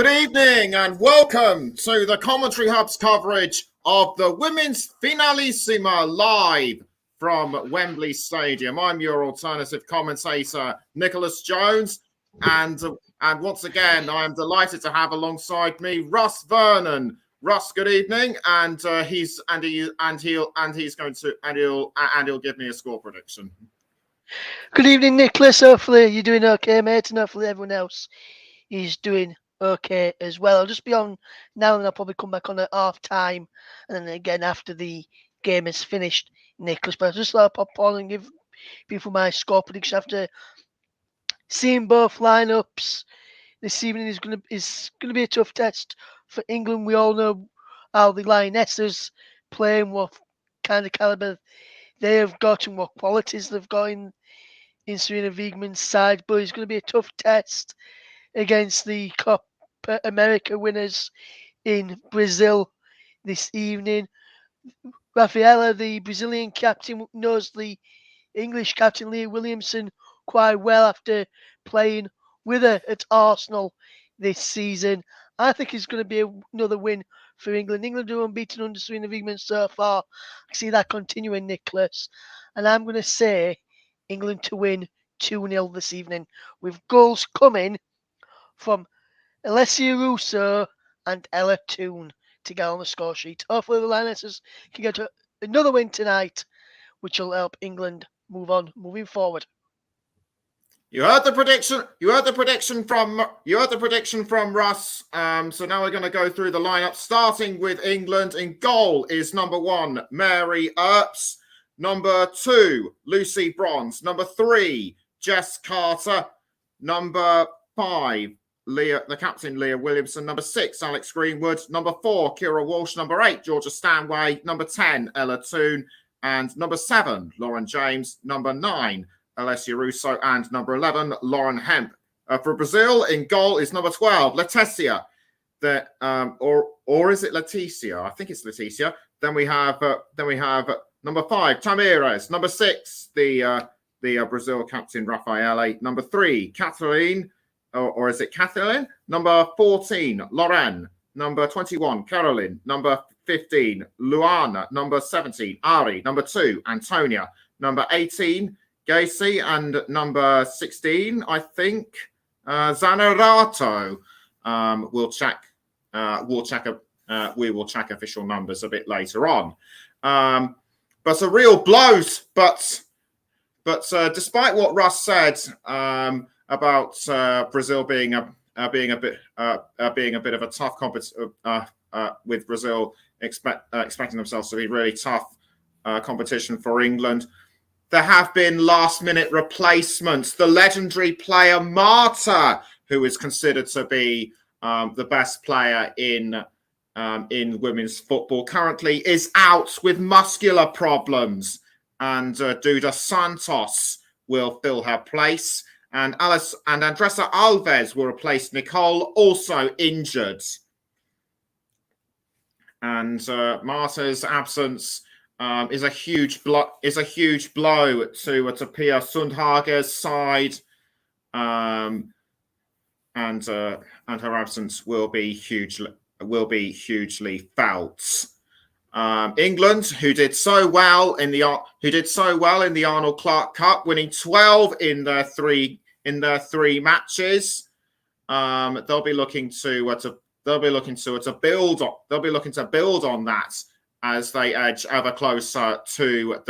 evening and welcome to the Commentary Hub's coverage of the Women's Finalissima live from Wembley Stadium. I'm your alternative commentator, Nicholas Jones, and once again, I am delighted to have alongside me Russ Vernon. Russ, good evening, and he'll give me a score prediction. Good evening, Nicholas. Hopefully you're doing okay, mate, and hopefully everyone else is doing okay as well. I'll just be on now, and I'll probably come back on at half time, and then again after the game is finished, Nicholas. But I just thought I'd pop on and give people my score prediction after seeing both lineups. This evening is going to be a tough test for England. We all know how the Lionesses play and what kind of calibre they have got and what qualities they've got in Serena Wiegmann's side, but it's going to be a tough test against the Copa America winners in Brazil this evening. Rafaela, the Brazilian captain, knows the English captain Leah Williamson quite well after playing with her at Arsenal this season. I think it's going to be another win for England. England are unbeaten under Serena Wiegmann so far. I see that continuing, Nicholas. And I'm going to say England to win 2-0 this evening, with goals coming from Alessia Russo and Ella Toone to get on the score sheet. Hopefully the Lionesses can get another win tonight, which will help England moving forward. You heard the prediction. You heard the prediction from Russ. So now we're going to go through the lineup, starting with England. In goal is number 1, Mary Earps. Number 2, Lucy Bronze. Number 3, Jess Carter. Number 5, the captain Leah Williamson. Number 6, Alex Greenwood. Number 4, Kira Walsh. Number 8, Georgia Stanway. Number 10, Ella Toone. And number 7, Lauren James. Number 9, Alessia Russo. And number 11, Lauren Hemp. For Brazil, in goal is number 12, Leticia. Or is it Leticia? I think it's Leticia. Then we have number 5, Tamires. Number 6, the Brazil captain Rafaela. Number 3, Kathleen, or is it Kathleen? Number 14, Lorraine. Number 21, Caroline. Number 15, Luana. Number 17, Ari. Number 2, Antonia. Number 18, Gacy. And number 16, I think, Zanerato. We will check official numbers a bit later on. But a real blows. But despite what Russ said about Brazil being a bit of a tough competition, with Brazil expecting themselves to be really tough competition for England, there have been last-minute replacements. The legendary player Marta, who is considered to be the best player in women's football, currently is out with muscular problems, and Duda Santos will fill her place, and Andressa Alves will replace Nicole, also injured. And Marta's absence is a huge blow to Pia Sundhage's side, and her absence will be hugely felt. England, who did so well in the Arnold Clark Cup, winning 12 in their three matches, they'll be looking to build on that as they edge ever closer to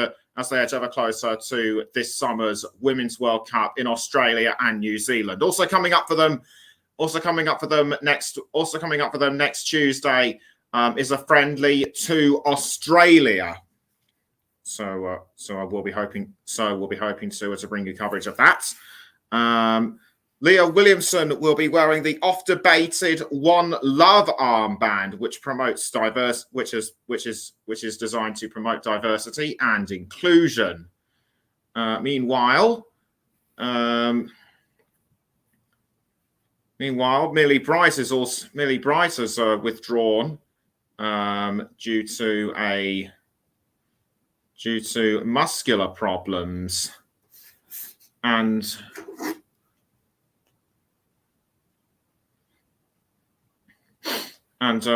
this summer's Women's World Cup in Australia and New Zealand. Also coming up for them next Tuesday is a friendly to Australia. So we'll be hoping to bring you coverage of that. Leah Williamson will be wearing the oft-debated One Love armband, which is designed to promote diversity and inclusion. Meanwhile, Millie Bright has withdrawn due to muscular problems, and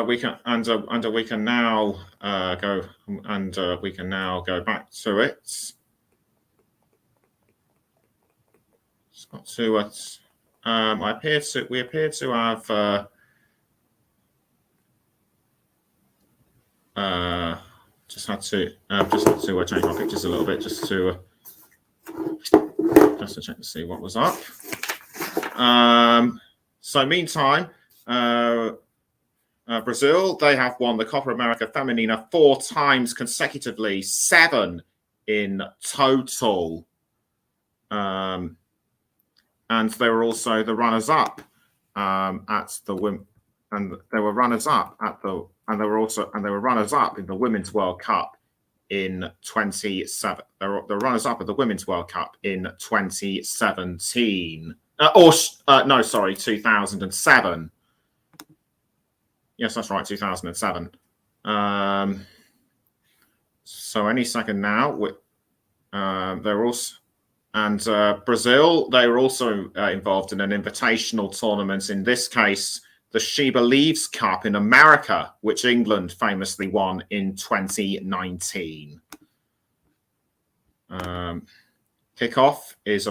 we can now go back to it. It's got to it. We appear to have just had to change my pictures a little bit just to check to see what was up. So meantime, Brazil, they have won the Copa America Feminina 4 times consecutively, 7 in total. And they were also the runners-up at the women, and they were runners-up at the, and they were runners-up in the Women's World Cup in 27. They were the runners-up at the Women's World Cup in 2017. 2007. Yes, that's right, 2007. So any second now, they're also, and Brazil, they were also involved in an invitational tournament, in this case, the She Believes Cup in America, which England famously won in 2019. Kickoff is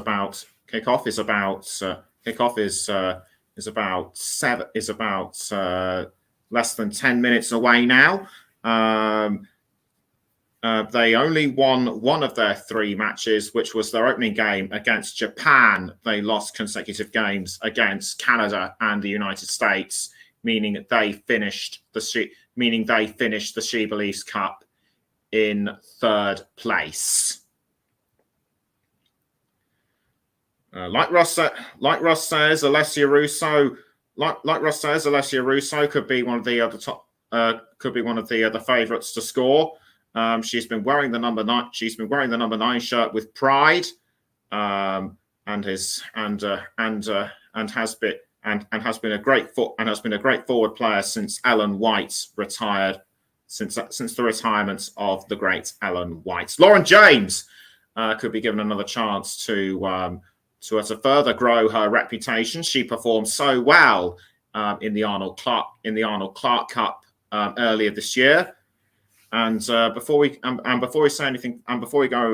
less than 10 minutes away now. They only won one of their 3 matches, which was their opening game against Japan. They lost consecutive games against Canada and the United States, meaning they finished the She Believes Cup in 3rd place. Like Ross says, Alessia Russo could be one of the other favourites to score. She's been wearing the number 9. She's been wearing the number 9 shirt with pride, and has been a great forward player since Ellen White retired. Since the retirement of the great Ellen White, Lauren James could be given another chance to further grow her reputation. She performed so well in the Arnold Clark Cup earlier this year. And before we go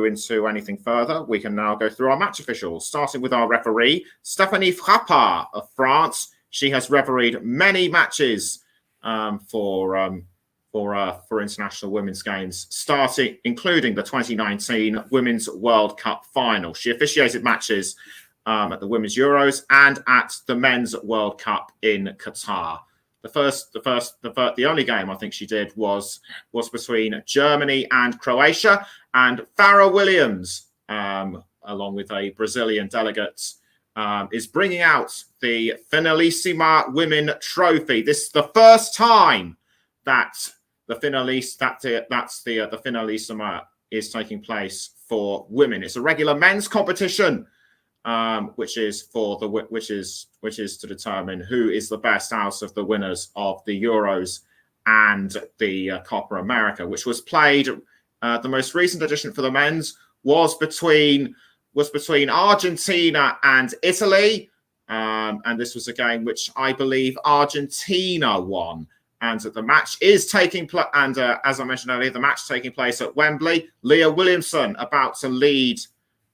into anything further, we can now go through our match officials, starting with our referee, Stéphanie Frappart of France. She has refereed many matches for international women's games, including the 2019 Women's World Cup final. She officiated matches at the Women's Euros and at the Men's World Cup in Qatar. The only game I think she did was between Germany and Croatia, and Farrah Williams, along with a Brazilian delegate, is bringing out the Finalissima Women Trophy. This is the first time that the Finalissima is taking place for women. It's a regular men's competition, which is to determine who is the best out of the winners of the Euros and the Copa America, which was played. The most recent edition for the men's was between Argentina and Italy, and this was a game which I believe Argentina won. And the match is taking place, and as I mentioned earlier, the match taking place at Wembley. Leah Williamson about to lead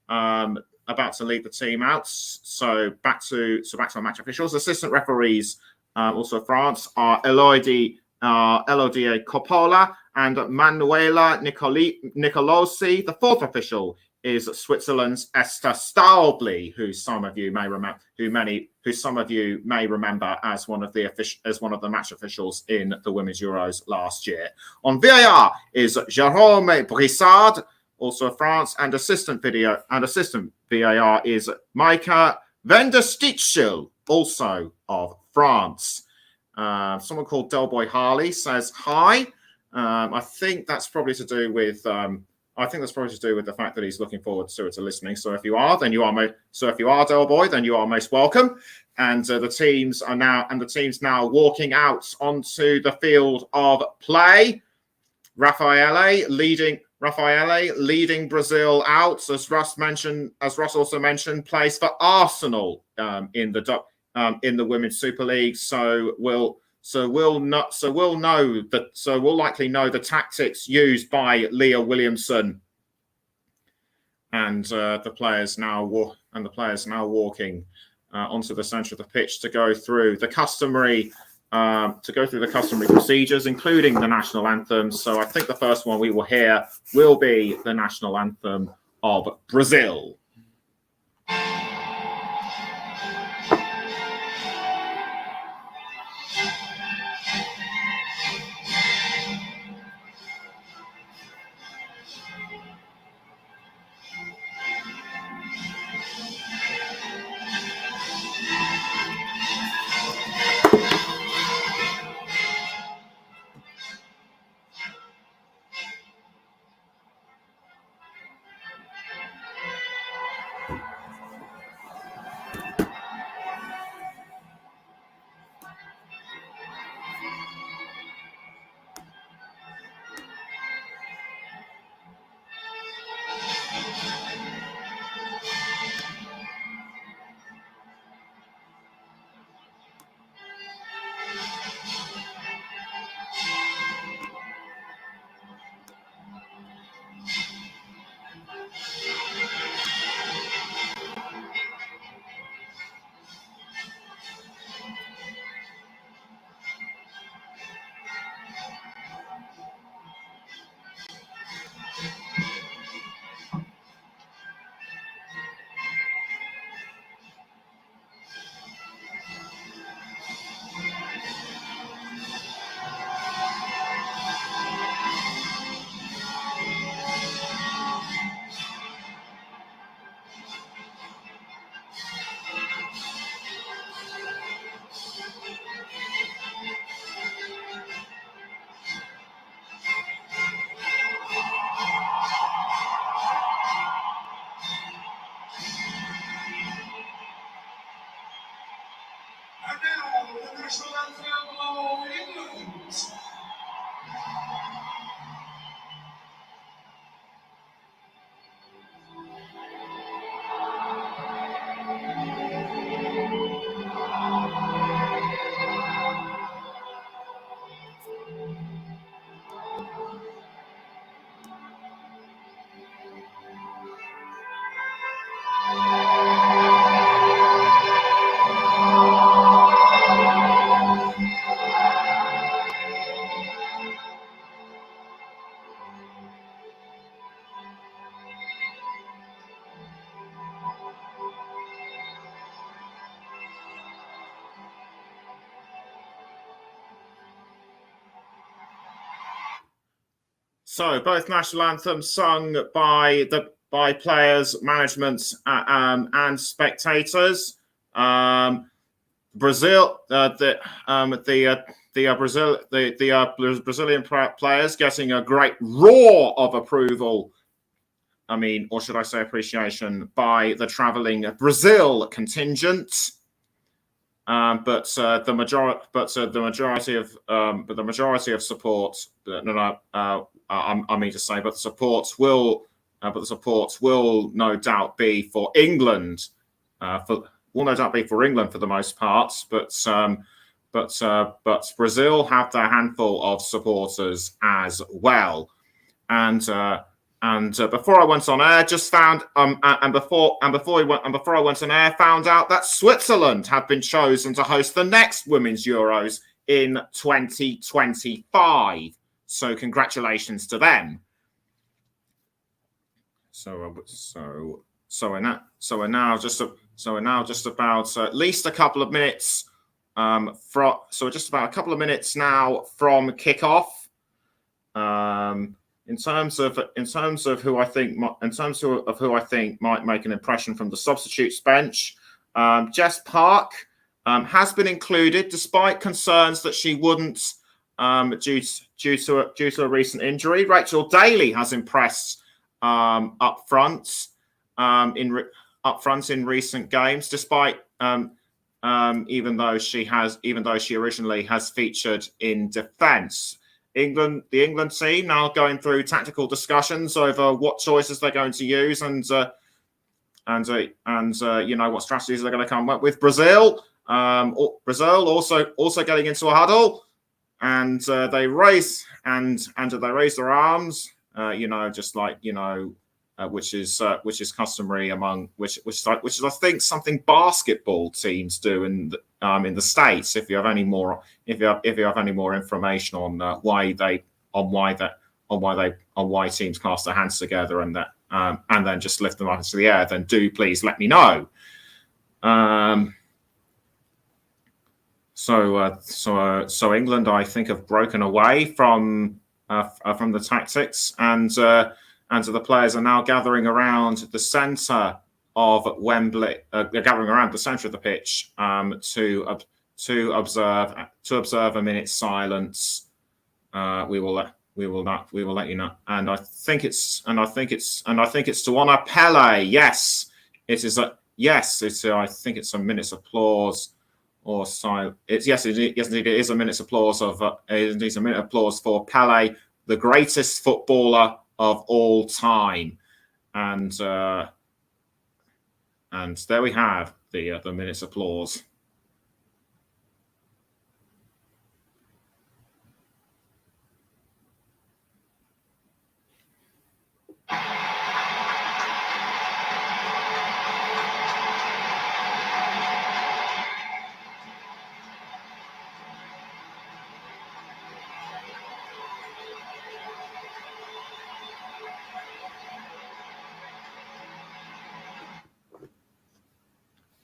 the team out. So back to our match officials. Assistant referees, also France, are Elodie Coppola and Manuela Nicolosi. The 4th official is Switzerland's Esther Staubli, who some of you may remember as one of the match officials in the Women's Euros last year. On VAR is Jérôme Brissard, also of France, and assistant VAR is Maika Venderstichel, also of France. Someone called Delboy Harley says hi. I think that's probably to do with the fact that he's looking forward to listening. So if you are, Delboy, then you are most welcome. And the teams now walking out onto the field of play. Raffaele leading Brazil out, as Russ also mentioned, plays for Arsenal in the Women's Super League. So So we'll likely know the tactics used by Leah Williamson, and the players now walking onto the centre of the pitch to go through the customary procedures, including the national anthem. So I think the first one we will hear will be the national anthem of Brazil. And now, the national anthem of England. So both national anthems sung by players, management, and spectators. Brazil, Brazilian players getting a great roar of approval. I mean, or should I say appreciation by the travelling Brazil contingent. But the majority of support. I mean to say, but the support will no doubt be for England. Will no doubt be for England for the most part. But Brazil have their handful of supporters as well. And before I went on air, just found before I went on air, found out that Switzerland have been chosen to host the next Women's Euros in 2025. So congratulations to them. So we're now just about at least a couple of minutes now from kickoff. In terms of who I think might make an impression from the substitutes bench, Jess Park has been included despite concerns that she wouldn't due to a recent injury. Rachel Daly has impressed up front in recent games, despite even though she originally has featured in defence. The England team now going through tactical discussions over what choices they're going to use and what strategies they're going to come up with. Brazil Brazil also getting into a huddle, and they raise their arms, just like which is customary among which is I think something basketball teams do in the States. If you have any more information on why teams clasp their hands together and then just lift them up into the air, then do please let me know. So England, I think, have broken away from the tactics, and the players are now gathering around the centre of Wembley. They're gathering around the centre of the pitch to observe a minute's silence. We will let you know. And I think it's to honour Pele. Yes, it is. I think it's a minute's applause. Or silence. Yes, indeed, it is a minute's applause a minute applause for Pele, the greatest footballer of all time, and there we have the minute's applause.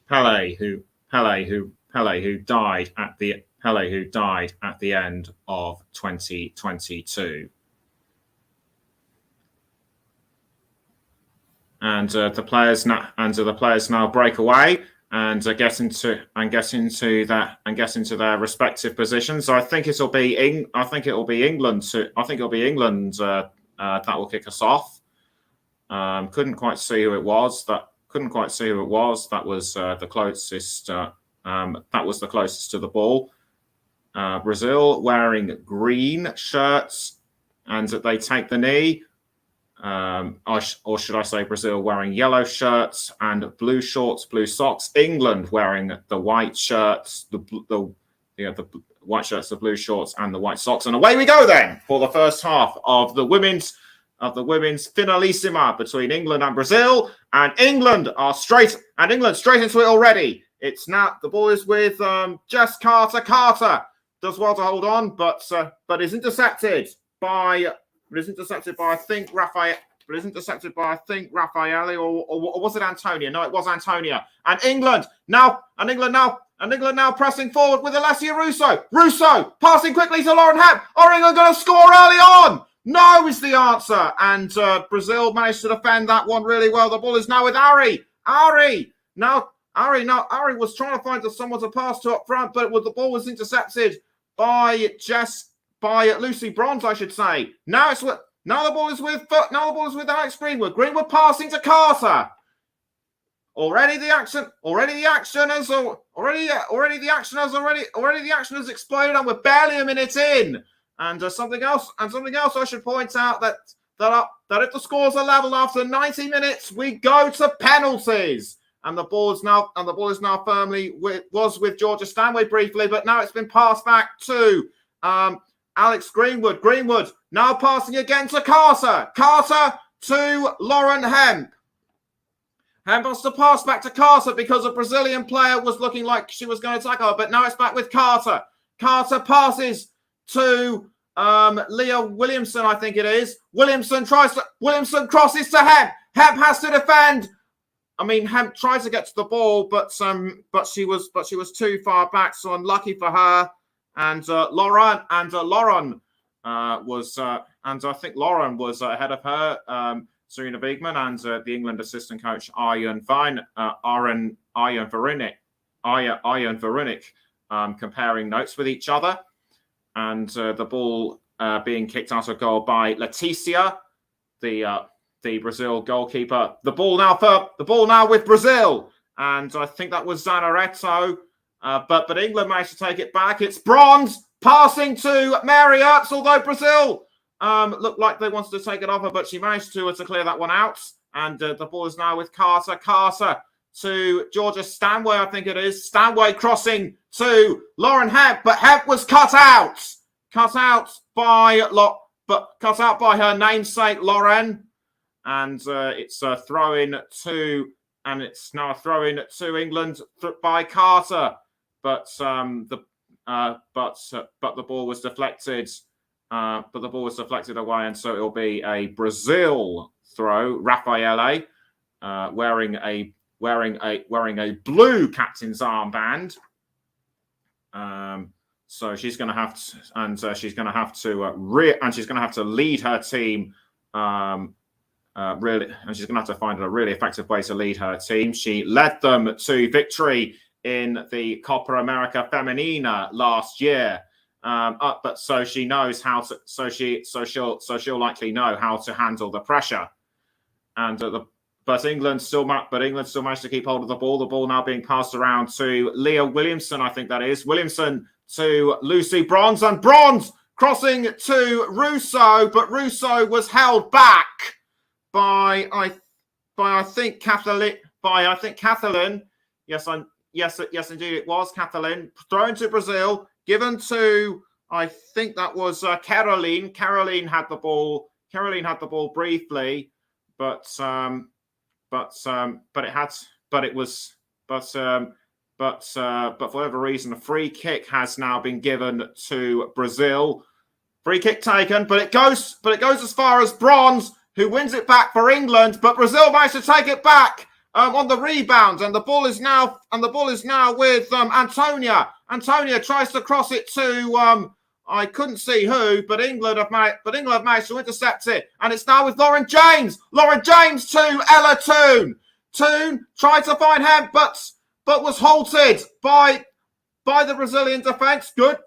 Pele, who died at the end of 2022, and the players now break away and get into their respective positions. So I think it'll be England that will kick us off. Couldn't quite see who it was. That was the closest. That was the closest to the ball. Brazil wearing green shirts, and they take the knee. Or should I say Brazil wearing yellow shirts and blue shorts, blue socks. England wearing the white shirts, the white shirts, the blue shorts, and the white socks. And away we go then for the first half of the women's Finalissima between England and Brazil, and England straight into it already. It's now the ball is with Jess Carter. Carter does well to hold on, but is intercepted by I think Raphael. But is intercepted by I think Raffaele or was it Antonia? No, it was Antonia. And England now pressing forward with Alessia Russo. Russo passing quickly to Lauren Hemp. Are England going to score early on? No is the answer, and Brazil managed to defend that one really well. The ball is now with Ari. Ari was trying to find someone to pass to up front, but the ball was intercepted by Lucy Bronze, I should say. Now the ball is with Alex Greenwood. Greenwood passing to Carter. Already the action has exploded, and we're barely a minute in. And something else I should point out that if the scores are level after 90 minutes, we go to penalties. And the ball is now firmly with Georgia Stanway briefly, but now it's been passed back to Alex Greenwood. Greenwood now passing again to Carter. Carter to Lauren Hemp. Hemp wants to pass back to Carter because a Brazilian player was looking like she was going to tackle her, but now it's back with Carter. Carter passes to Leah Williamson, I think it is. Williamson crosses to Hemp. Hemp has to defend. I mean, Hemp tried to get to the ball, but she was too far back, so unlucky for her. And Lauren was ahead of her. Serena Biegman and the England assistant coach Arjen Veronic comparing notes with each other. And the ball being kicked out of goal by Leticia, the Brazil goalkeeper. The ball now with Brazil, and I think that was Zanaretto. But England managed to take it back. It's Bronze passing to Mary Ertz, although Brazil looked like they wanted to take it off her, but she managed to clear that one out. And the ball is now with Carter. Carter to Georgia Stanway, I think it is. Stanway crossing to Lauren Hemp, but Hemp was cut out by her namesake Lauren, and it's a throw in to, and it's now a throw in to England by Carter, but the ball was deflected. But the ball was deflected away, and so it will be a Brazil throw. Raffaele wearing a blue captain's armband. So she's going to have to, and she's going to have to lead her team. Really, and she's going to have to find a really effective way to lead her team. She led them to victory in the Copa America Femenina last year. But so she knows how to. So she'll likely know how to handle the pressure. And but England still managed to keep hold of the ball. The ball now being passed around to Leah Williamson, I think that is. Williamson to Lucy Bronze, and Bronze crossing to Russo, but Russo was held back by I think Kathleen. Yes, indeed it was Kathleen. Thrown to Brazil, given to, I think that was Caroline. Caroline had the ball briefly, but for whatever reason, a free kick has now been given to Brazil. Free kick taken, but it goes as far as Bronze, who wins it back for England. But Brazil managed to take it back on the rebound, and the ball is now with Antonia. Antonia tries to cross it to I couldn't see who, but England have managed to intercept it, and it's now with Lauren James. Lauren James to Ella Toon. Toon tried to find Hemp, but was halted by the Brazilian defence. Good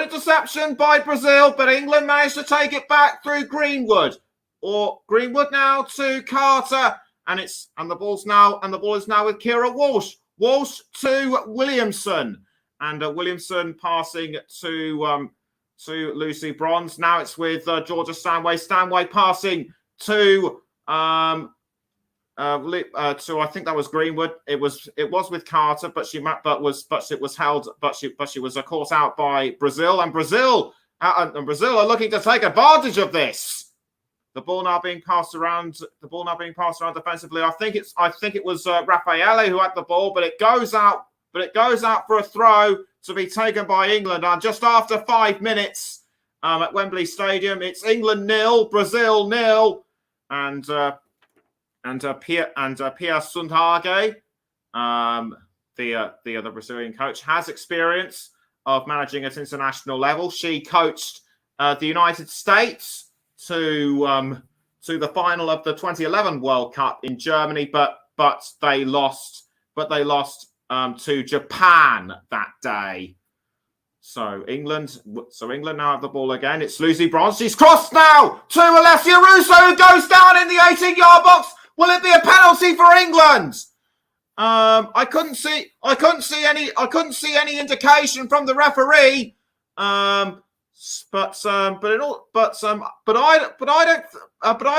interception by Brazil, but England managed to take it back through Greenwood. Or Greenwood now to Carter, and the ball is now with Kira Walsh. Walsh to Williamson, and Williamson passing to Lucy Bronze. Now it's with Georgia Stanway. Stanway passing to I think that was Greenwood. It was with Carter, but she was held, but she was caught out by Brazil, and Brazil are looking to take advantage of this. The ball now being passed around defensively. I think it was Raffaele who had the ball, but it goes out for a throw to be taken by England. And just after 5 minutes at Wembley Stadium, it's England 0, Brazil 0, and Pia Sundhage, the Brazilian coach, has experience of managing at international level. She coached the United States to the final of the 2011 World Cup in Germany, but they lost to Japan that day. So England now have the ball again. It's Lucy Bronze. She's crossed now to Alessia Russo, who goes down in the 18-yard box. Will it be a penalty for England? I couldn't see any indication from the referee. But I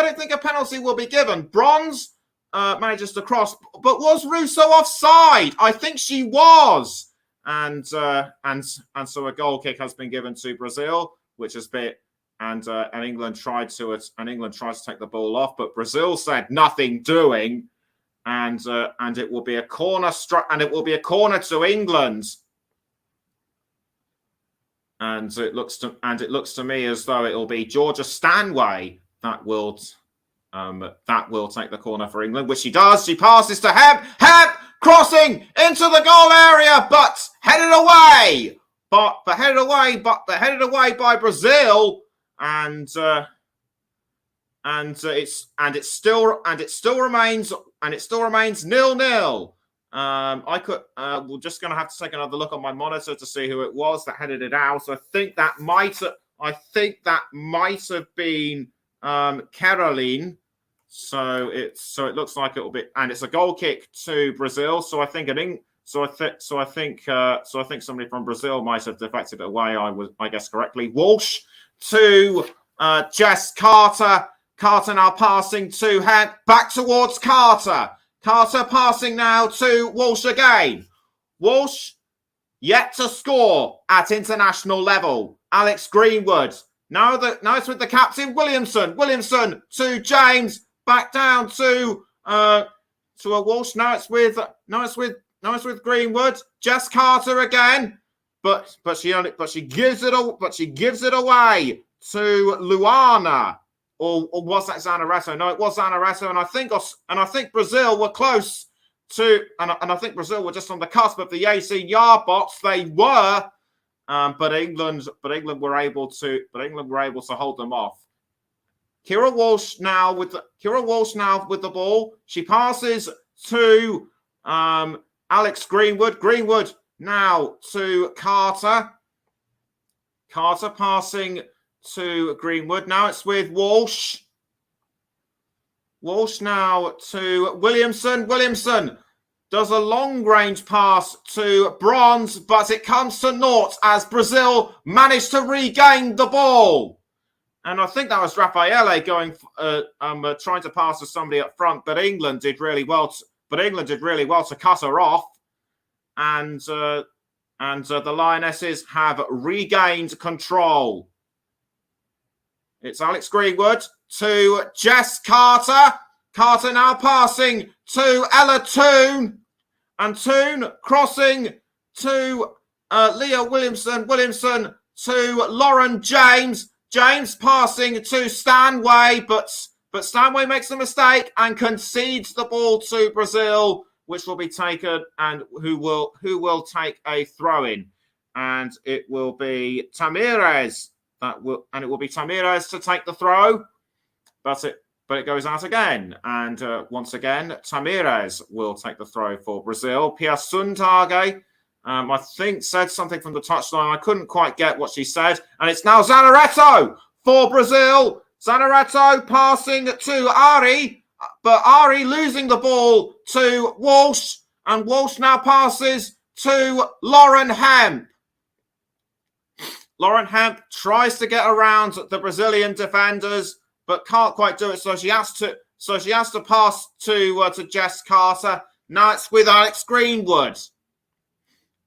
don't think a penalty will be given. Bronze manages to cross, but was Russo offside? I think she was, and so a goal kick has been given to Brazil, which has been and England tried to take the ball off, but Brazil said nothing doing, and it will be a corner to England. And it looks to me as though it will be Georgia Stanway that will take the corner for England, which she does. She passes to Hemp. Hemp crossing into the goal area, but headed away by Brazil, and it still remains 0-0. We're just going to have to take another look on my monitor to see who it was that headed it out. I think that might have been Caroline. So it looks like it will be, and it's a goal kick to Brazil. So I think somebody from Brazil might have deflected it away. I guess correctly. Walsh to Jess Carter. Carter now passing to Hemp, back towards Carter. Carter passing now to Walsh again. Walsh yet to score at international level. Alex Greenwood. Now it's with the captain, Williamson. Williamson to James. Back down to a Walsh. Now it's with Greenwood. Jess Carter again. But she gives it away to Luana. Or was that Zanaretto? No, it was Zanaretto, and I think Brazil were close to, and I think Brazil were just on the cusp of the 18-yard box. They were, but England were able to hold them off. Kira Walsh now with the ball. She passes to Alex Greenwood. Greenwood now to Carter. Carter passing to Greenwood. Now it's with Walsh. Walsh now to Williamson. Williamson does a long-range pass to Bronze, but it comes to naught as Brazil managed to regain the ball. And I think that was Raffaele going, trying to pass to somebody up front, but England did really well. To cut her off, and the Lionesses have regained control. It's Alex Greenwood to Jess Carter. Carter now passing to Ella Toone. And Toone crossing to Leah Williamson. Williamson to Lauren James. James passing to Stanway, but Stanway makes a mistake and concedes the ball to Brazil, which will be taken, and who will take a throw-in. And it will be Tamires. It will be Tamires to take the throw, but it goes out again. And once again, Tamires will take the throw for Brazil. Pia Sundhage, I think, said something from the touchline. I couldn't quite get what she said. And it's now Zanaretto for Brazil. Zanaretto passing to Ari, but Ari losing the ball to Walsh. And Walsh now passes to Lauren Hemp. Lauren Hemp tries to get around the Brazilian defenders, but can't quite do it. So she has to pass to Jess Carter. Now it's with Alex Greenwood.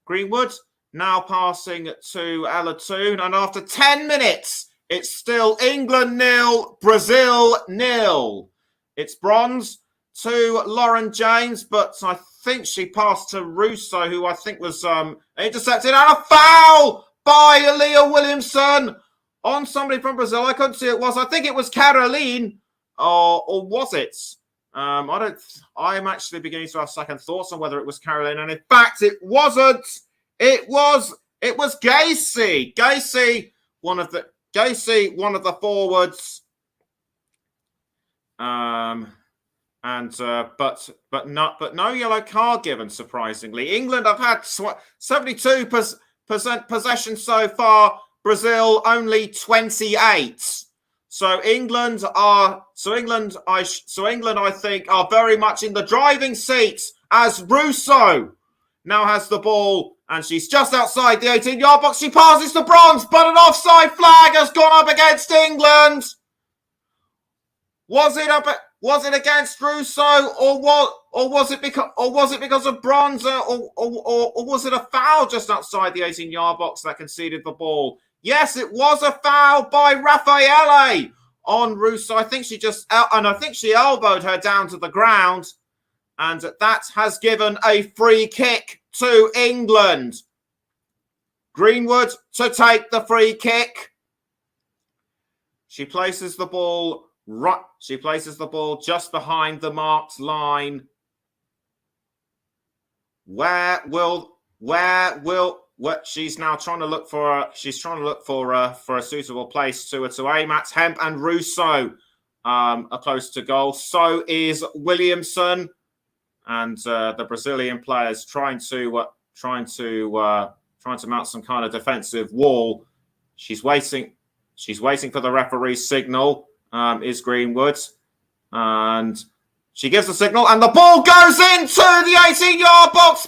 Greenwood now passing to Ella Toone, and after 10 minutes, it's still England 0, Brazil 0. It's Bronze to Lauren James, but I think she passed to Russo, who I think was intercepted, and a foul by Aaliyah Williamson on somebody from Brazil. I couldn't see who it was. I think it was Caroline, or was it? I'm actually beginning to have second thoughts on whether it was Caroline, and in fact, it wasn't. It was Gacy. Gacy, one of the forwards. But no yellow card given. Surprisingly, England have had 72% possession so far. Brazil only 28. So England, I think, are very much in the driving seat as Russo now has the ball, and she's just outside the 18-yard box. She passes to Bronze, but an offside flag has gone up against England. Was it against Russo, or was it because of Bronze, or was it a foul just outside the 18-yard box that conceded the ball? Yes, it was a foul by Raffaele on Russo. I think she elbowed her down to the ground, and that has given a free kick to England. Greenwood to take the free kick. She places the ball just behind the marked line. She's now trying to look for a suitable place to aim at. Hemp and Russo are close to goal. So is Williamson, and the Brazilian players trying to mount some kind of defensive wall. She's waiting for the referee's signal. Is Greenwood, and she gives the signal, and the ball goes into the 18-yard box,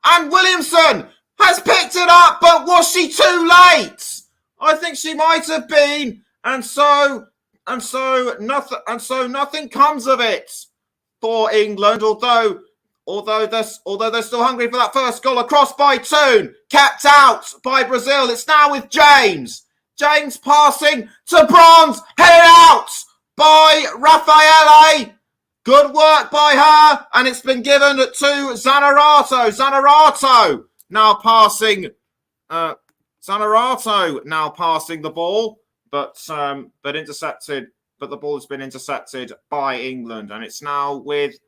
and Williamson has picked it up, but was she too late? I think she might have been, and so nothing comes of it for England, although they're still hungry for that first goal. Across by Toon, kept out by Brazil. It's now with James. James passing to Bronze, headed out by Raffaele. Good work by her, and it's been given to Zanerato. Zanerato now passing the ball, but intercepted. But the ball has been intercepted by England, and it's now with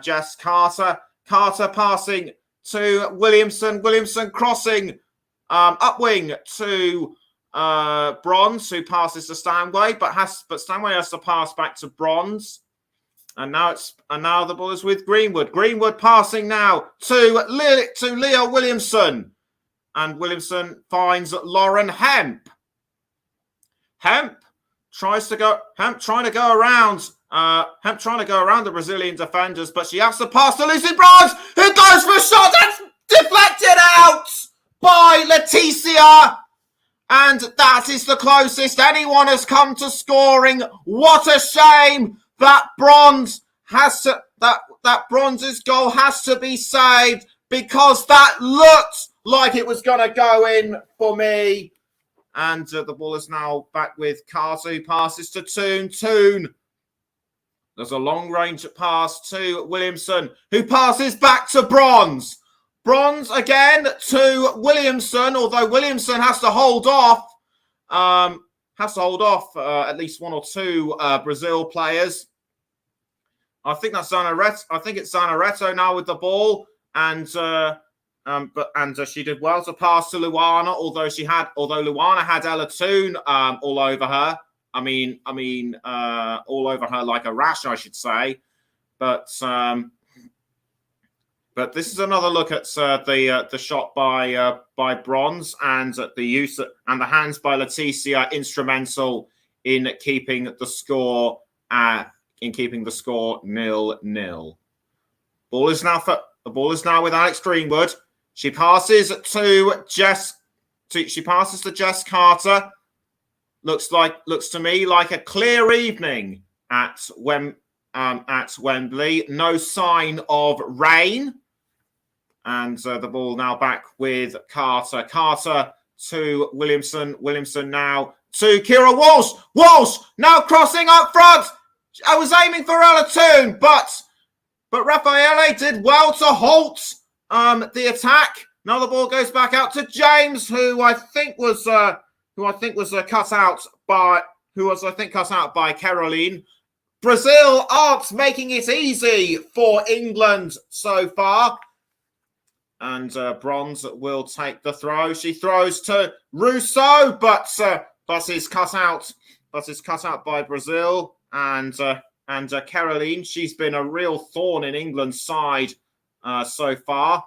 Jess Carter. Carter passing to Williamson. Williamson crossing upwing to Bronze, who passes to Stanway, but Stanway has to pass back to Bronze. And now the ball is with Greenwood. Greenwood passing now to Leah Williamson, and Williamson finds Lauren Hemp. Hemp trying to go around the Brazilian defenders, but she has to pass to Lucy Bronze, who goes for a shot that's deflected out by Leticia. And that is the closest anyone has come to scoring. What a shame that that Bronze's goal has to be saved, because that looked like it was going to go in for me. And the ball is now back with Carter, who passes to Toon. Toon. There's a long-range pass to Williamson, who passes back to Bronze. Bronze again to Williamson, although Williamson has to hold off. At least one or two Brazil players. I think that's Zanaretto. I think it's Zanaretto now with the ball, and she did well to pass to Luana, although Luana had Ella Toon all over her. I mean, all over her like a rash, I should say. But this is another look at the shot by Bronze, and the use and the hands by Leticia instrumental in keeping the score 0-0. The ball is now with Alex Greenwood. She passes to Jess Carter. Looks to me like a clear evening at Wembley. No sign of rain. And the ball now back with Carter. Carter to Williamson. Williamson now to Kira Walsh. Walsh now crossing up front. I was aiming for Ella Toon, but Raffaele did well to halt the attack. Now the ball goes back out to James, who I think was cut out by Caroline. Brazil aren't making it easy for England so far. And Bronze will take the throw. She throws to Russo, but is cut out. But is cut out by Brazil. And Caroline, she's been a real thorn in England's side so far.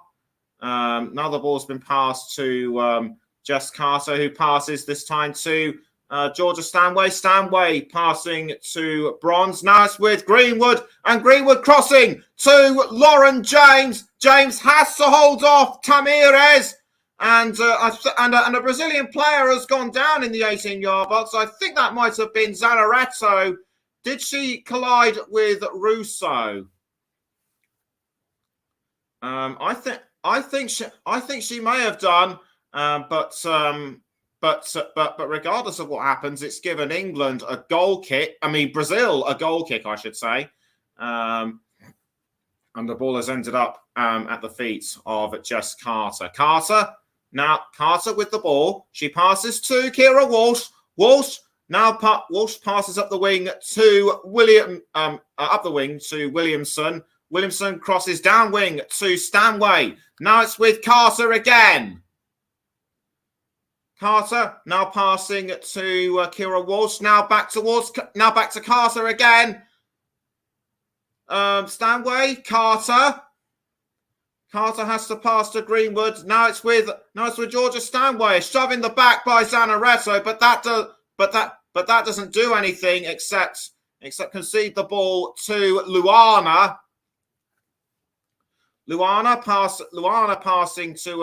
Now the ball's been passed to Jess Carter, who passes this time to Georgia Stanway. Stanway passing to Bronze. Now it's with Greenwood, and Greenwood crossing to Lauren James. James has to hold off Tamirez, and a Brazilian player has gone down in the 18-yard box. I think that might have been Zanaretto. Did she collide with Russo? I think she may have done, but regardless of what happens, it's given England a goal kick. I mean, Brazil a goal kick, I should say. And the ball has ended up at the feet of Jess Carter. Carter with the ball. She passes to Kira Walsh. Walsh passes up the wing to Williamson. Williamson crosses down wing to Stanway. Now it's with Carter again. Carter now passing to Kira Walsh. Now back to Carter again. Stanway, Carter. Carter has to pass to Greenwood. Now it's with Georgia Stanway, shoving the back by Zanaretto, but that doesn't do anything except concede the ball to Luana. Luana passing to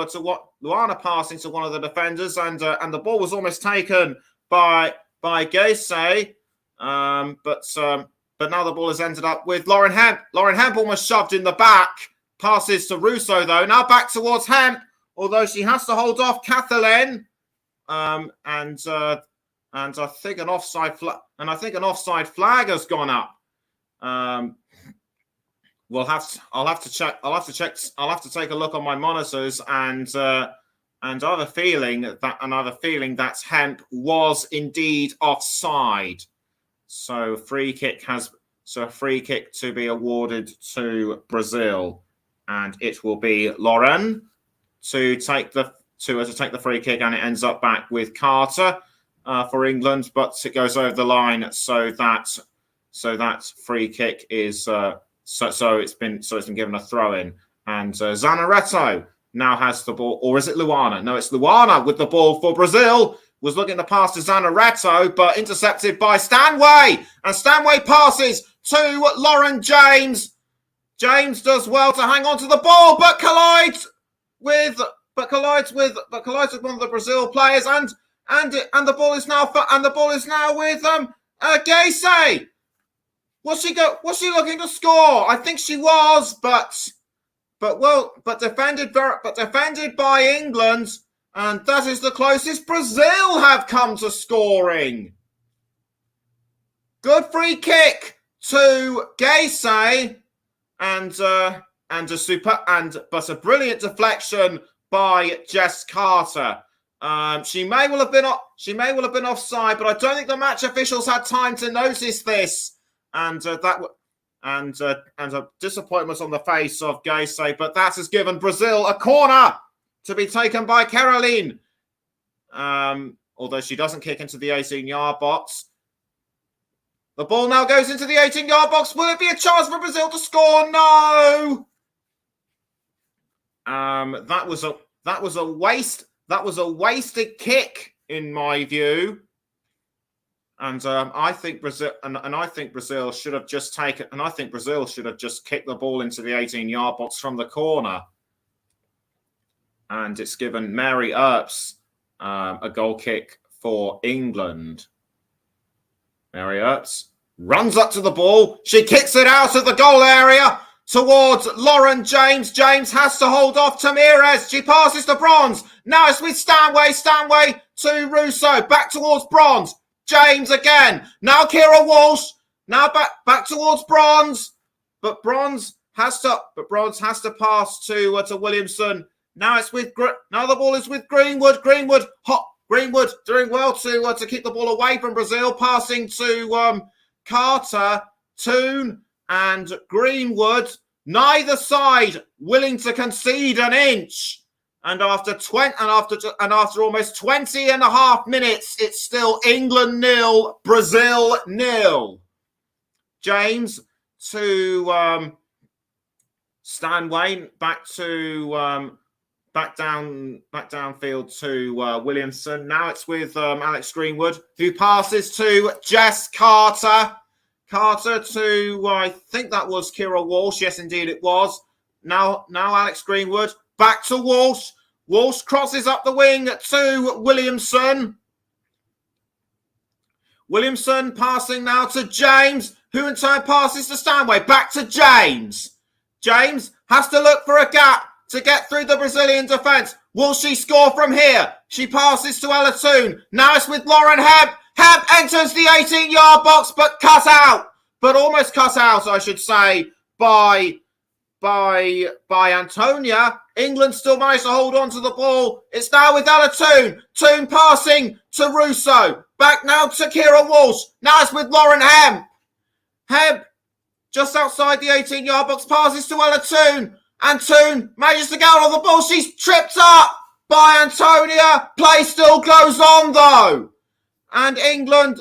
one of the defenders, and the ball was almost taken by Gacy, but now the ball has ended up with Lauren Hemp. Lauren Hemp almost shoved in the back. Passes to Russo though. Now back towards Hemp, although she has to hold off Kathleen. And I think an offside flag has gone up. I'll have to check. I'll have to take a look on my monitors, and I have a feeling that Hemp was indeed offside. So a free kick to be awarded to Brazil, and it will be Lauren to take the free kick, and it ends up back with Carter for England, but it goes over the line, so that free kick is so it's been given a throw in, and Zanaretto now has the ball, or is it Luana? No, it's Luana with the ball for Brazil. Was looking to pass to Zanaretto, but intercepted by Stanway, and Stanway passes to Lauren James. James does well to hang on to the ball, but collides with one of the Brazil players, and the ball is now with Gacy. Was she looking to score? I think she was, but defended by England, and that is the closest Brazil have come to scoring. Good free kick to Gacy, but a brilliant deflection by Jess Carter. She may well have been offside, but I don't think the match officials had time to notice this. And a disappointment on the face of Gacy, but that has given Brazil a corner to be taken by Caroline. Although she doesn't kick into the 18-yard box. The ball now goes into the 18-yard box. Will it be a chance for Brazil to score? No. That was a waste. That was a wasted kick, in my view. And I think Brazil should have just taken. And I think Brazil should have just kicked the ball into the 18-yard box from the corner. And it's given Mary Earps a goal kick for England. Mary Earps runs up to the ball. She kicks it out of the goal area towards Lauren James. James has to hold off Tamirez. She passes to Bronze. Now it's with Stanway. Stanway to Russo. Back towards Bronze. James again. Now Kira Walsh. Now back towards Bronze. But Bronze has to pass to Williamson. Now the ball is with Greenwood. Greenwood doing well to keep the ball away from Brazil. Passing to Carter, Toon, and Greenwood. Neither side willing to concede an inch. And after almost 20 and a half minutes, it's still England 0, Brazil 0. James to Stanway, back downfield to Williamson. Now it's with Alex Greenwood, who passes to Jess Carter. Carter to, I think that was Kira Walsh. Yes, indeed it was. Now Alex Greenwood. Back to Walsh. Walsh crosses up the wing to Williamson. Williamson passing now to James, who in turn passes to Stanway. Back to James. James has to look for a gap to get through the Brazilian defence. Will she score from here? She passes to Ella Toon. Now it's with Lauren Hemp. Hemp enters the 18-yard box, but almost cut out, I should say, by Antonia. England still managed to hold on to the ball. It's now with Ella Toon. Toon passing to Russo. Back now to Kira Walsh. Now it's with Lauren Hemp. Hemp just outside the 18-yard box, passes to Ella Toon. And Toon manages to get out of the ball. She's tripped up by Antonia. Play still goes on though. And England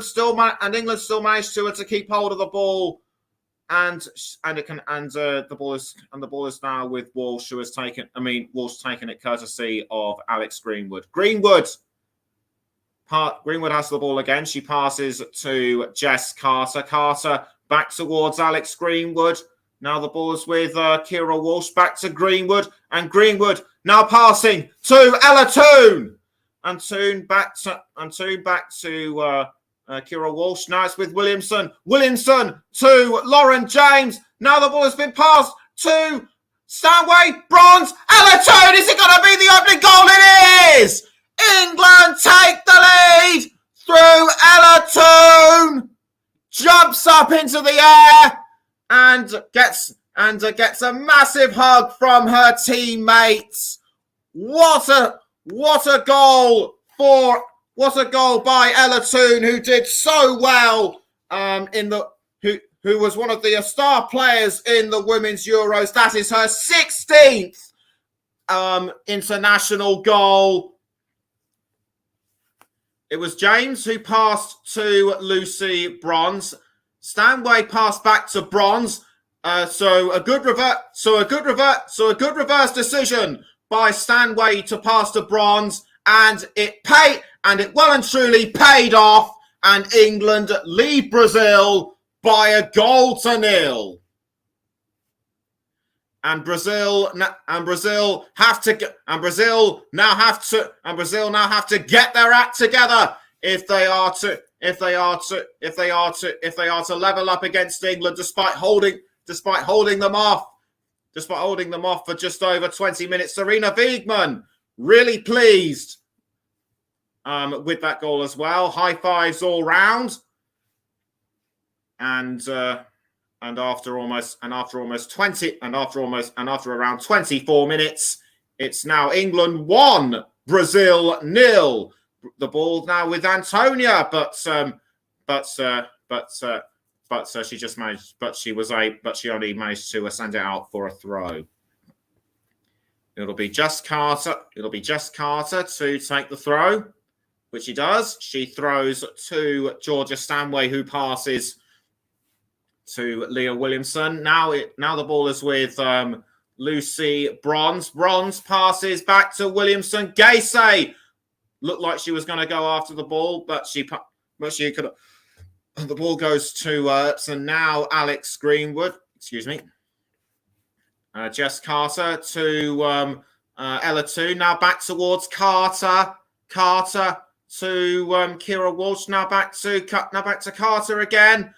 still managed to keep hold of the ball. The ball is now with Walsh, who has taken it courtesy of Alex Greenwood. Greenwood has the ball again. She passes to Jess Carter. Carter back towards Alex Greenwood. Now the ball is with Kira Walsh. Back to Greenwood, and Greenwood now passing to Ella Toon, and Toon back to Kira Walsh. Now it's with Williamson. Williamson to Lauren James. Now the ball has been passed to Stanway. Bronze. Ella Toone. Is it going to be the opening goal? It is. England take the lead through Ella Toone. Jumps up into the air and gets a massive hug from her teammates. What a goal by Ella Toone, who did so well who was one of the star players in the Women's Euros. That is her 16th international goal. It was James who passed to Lucy Bronze. Stanway passed back to Bronze. So a good reverse decision by Stanway to pass to Bronze, and it well and truly paid off, and England lead Brazil by 1-0. And Brazil now have to get their act together if they are to level up against England, despite holding them off for just over 20 minutes. Serena Wiegmann really pleased with that goal as well. High fives all round. And after around 24 minutes, it's now England 1, Brazil 0. The ball now with Antonia, but she only managed to send it out for a throw. It'll be just Carter to take the throw, which he does. She throws to Georgia Stanway, who passes to Leah Williamson. Now the ball is with Lucy Bronze. Bronze passes back to Williamson. Gacy looked like she was going to go after the ball, but she could. The ball goes to and now Alex Greenwood. Excuse me. Jess Carter to Ella Toone. Now back towards Carter. Carter to Kira Walsh. Now back to Carter again.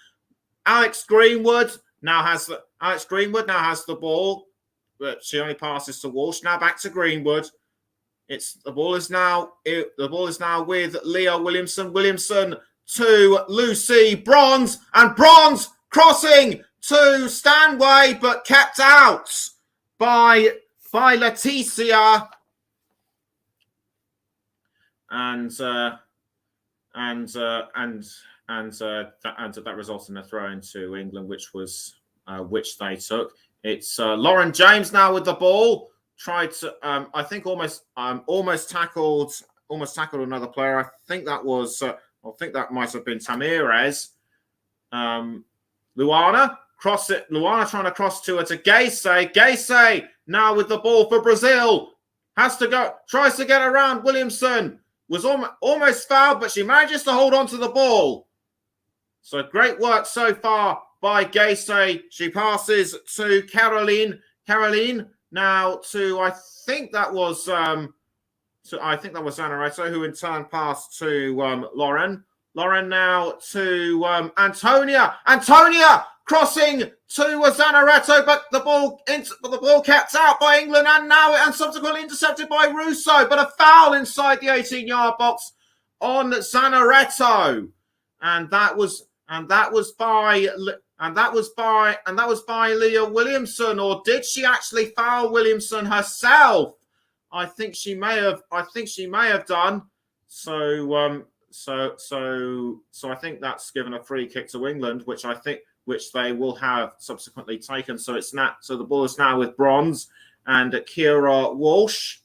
Alex Greenwood now has the ball, but she only passes to Walsh. Now back to Greenwood. The ball is now with Leah Williamson. Williamson to Lucy Bronze, and Bronze crossing to Stanway, but kept out by Leticia. And that resulted in a throw into England, which they took. It's Lauren James now with the ball. Tried to, I think, almost tackled another player. I think that might have been Tamirez. Luana trying to cross to her to Gacy. Gacy now with the ball for Brazil. Tries to get around Williamson. Was almost fouled, but she manages to hold on to the ball. So great work so far by Gacy. She passes to Caroline. Caroline now to I think that was Zanaretto, who in turn passed to Lauren. Lauren now to Antonia. Antonia crossing to Zanaretto, but the ball kept out by England and subsequently intercepted by Russo. But a foul inside the 18-yard box on Zanaretto, and that was by Leah Williamson. Or did she actually foul Williamson herself? I think she may have done. So I think that's given a free kick to England, which they will have subsequently taken. So the ball is now with Bronze and Kira Walsh.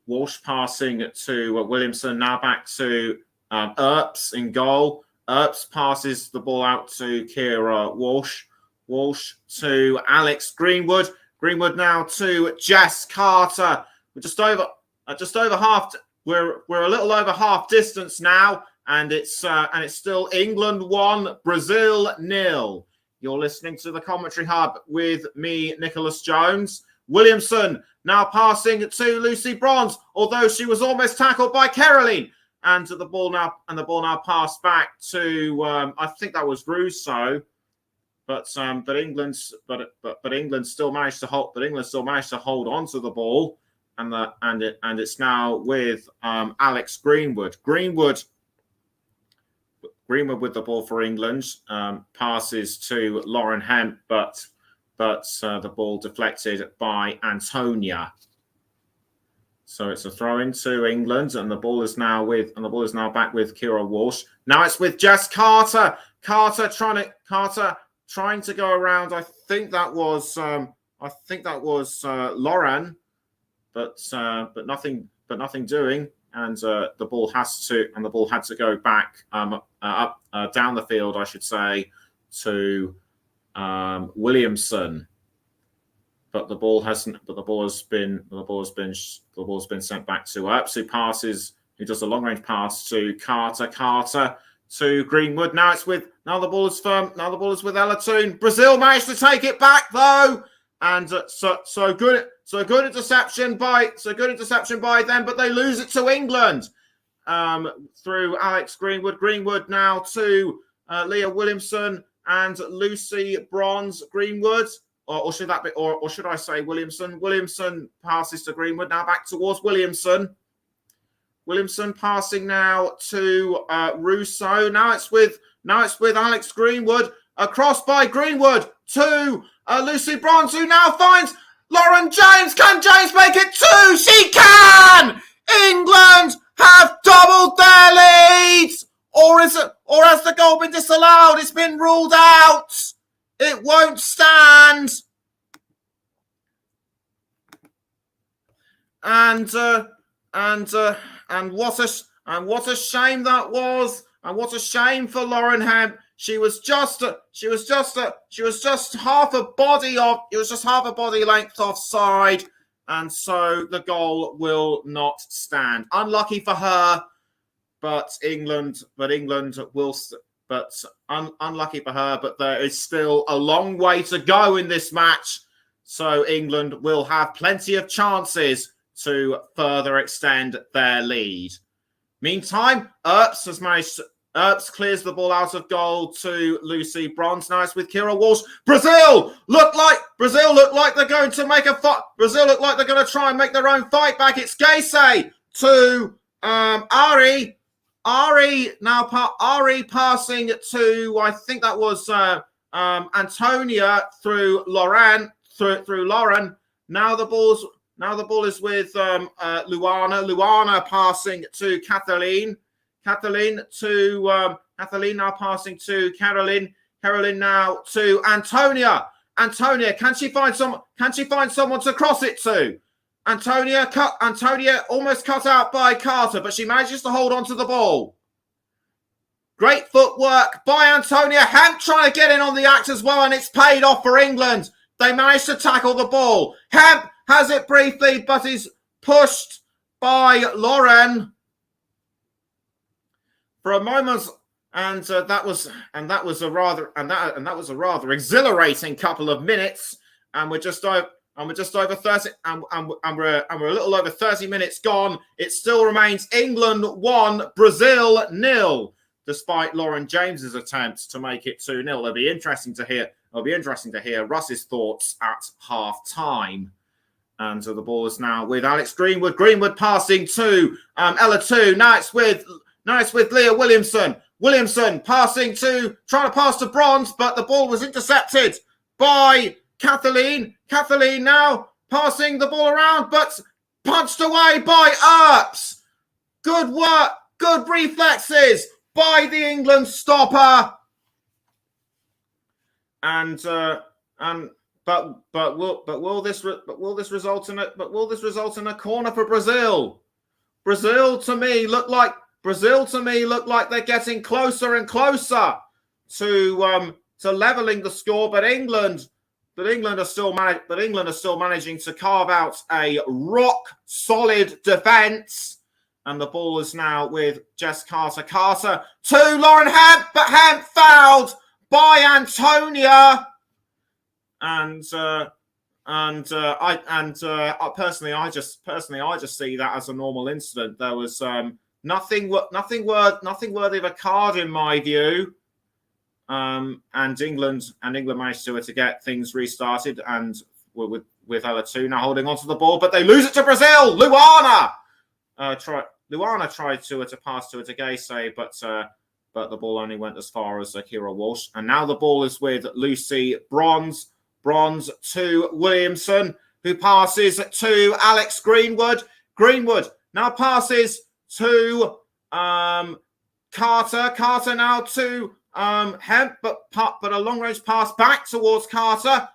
Walsh passing to Williamson. Now back to Earps in goal. Earps passes the ball out to Kira Walsh. Walsh to Alex Greenwood. Greenwood now to Jess Carter. We're just over half. We're a little over half distance now, and it's still England 1, Brazil 0. You're listening to the Commentary Hub with me, Nicholas Jones. Williamson now passing to Lucy Bronze, although she was almost tackled by Caroline. and the ball now passed back to I think that was Russo, but England still managed to hold. But England still managed to hold on to the ball, and it's now with Alex Greenwood. Greenwood with the ball for England, passes to Lauren Hemp, but the ball deflected by Antonia. So it's a throw into England, and the ball is now back with Kira Walsh. Now it's with Jess Carter. Carter trying to go around. I think that was Lauren, but nothing doing. And the ball had to go back up down the field, I should say, to Williamson. But the ball has been sent back to Earps, who does a long range pass to Carter. Carter to Greenwood. Now the ball is firm. Now the ball is with Elatoon. Brazil managed to take it back though, and so good interception by them, but they lose it to England through Alex Greenwood. Greenwood now to Leah Williamson and Lucy Bronze. Greenwood. Or should that be? Or should I say Williamson? Williamson passes to Greenwood. Now back towards Williamson. Williamson passing now to Russo. Now it's with Alex Greenwood. Across by Greenwood to Lucy Bronze, who now finds Lauren James. Can James make it two? She can. England have doubled their leads. Or has the goal been disallowed? It's been ruled out. It won't stand. And what a shame that was. And what a shame for Lauren Hemp. She was just half a body length offside, and so the goal will not stand. Unlucky for her, but England will. Unlucky for her, but there is still a long way to go in this match. So England will have plenty of chances to further extend their lead. Meantime, Earps clears the ball out of goal to Lucy Bronze. Now it's with Kira Walsh. Brazil look like they're going to make a fight. Brazil look like they're going to try and make their own fight back. It's Gacy to Ari. Ari passing to, I think that was Antonia through Lauren. Now the ball is with Luana. Luana passing to Kathleen. Kathleen now passing to Caroline. Caroline now to Antonia. Antonia, can she find someone to cross it to? Antonia almost cut out by Carter, but she manages to hold on to the ball. Great footwork by Antonia. Hemp trying to get in on the act as well, and it's paid off for England. They managed to tackle the ball. Hemp has it briefly, but is pushed by Lauren for a moment, and that was a rather exhilarating couple of minutes, and we're just over 30, and we're a little over 30 minutes gone. It still remains England 1, Brazil 0, despite Lauren James's attempts to make it 2-0. It'll be interesting to hear Russ's thoughts at half time. And so the ball is now with Alex Greenwood. Greenwood passing to Ella 2. Now it's with Leah Williamson. Williamson trying to pass to Bronze, but the ball was intercepted by Kathleen. Kathleen now passing the ball around, but punched away by Earps. Good work, good reflexes by the England stopper. But will this result in a corner for Brazil? Brazil to me look like they're getting closer and closer to leveling the score, but England are still managing to carve out a rock solid defence. And the ball is now with Jess Carter. Carter to Lauren Hemp, but Hemp fouled by Antonia. I personally just see that as a normal incident. There was nothing worthy of a card in my view. And England managed to get things restarted, and with Ella2 now holding onto the ball, but they lose it to Brazil. Luana tried to pass to Gaise, but the ball only went as far as Kira Walsh. And now the ball is with Lucy Bronze to Williamson, who passes to Alex Greenwood. Greenwood now passes to Carter. Carter now to Hemp, but a long-range pass back towards Carter.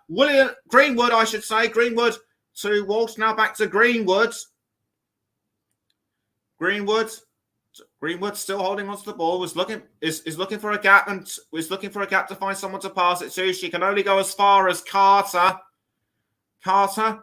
Greenwood to Walsh. Now back to Greenwood. Greenwood still holding onto the ball, is looking for a gap to find someone to pass it to. She can only go as far as Carter. Carter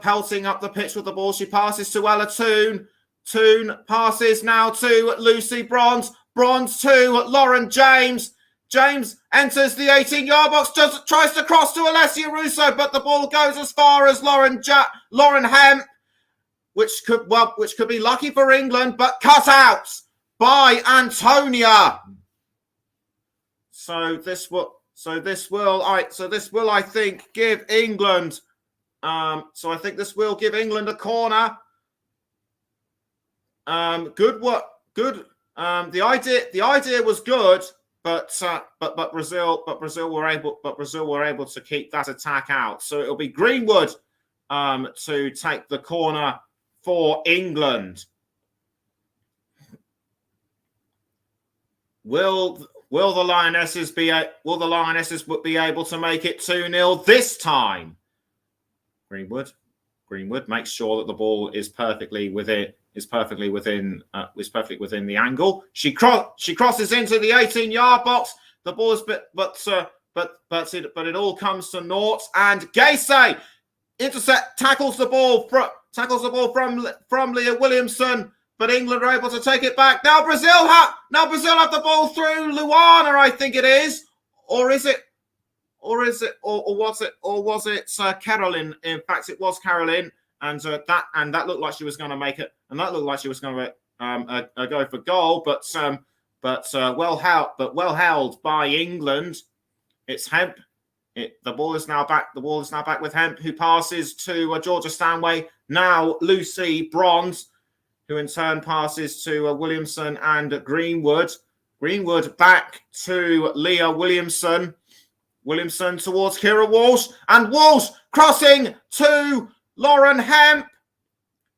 pelting up the pitch with the ball. She passes to Ella Toon. Toon passes now to Lucy Bronze. Bronze to Lauren James. James enters the 18-yard box, tries to cross to Alessia Russo, but the ball goes as far as Lauren Hemp, which could be lucky for England, but cut out by Antonia. So this will I think give England. So I think this will give England a corner. Good work. Good. The idea was good, but Brazil were able to keep that attack out. So it'll be Greenwood to take the corner for England. Will the Lionesses be able to make it 2-0 this time? Greenwood makes sure that the ball is perfectly within the angle. She crosses into the 18-yard box. The ball is but it all comes to naught. And Gaise tackles the ball from Leah Williamson, but England are able to take it back. Now Brazil have the ball through Luana, I think it is, or was it Caroline? In fact, it was Caroline, and that looked like she was going to make it, and that looked like she was going to go for goal, but well held by England. It's Hemp. The ball is now back. The ball is now back with Hemp, who passes to Georgia Stanway. Now Lucy Bronze, who in turn passes to Williamson and Greenwood. Greenwood back to Leah Williamson. Williamson towards Kira Walsh, and Walsh crossing to Lauren Hemp.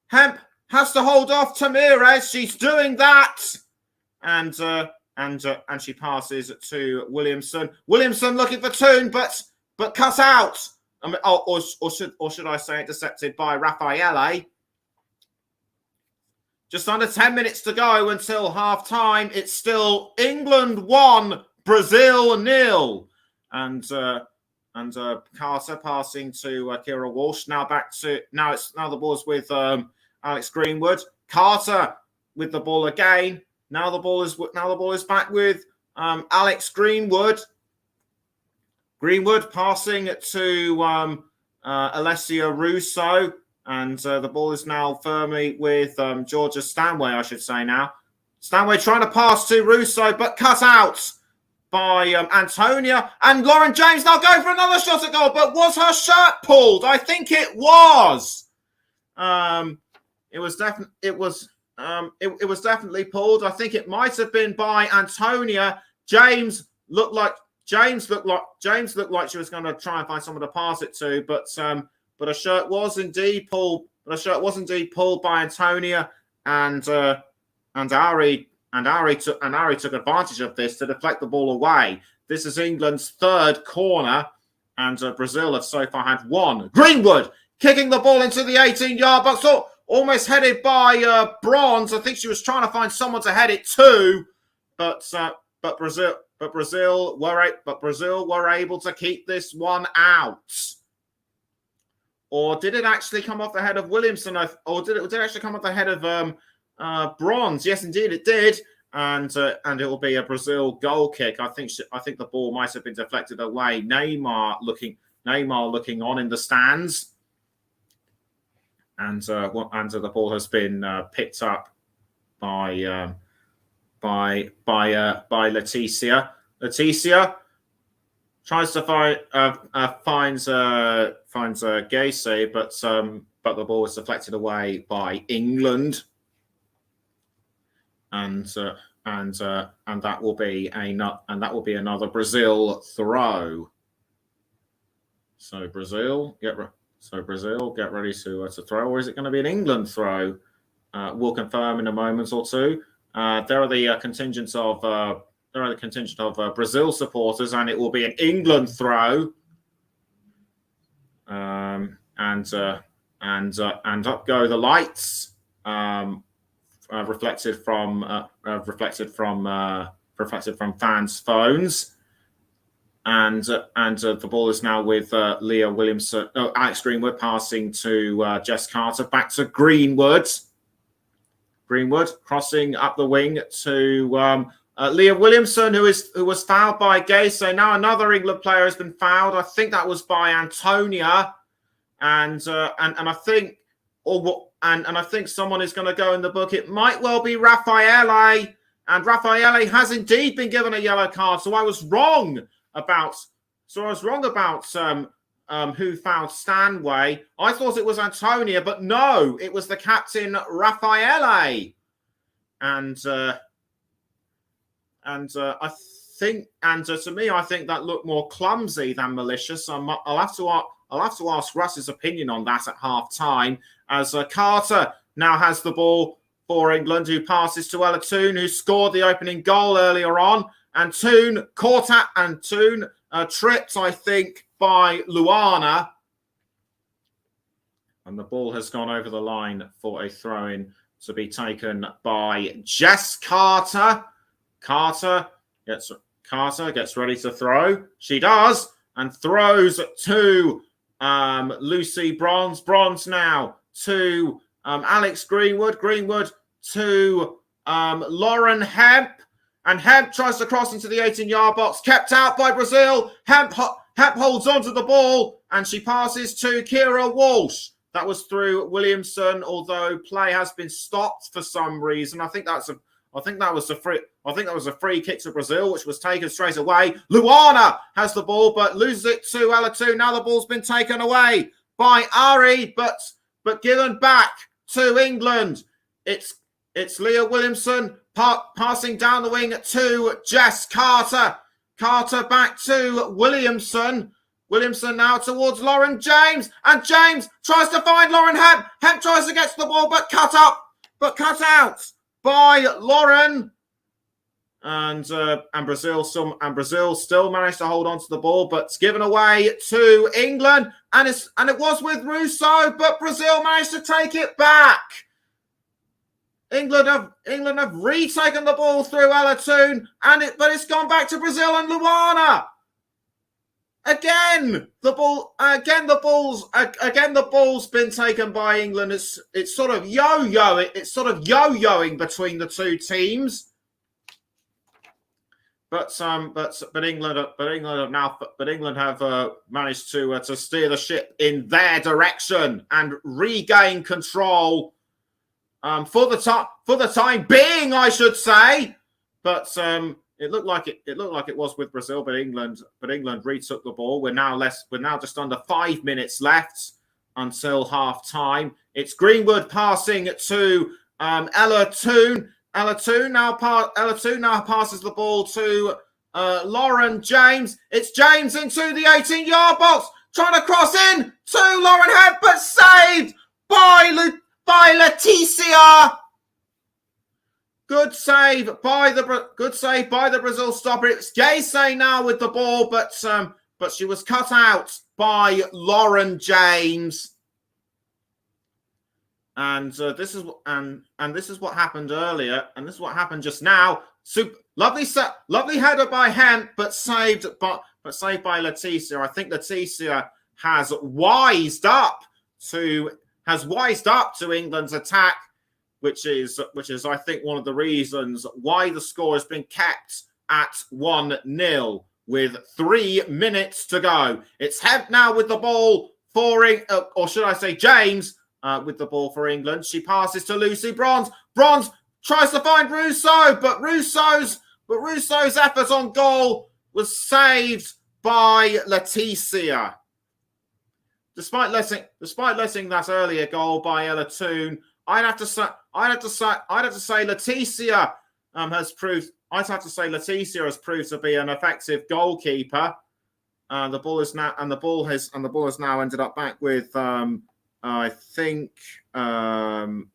Hemp has to hold off Tamirez. She's doing that, and she passes to Williamson. Williamson looking for Toon, but cut out. Or should I say intercepted by Raffaele. Just under 10 minutes to go until half-time. It's still England 1, Brazil 0. And Carter passing to Kira Walsh. Now the ball's with Alex Greenwood. Carter with the ball again. Now the ball is back with Alex Greenwood. Greenwood passing to Alessia Russo, and the ball is now firmly with Georgia Stanway, I should say now. Stanway trying to pass to Russo, but cut out by Antonia. And Lauren James now going for another shot at goal, but was her shirt pulled? I think it was. It was definitely pulled. I think it might have been by Antonia. James looked like she was going to try and find someone to pass it to, but a shirt was indeed pulled. By Antonia, and Ari took advantage of this to deflect the ball away. This is England's third corner, and Brazil have so far had one. Greenwood kicking the ball into the 18-yard box, almost headed by Bronze. I think she was trying to find someone to head it to, but Brazil were able to keep this one out. Or did it actually come off the head of Williamson? Or did it actually come off the head of Bronze? Yes, indeed, it did. And it will be a Brazil goal kick. I think the ball might have been deflected away. Neymar looking on in the stands, and the ball has been picked up Leticia. Leticia tries to finds Gacy, but the ball is deflected away by England, and that will be another Brazil throw. So Brazil get ready to throw, or is it going to be an England throw? We'll confirm in a moment or two. There are the contingents of Brazil supporters, and it will be an England throw. And up go the lights, reflected from fans' phones. And the ball is now with Leah Williamson. Alex Greenwood passing to Jess Carter. Back to Greenwood. Greenwood crossing up the wing to Leah Williamson, who was fouled by Gay. So now another England player has been fouled. I think that was by Antonia, and I think I think someone is going to go in the book. It might well be Raffaele, and Raffaele has indeed been given a yellow card. So I was wrong about who fouled Stanway. I thought it was Antonia, but no, it was the captain Raffaele. And I think, to me, I think that looked more clumsy than malicious. I'll have to ask Russ's opinion on that at half time. As Carter now has the ball for England, who passes to Ella Toon, who scored the opening goal earlier on. And Toon caught at and Toon tripped, I think, by Luana. And the ball has gone over the line for a throw-in to be taken by Jess Carter. Carter gets ready to throw. She does, and throws to Lucy Bronze. Bronze now to Alex Greenwood. Greenwood to Lauren Hemp. And Hemp tries to cross into the 18-yard box. Kept out by Brazil. Hemp holds onto the ball, and she passes to Kira Walsh. That was through Williamson, although play has been stopped for some reason. I think that was a free kick to Brazil, which was taken straight away. Luana has the ball, but loses it to Ella Toon. Now the ball's been taken away by Ari, but given back to England. It's Leah Williamson passing down the wing to Jess Carter. Carter back to Williamson. Williamson now towards Lauren James. And James tries to find Lauren Hemp. Hemp tries to get to the ball, but cut out by Lauren. And Brazil still managed to hold on to the ball, but it's given away to England. And it was with Russo, but Brazil managed to take it back. England have retaken the ball through Ella Toon, but it's gone back to Brazil and Luana. Again, the ball's been taken by England. It's sort of yo-yoing. It's sort of yo-yoing between the two teams. But England have managed to steer the ship in their direction and regain control. For the time being, I should say, but it looked like it was with Brazil, but England retook the ball. We're now just under 5 minutes left until half time. It's Greenwood passing to Ella Toon. Ella Toon now passes the ball to Lauren James. It's James into the 18-yard box, trying to cross in to Lauren Head, but saved by Leticia. Good save by the Brazil stopper. It's Gacy now with the ball, but she was cut out by Lauren James. And this is what happened earlier, and this is what happened just now. Lovely header by Hemp, but saved by Leticia. I think Leticia has wised up to England's attack, which is I think one of the reasons why the score has been kept at 1-0 with 3 minutes to go. It's Hemp now with the ball or should I say James with the ball for England. She passes to Lucy Bronze. Bronze tries to find Russo, but Russo's effort on goal was saved by Leticia. Despite letting that earlier goal by Ella Toon, I'd have to say Leticia has proved to be an effective goalkeeper. The ball has now ended up back with I think Zanaretto.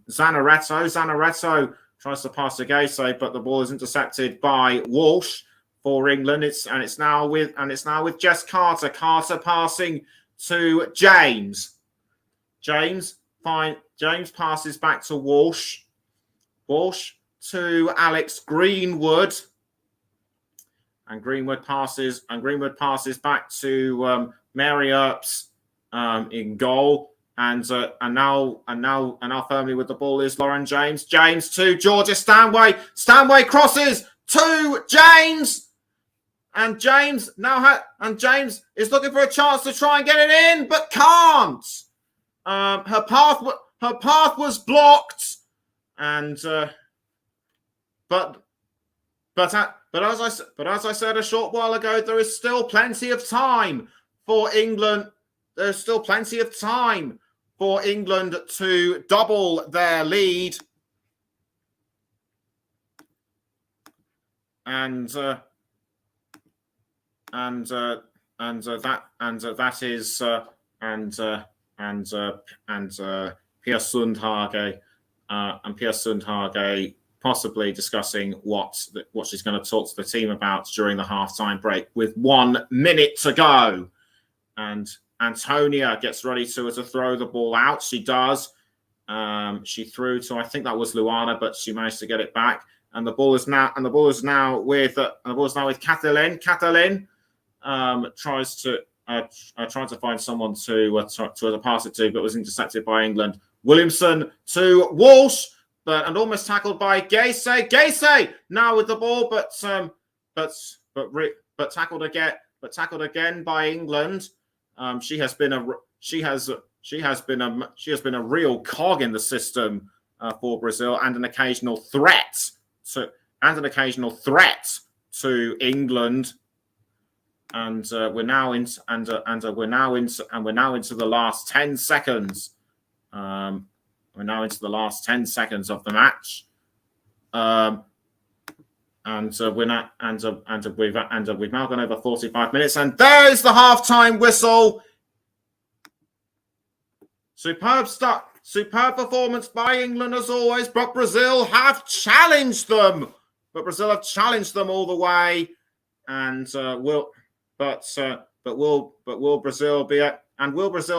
Zanaretto tries to pass to Gayse, but the ball is intercepted by Walsh for England. It's now with Jess Carter. Carter passing to James. James passes back to Walsh. Walsh to Alex Greenwood. And Greenwood passes back to Mary Earps in goal. And now firmly with the ball is Lauren James. James to Georgia Stanway. Stanway crosses to James. And James is looking for a chance to try and get it in, but can't. Her path was blocked, and but as I said a short while ago, there is still plenty of time for England. There's still plenty of time for England to double their lead, and that is Pia Sundhage possibly discussing what she's going to talk to the team about during the halftime break with 1 minute to go. And Antonia gets ready to throw the ball out. She does. She threw to, I think that was Luana, but she managed to get it back. And the ball is now with Kathleen. Kathleen tries to find someone to pass it to, but was intercepted by England. Williamson to Walsh, and almost tackled by Gayse. Gayse now with the ball, but tackled again by England. She has been a real cog in the system for Brazil, and an occasional threat to England. And we're now into the last 10 seconds. We're now into the last 10 seconds of the match. We've now gone over 45 minutes, and there's the halftime whistle. Superb performance by England as always, but Brazil have challenged them. All the way, and will Brazil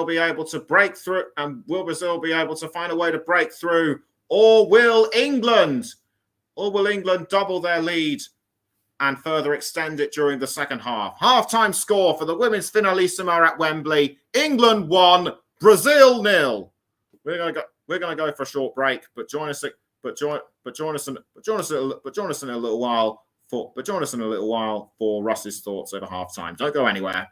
be able to break through? And will Brazil be able to find a way to break through, or will England double their lead and further extend it during the second half? Halftime score for the women's Finalissima at Wembley: England 1, Brazil 0. We're gonna go for a short break, but join us in a little while for Russ's thoughts over halftime. Don't go anywhere.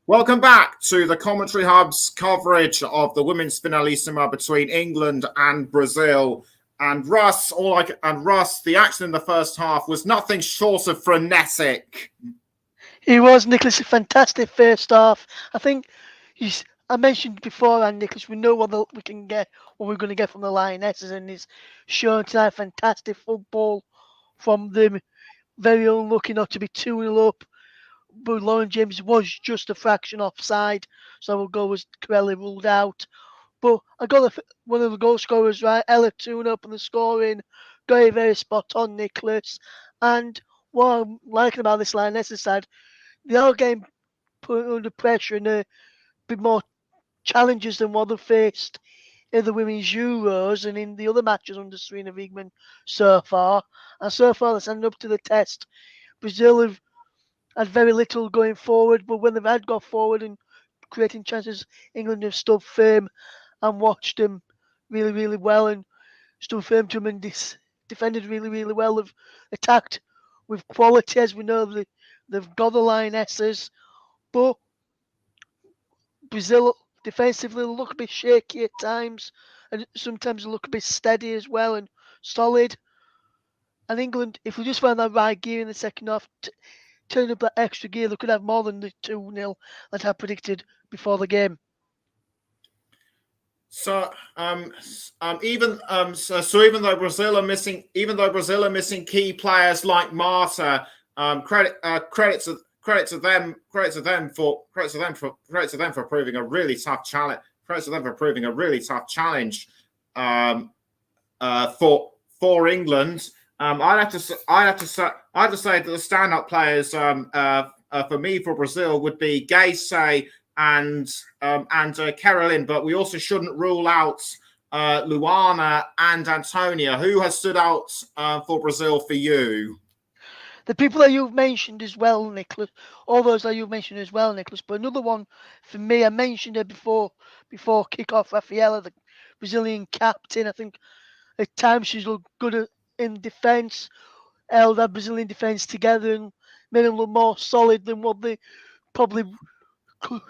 Welcome back to the Commentary Hub's coverage of the women's finalissima between England and Brazil. And Russ, the action in the first half was nothing short of frenetic. He was, Nicholas, a fantastic first half. I think I mentioned before, and Nicholas, we know what we can get, what we're going to get from the Lionesses, and it's shown tonight fantastic football from them. Very unlucky not to be 2-0 up, but Lauren James was just a fraction offside, so our goal was correctly ruled out. But I got one of the goal scorers right, Ella Toon up on the scoring, very, very spot on, Nicholas. And what I'm liking about this Lionesses side, they are getting put under pressure and a bit more challenges than what they faced in the Women's Euros and in the other matches under Serena Wiegman so far. And so far, they're standing up to the test. Brazil have had very little going forward, but when they've had got forward and creating chances, England have stood firm and watched them really, really well and stood firm to them and defended really, really well. They've attacked with quality, as we know they've got the Lionesses, but Brazil defensively look a bit shaky at times, and sometimes look a bit steady as well and solid. And England, if we just find that right gear in the second half, turn up that extra gear, they could have more than the 2-0 that I predicted before the game. So, even though Brazil are missing, key players like Marta, credit to them for proving a really tough challenge. Credit to them for proving a really tough challenge for England. I'd have to say that the stand-up players for me for Brazil would be Gaysay and Carolyn, but we also shouldn't rule out Luana and Antonia. Who has stood out for Brazil for you? The people that you've mentioned as well, Nicholas. All those that you've mentioned as well, Nicholas. But another one for me, I mentioned her before kick-off, Rafaela, the Brazilian captain. I think at times she's looked good in defence, held that Brazilian defence together and made them look more solid than what they probably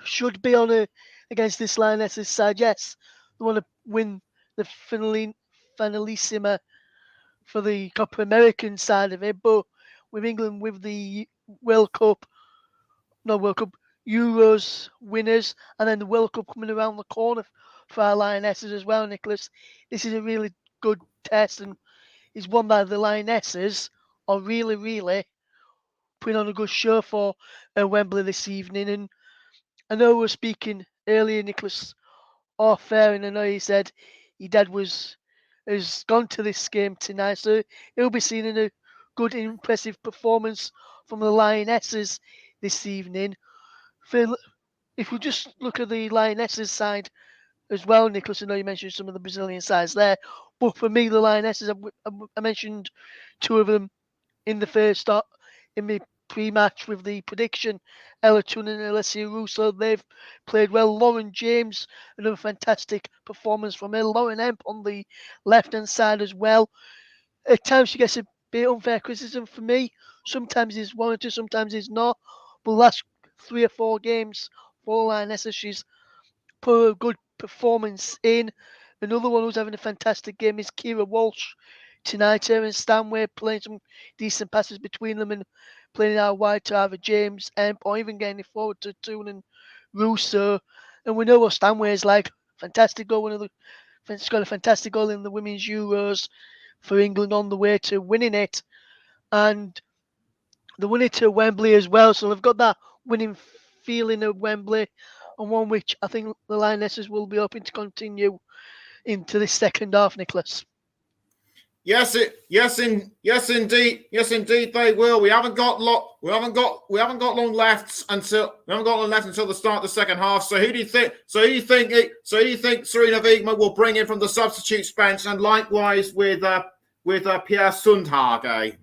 should be on against this Lionesses side. Yes, they want to win the Finalissima for the Copa American side of it, but with England with the Euros winners, and then the World Cup coming around the corner for our Lionesses as well, Nicholas. This is a really good test and is one that the Lionesses are really, really putting on a good show for Wembley this evening. And I know we were speaking earlier, Nicholas, off air, and I know he said your dad has gone to this game tonight, so he'll be seeing a good, impressive performance from the Lionesses this evening. If we just look at the Lionesses side as well, Nicholas, I know you mentioned some of the Brazilian sides there, but for me, the Lionesses, I mentioned two of them in the first start in the pre-match with the prediction. Ella Toon and Alessia Russo, they've played well. Lauren James, another fantastic performance from her. Lauren Emp on the left-hand side as well. At times she gets a bit unfair criticism for me. Sometimes it's warranted, sometimes it's not. But the last 3 or 4 games for Lionesses, she's put a good performance in. Another one who's having a fantastic game is Kira Walsh tonight. Her and Stanway playing some decent passes between them and playing out wide to either James, Emp, or even getting it forward to Toon and Russo. And we know what Stanway is like. Fantastic goal. She's got a fantastic goal in the Women's Euros for England on the way to winning it. And the winning to Wembley as well. So they've got that winning feeling of Wembley, and one which I think the Lionesses will be hoping to continue into this second half, Nicholas. Yes, indeed, they will. We haven't got long left until the start of the second half. So who do you think Serena Wiegman will bring in from the substitutes bench, and likewise with Pierre Sundhage?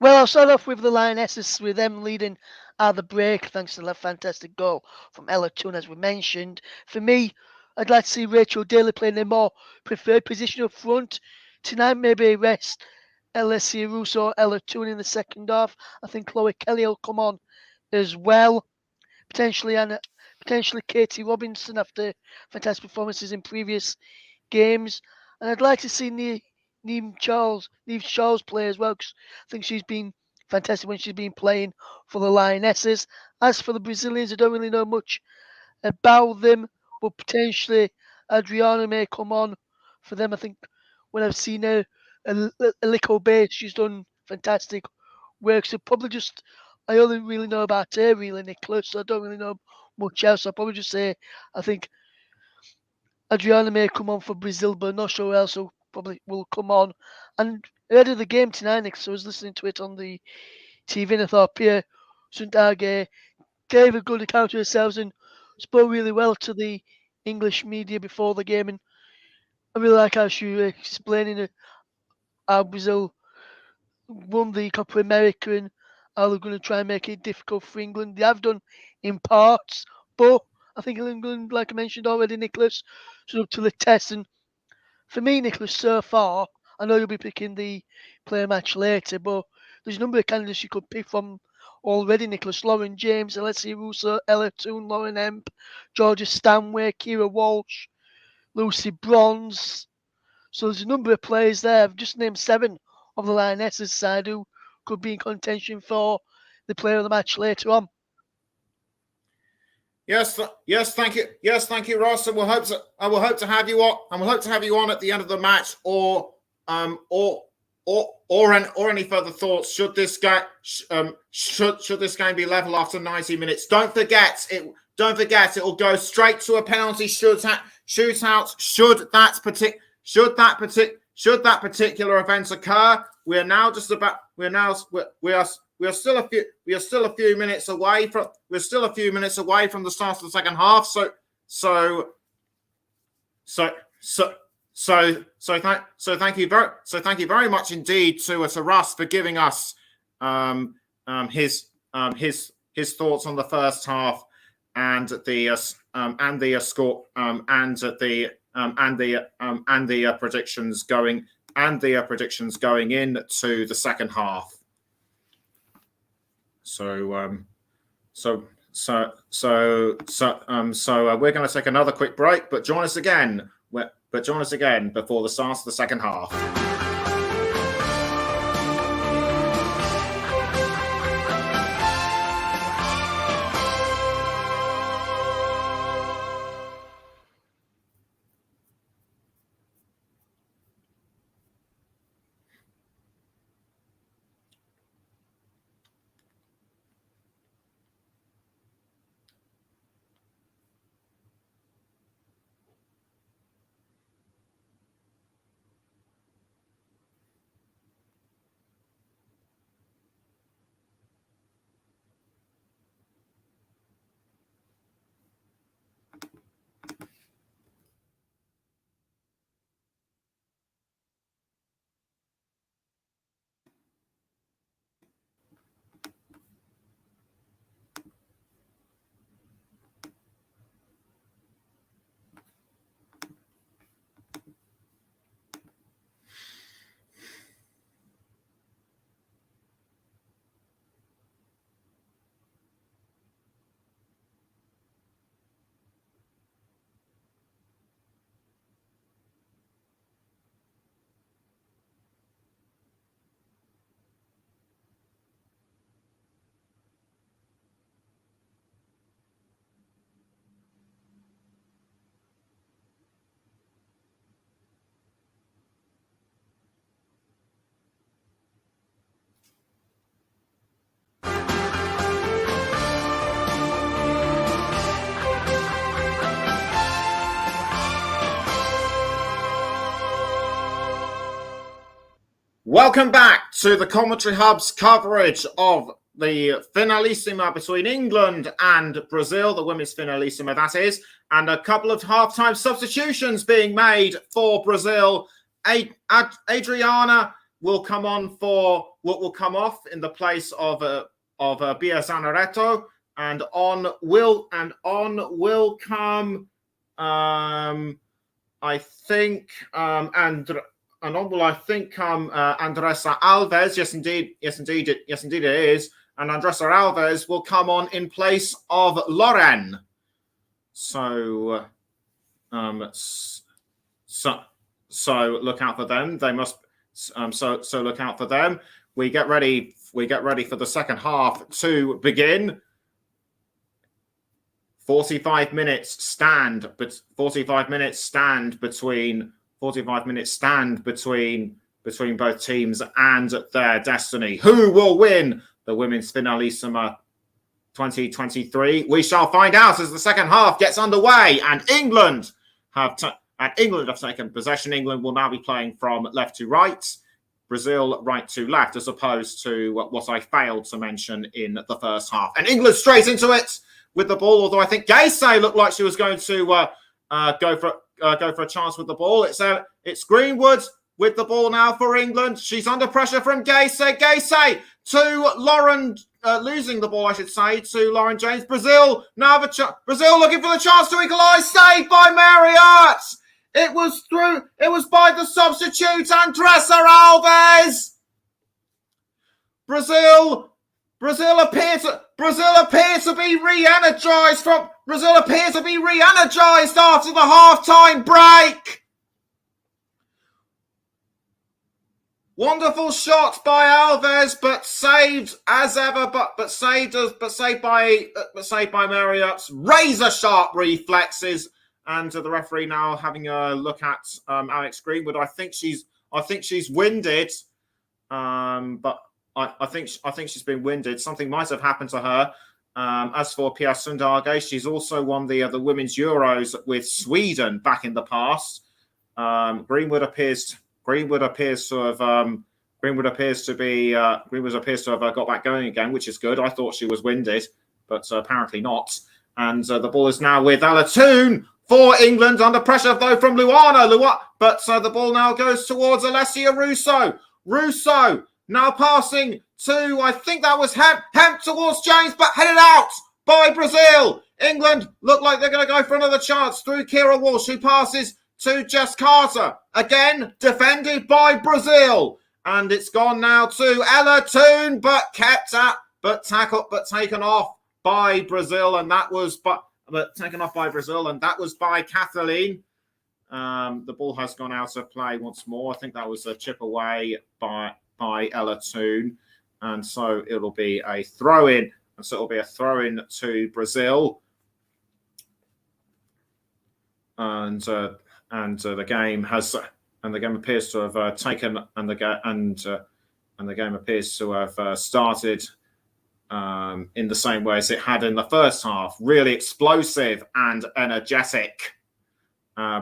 Well, I'll start off with the Lionesses, with them leading at the break thanks to that fantastic goal from Ella Toon, as we mentioned. For me, I'd like to see Rachel Daly playing a more preferred position up front. Tonight, maybe rest Alessia Russo, Ella Toon in the second half. I think Chloe Kelly will come on as well. potentially Katie Robinson after fantastic performances in previous games. And I'd like to see Neve Charles play as well, because I think she's been fantastic when she's been playing for the Lionesses. As for the Brazilians, I don't really know much about them, but potentially Adriana may come on for them. I think when I've seen her a little bit, she's done fantastic work. So probably just, I only really know about her really, Nicholas. So I don't really know much else. I'll probably just say I think Adriana may come on for Brazil, but not sure who else will probably will come on. And ahead of the game tonight, Nick, so I was listening to it on the TV and I thought Pia Sundhage gave a good account of herself and spoke really well to the English media before the game. And I really like how she was explaining how Brazil won the Copa America and how they're going to try and make it difficult for England. They have done in parts, but I think England, like I mentioned already, Nicholas, stood up to the test. And for me, Nicholas, so far, I know you'll be picking the player match later, but there's a number of candidates you could pick from already, Nicholas. Lauren James, Alessia Russo, Ella Toon, Lauren Emp, Georgia Stanway, Kira Walsh, Lucy Bronze. So there's a number of players there. I've just named 7 of the Lionesses side who could be in contention for the player of the match later on. Yes, thank you, Ross. And I will hope to have you on. And we'll hope to have you on at the end of the match, or any further thoughts. Should this game be level after 90 minutes? Don't forget it. It will go straight to a penalty shootout. Should that particular event occur, we are still a few minutes away from the start of the second half. Thank you very much indeed to Russ for giving us his thoughts on the first half and the score and the predictions going into the second half. So we're going to take another quick break, but join us again before the start of the second half. Welcome back to the Commentary Hub's coverage of the Finalissima between England and Brazil, the women's Finalissima, that is, and a couple of halftime substitutions being made for Brazil. Adriana will come off in the place of Bia Zanaretto, and on will come Andressa Alves. Yes, indeed it is. and Andressa Alves will come on in place of Lauren. So look out for them. They must. So look out for them. We get ready for the second half to begin. 45 minutes stand between both teams and their destiny. Who will win the women's Finalissima 2023? We shall find out as the second half gets underway, and England have taken possession. England will now be playing from left to right, Brazil right to left, as opposed to what I failed to mention in the first half. And England straight into it with the ball, although I think Gaysay looked like she was going to go for a chance with the ball. It's Greenwood with the ball now for England. She's under pressure from Gaysay. Gaysay to Lauren, losing the ball, I should say, to Lauren James. Brazil now Brazil looking for the chance to equalise. Saved by Marriott. It was by the substitute Andressa Alves. Brazil appear to be re-energized after the half-time break. Wonderful shot by Alves, but saved as ever, but saved by Marriott's razor-sharp reflexes. And the referee now having a look at Alex Greenwood. I think she's winded, but I think she's been winded. Something might have happened to her. As for Pia Sundhage, she's also won the Women's Euros with Sweden back in the past. Greenwood appears to have got back going again, which is good. I thought she was winded, but apparently not. And the ball is now with Ella Toon for England, under pressure though from Luana. But the ball now goes towards Alessia Russo. Russo now passing to, I think that was Hemp towards James, but headed out by Brazil. England look like they're going to go for another chance through Kira Walsh, who passes to Jess Carter. Again, defended by Brazil. And it's gone now to Ella Toon, but taken off by Brazil. And that was by Kathleen. The ball has gone out of play once more. I think that was a chip away by Ella Toon. And so it'll be a throw-in. And so it'll be a throw-in to Brazil. And the game appears to have taken, and the game appears to have started in the same way as it had in the first half. Really explosive and energetic.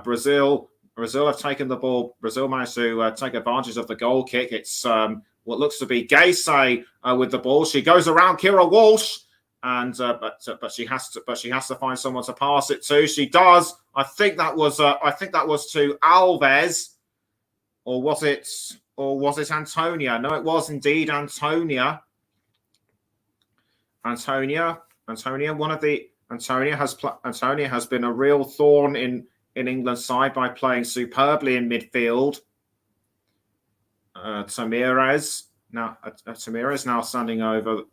Brazil have taken the ball. Brazil managed to take advantage of the goal kick. It's what looks to be Gaysay with the ball. She goes around Kira Walsh, and but she has to find someone to pass it to. She does. I think that was to Alves, or was it Antonia? No, it was indeed Antonia. Antonia has been a real thorn in England's side by playing superbly in midfield. Tamires now standing over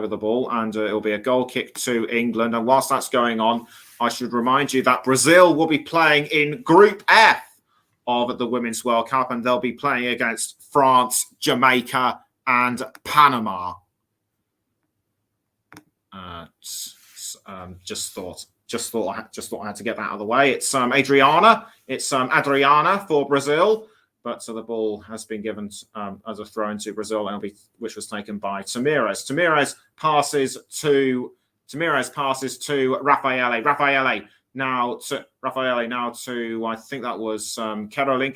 the ball, and it'll be a goal kick to England. And whilst that's going on, I should remind you that Brazil will be playing in Group F of the Women's World Cup, and they'll be playing against France, Jamaica, and Panama. Just thought I had to get that out of the way. It's Adriana for Brazil, but the ball has been given as a throw into Brazil, which was taken by Tamires. Tamires passes to Raffaele now to I think that was Caroline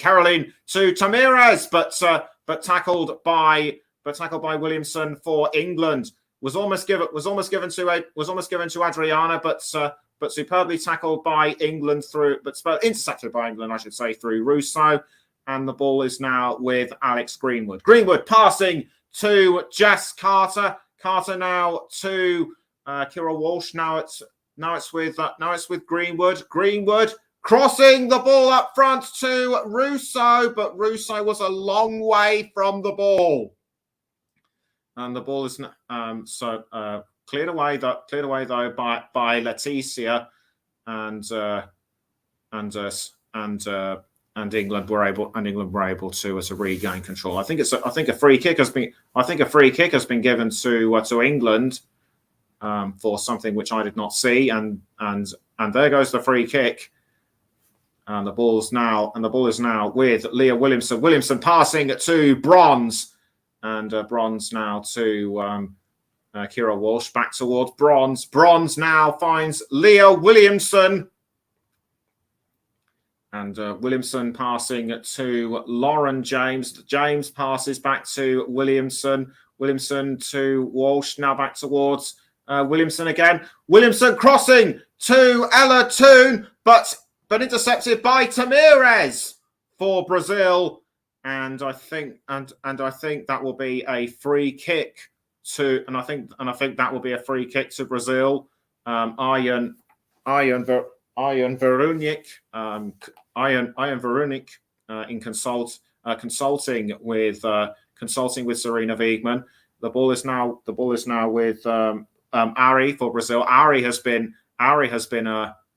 to Tamires, but tackled by Williamson for England. Was almost given to Adriana, but superbly tackled by England intercepted by England, I should say, through Russo. And the ball is now with Alex Greenwood. Greenwood passing to Jess Carter. Carter now to Kira Walsh. Now it's with Greenwood. Greenwood crossing the ball up front to Russo, but Russo was a long way from the ball. and the ball is cleared away though by Leticia, and England were able to regain control. I think a free kick has been given to England for something which I did not see, and there goes the free kick. And the ball is now with Leah Williamson. Williamson passing to Bronze, and Bronze now to Kira Walsh, back towards Bronze. Bronze now finds Leah Williamson, and Williamson passing to Lauren James. James passes back to Williamson. Williamson to Walsh, now back towards Williamson again. Williamson crossing to Ella Toon, but intercepted by Tamires for Brazil, and I think that will be a free kick to, and I think that will be a free kick to Brazil. Iron Verunik in consulting with Serena Wiegman. The ball is now with Ari for Brazil. Ari has been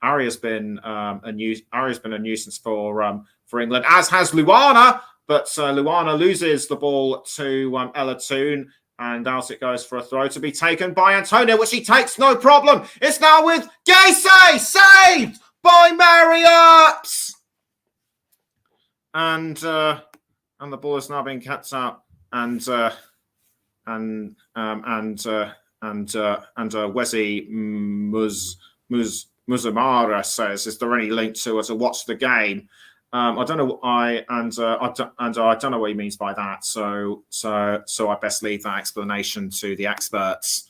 a nuisance for England, as has Luana, but Luana loses the ball to Ella Toon, and out it goes for a throw to be taken by Antonia, which she takes no problem. It's now with Gacy, saved by Marriott, and the ball has now been kept out, and Wesley Muzamara says, "Is there any link to watch the game?" I don't know. I don't know what he means by that. So I best leave that explanation to the experts.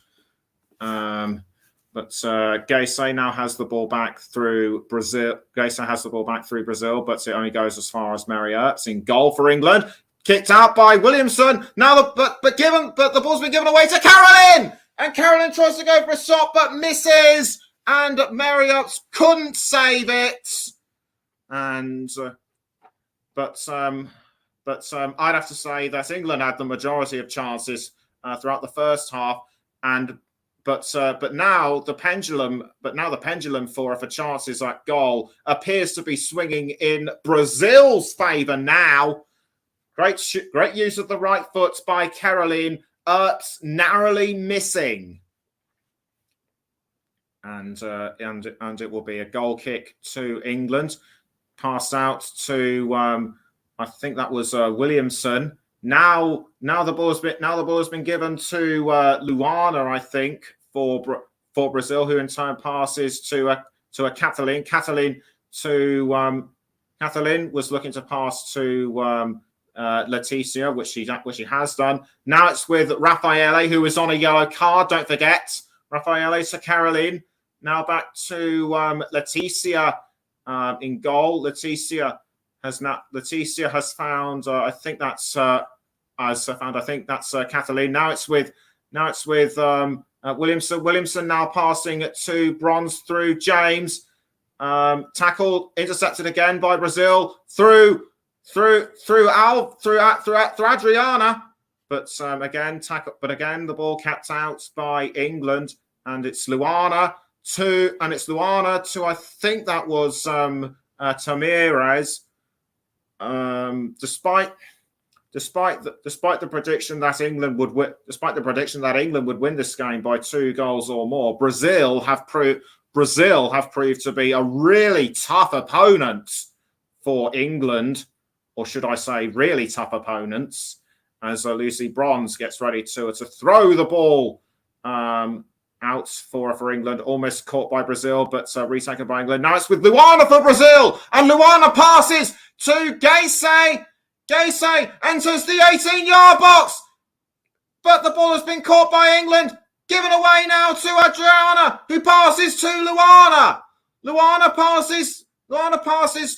But Gacy now has the ball back through Brazil. Gacy has the ball back through Brazil, but it only goes as far as Marriott's in goal for England. Kicked out by Williamson. Now, but the ball's been given away to Caroline, and Caroline tries to go for a shot but misses. And Marriott couldn't save it, but I'd have to say that England had the majority of chances throughout the first half, but now the pendulum for chances at goal appears to be swinging in Brazil's favour now. Great use of the right foot by Caroline. Ertz narrowly missing. And it will be a goal kick to England. Passed out to I think that was Williamson. Now the ball has been given to Luana, I think, for Brazil, who in turn passes to a Kathleen. Kathleen was looking to pass to Leticia, which she has done. Now it's with Raffaele, who is on a yellow card. Don't forget, Raffaele to Caroline. Now back to Leticia in goal. Leticia has found. I think that's Kathleen. Now it's with Williamson. Williamson now passing to Bronze through James. Tackle intercepted again by Brazil through Adriana. But again the ball kept out by England, and it's Luana to I think that was Tamires. Despite the prediction that England would win, this game by 2 goals or more, Brazil have proved to be a really tough opponent for England, or should I say, really tough opponents. As Lucy Bronze gets ready to throw the ball out for England, almost caught by Brazil, but retaken by England. Now it's with Luana for Brazil, and Luana passes to Gacy. Gacy enters the 18-yard box, but the ball has been caught by England. Given away now to Adriana, who passes to Luana. Luana passes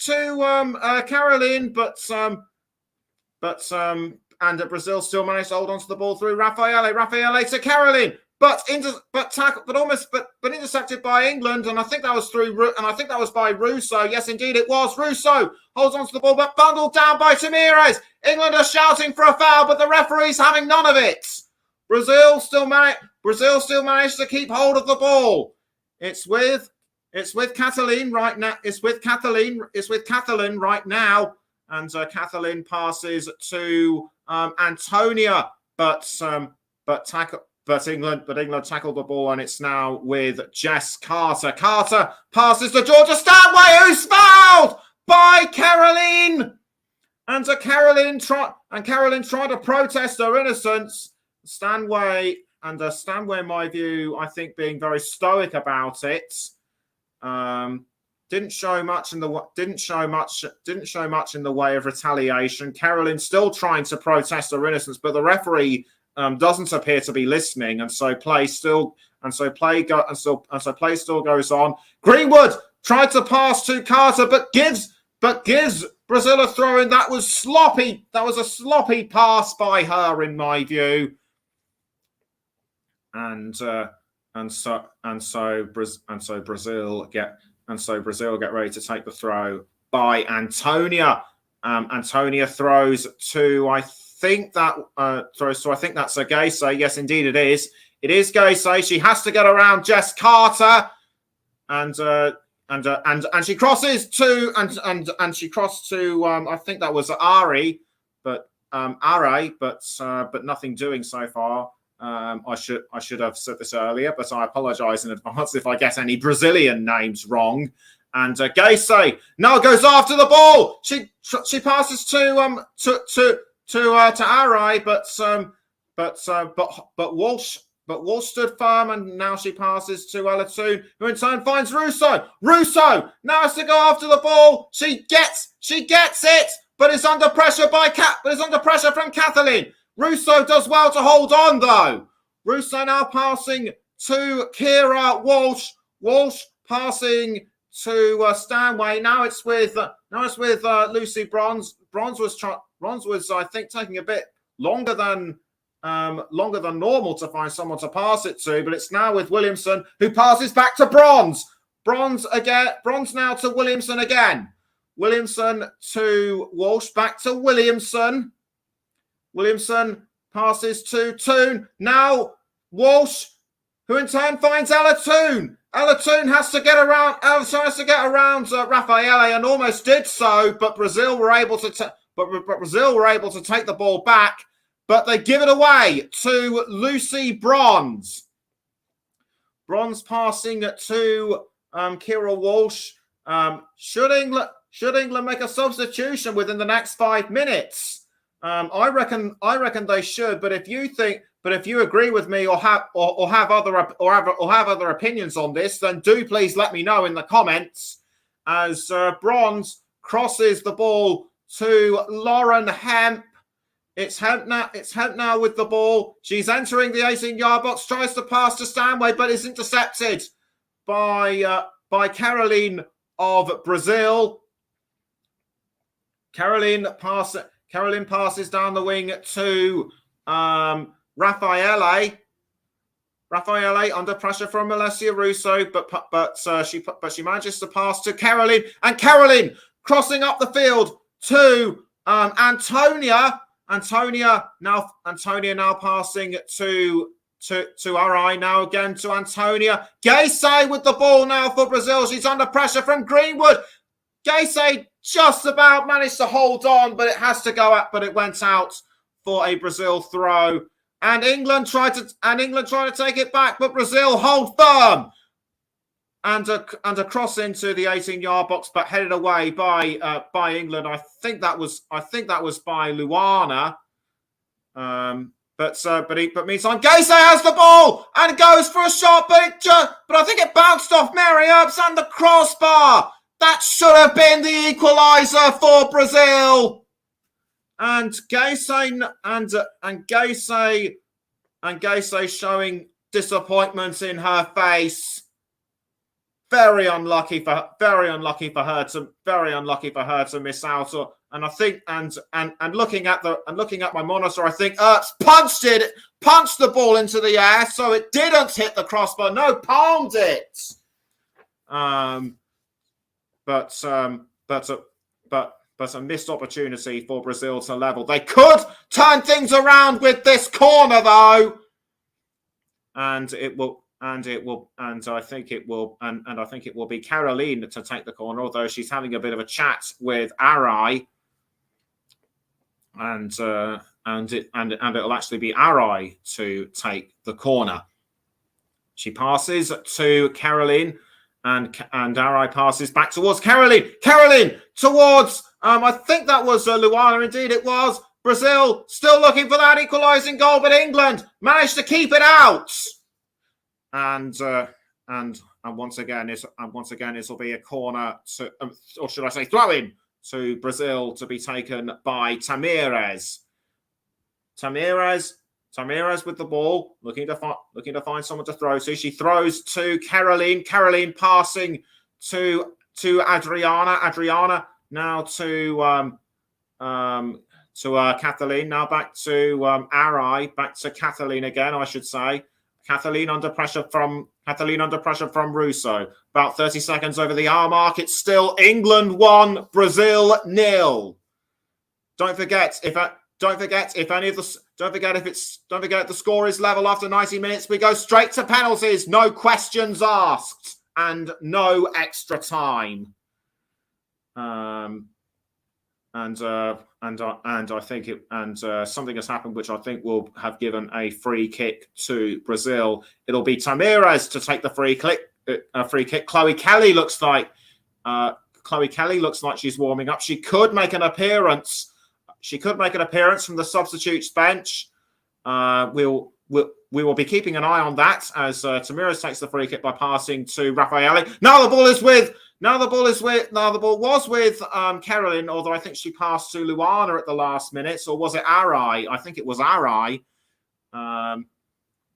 to Caroline, and Brazil still managed to hold on to the ball through Raffaele. Raffaele to Caroline. But intercepted by England, and I think that was by Russo. Yes, indeed, it was. Russo holds on to the ball, but bundled down by Tamires. England are shouting for a foul, but the referee's having none of it. Brazil still managed to keep hold of the ball. It's with Kathleen right now. It's with Kathleen right now, and Kathleen passes to Antonia, but England tackled the ball, and it's now with Jess Carter. Carter passes to Georgia Stanway, who's fouled by Caroline. And Caroline tried to protest her innocence. Stanway, in my view, I think being very stoic about it. Didn't show much in the way of retaliation. Caroline still trying to protest her innocence, but the referee doesn't appear to be listening, and so play still goes on. Greenwood tried to pass to Carter, but gives Brazil a throw in. That was sloppy. That was a sloppy pass by her, in my view. And so Brazil get ready to take the throw by Antonia. Antonia throws to I think that's Agese. Yes, indeed it is. It is Agese. She has to get around Jess Carter, and she crosses to and she crossed to I think that was Ari, but nothing doing so far. I should have said this earlier, but I apologise in advance if I get any Brazilian names wrong. And Agese now goes after the ball. She passes to Arai, but Walsh stood firm, and now she passes to Alatoon, who in turn finds Russo. Russo now has to go after the ball. She gets it, but is under pressure from Kathleen. Russo does well to hold on, though. Russo now passing to Kira Walsh. Walsh passing to Stanway. Now it's with Lucy Bronze. Bronze was I think taking a bit longer than normal to find someone to pass it to, but it's now with Williamson, who passes back to Bronze. Bronze now to Williamson again. Williamson to Walsh, back to Williamson. Williamson passes to Toon. Now Walsh, who in turn finds Alatoon. Alatoon has to get around Raffaele, and almost did so, but Brazil were able to take the ball back, but they give it away to Lucy Bronze. Bronze passing to Kira Walsh. Should England make a substitution within the next 5 minutes? I reckon they should. But if you agree with me or have other opinions on this, then do please let me know in the comments. As Bronze crosses the ball to Lauren Hemp. It's Hemp now with the ball. She's entering the 18-yard box, tries to pass to Stanway, but is intercepted by Caroline of Brazil. Caroline passes down the wing to Raffaele. Raffaele under pressure from Alessia Russo, but she manages to pass to Caroline, and Caroline crossing up the field to Antonia. Antonia now passing to Arai, now again to Antonia. Agese with the ball now for Brazil. She's under pressure from Greenwood. Agese just about managed to hold on, but it has to go up. But it went out for a Brazil throw, and England tried to take it back, but Brazil hold firm and a cross into the 18-yard box, but headed away by England. I think that was by Luana. But meantime, Agese has the ball and goes for a shot, but I think it bounced off Mary Earps and the crossbar. That should have been the equaliser for Brazil. And Agese showing disappointment in her face. Very unlucky for her to miss out. And I think and looking at my monitor, I think Earps punched the ball into the air, so it didn't hit the crossbar. No, palmed it. But a missed opportunity for Brazil to level. They could turn things around with this corner, though. and I think it will be Caroline to take the corner, although she's having a bit of a chat with Arai, and it'll actually be Arai to take the corner. She passes to Caroline, and Arai passes back towards Caroline. Caroline towards I think that was Luana. Indeed, it was. Brazil still looking for that equalising goal, but England managed to keep it out. And once again, it'll be a corner to, or should I say, throw in to Brazil to be taken by Tamires. Tamires with the ball, looking to find someone to throw to. She throws to Caroline. Caroline passing to Adriana. Adriana now to Kathleen. Now back to Arai. Back to Kathleen again, I should say. Kathleen under pressure from Russo. About 30 seconds over the hour mark. It's still England 1, Brazil 0. Don't forget if the score is level after 90 minutes, we go straight to penalties, no questions asked, and no extra time. I think something has happened which I think will have given a free kick to Brazil. It'll be Tamires to take the free kick. Chloe Kelly looks like she's warming up. She could make an appearance. From the substitutes bench. We will be keeping an eye on that as Tamires takes the free kick by passing to Raffaele. Now the ball was with Caroline, although I think she passed to Luana at the last minute, or was it Arai? I think it was Arai.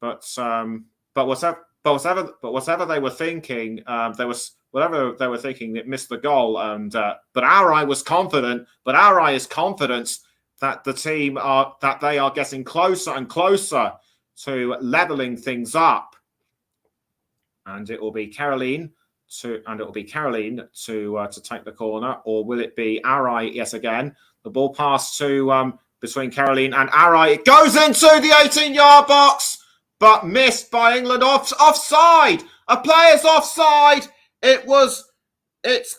But whatever they were thinking, it missed the goal. But Arai was confident. But Arai is confident that they are getting closer and closer to leveling things up. And it will be Caroline to take the corner, or will it be Arai yet again? The ball passed to between Caroline and Arai. It goes into the 18-yard box, but missed by England. Offside. A player's offside. It's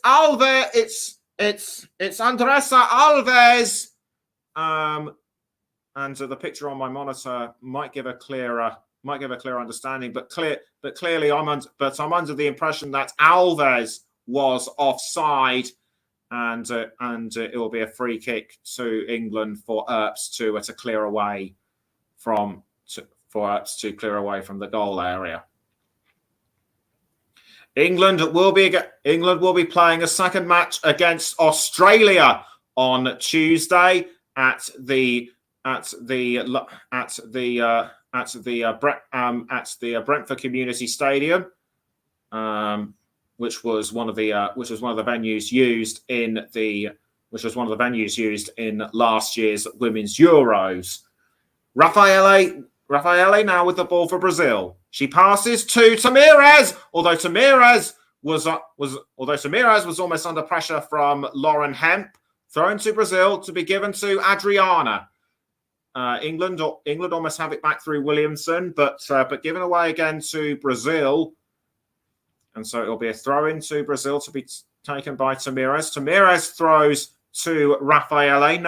Alves. It's Andressa Alves. And the picture on my monitor might give a clearer understanding, but clearly I'm under the impression that Alves was offside, and it will be a free kick to England for Earps to clear away from the goal area. England will be playing a second match against Australia on Tuesday at the Brentford Community Stadium, which was one of the venues used in last year's Women's Euros. Raffaele now with the ball for Brazil. She passes to Tamires, although Tamires was almost under pressure from Lauren Hemp. Thrown to Brazil to be given to Adriana. England almost have it back through Williamson, but given away again to Brazil, and so it'll be a throw in to Brazil to be taken by Tamires. Tamires throws to Raffaele.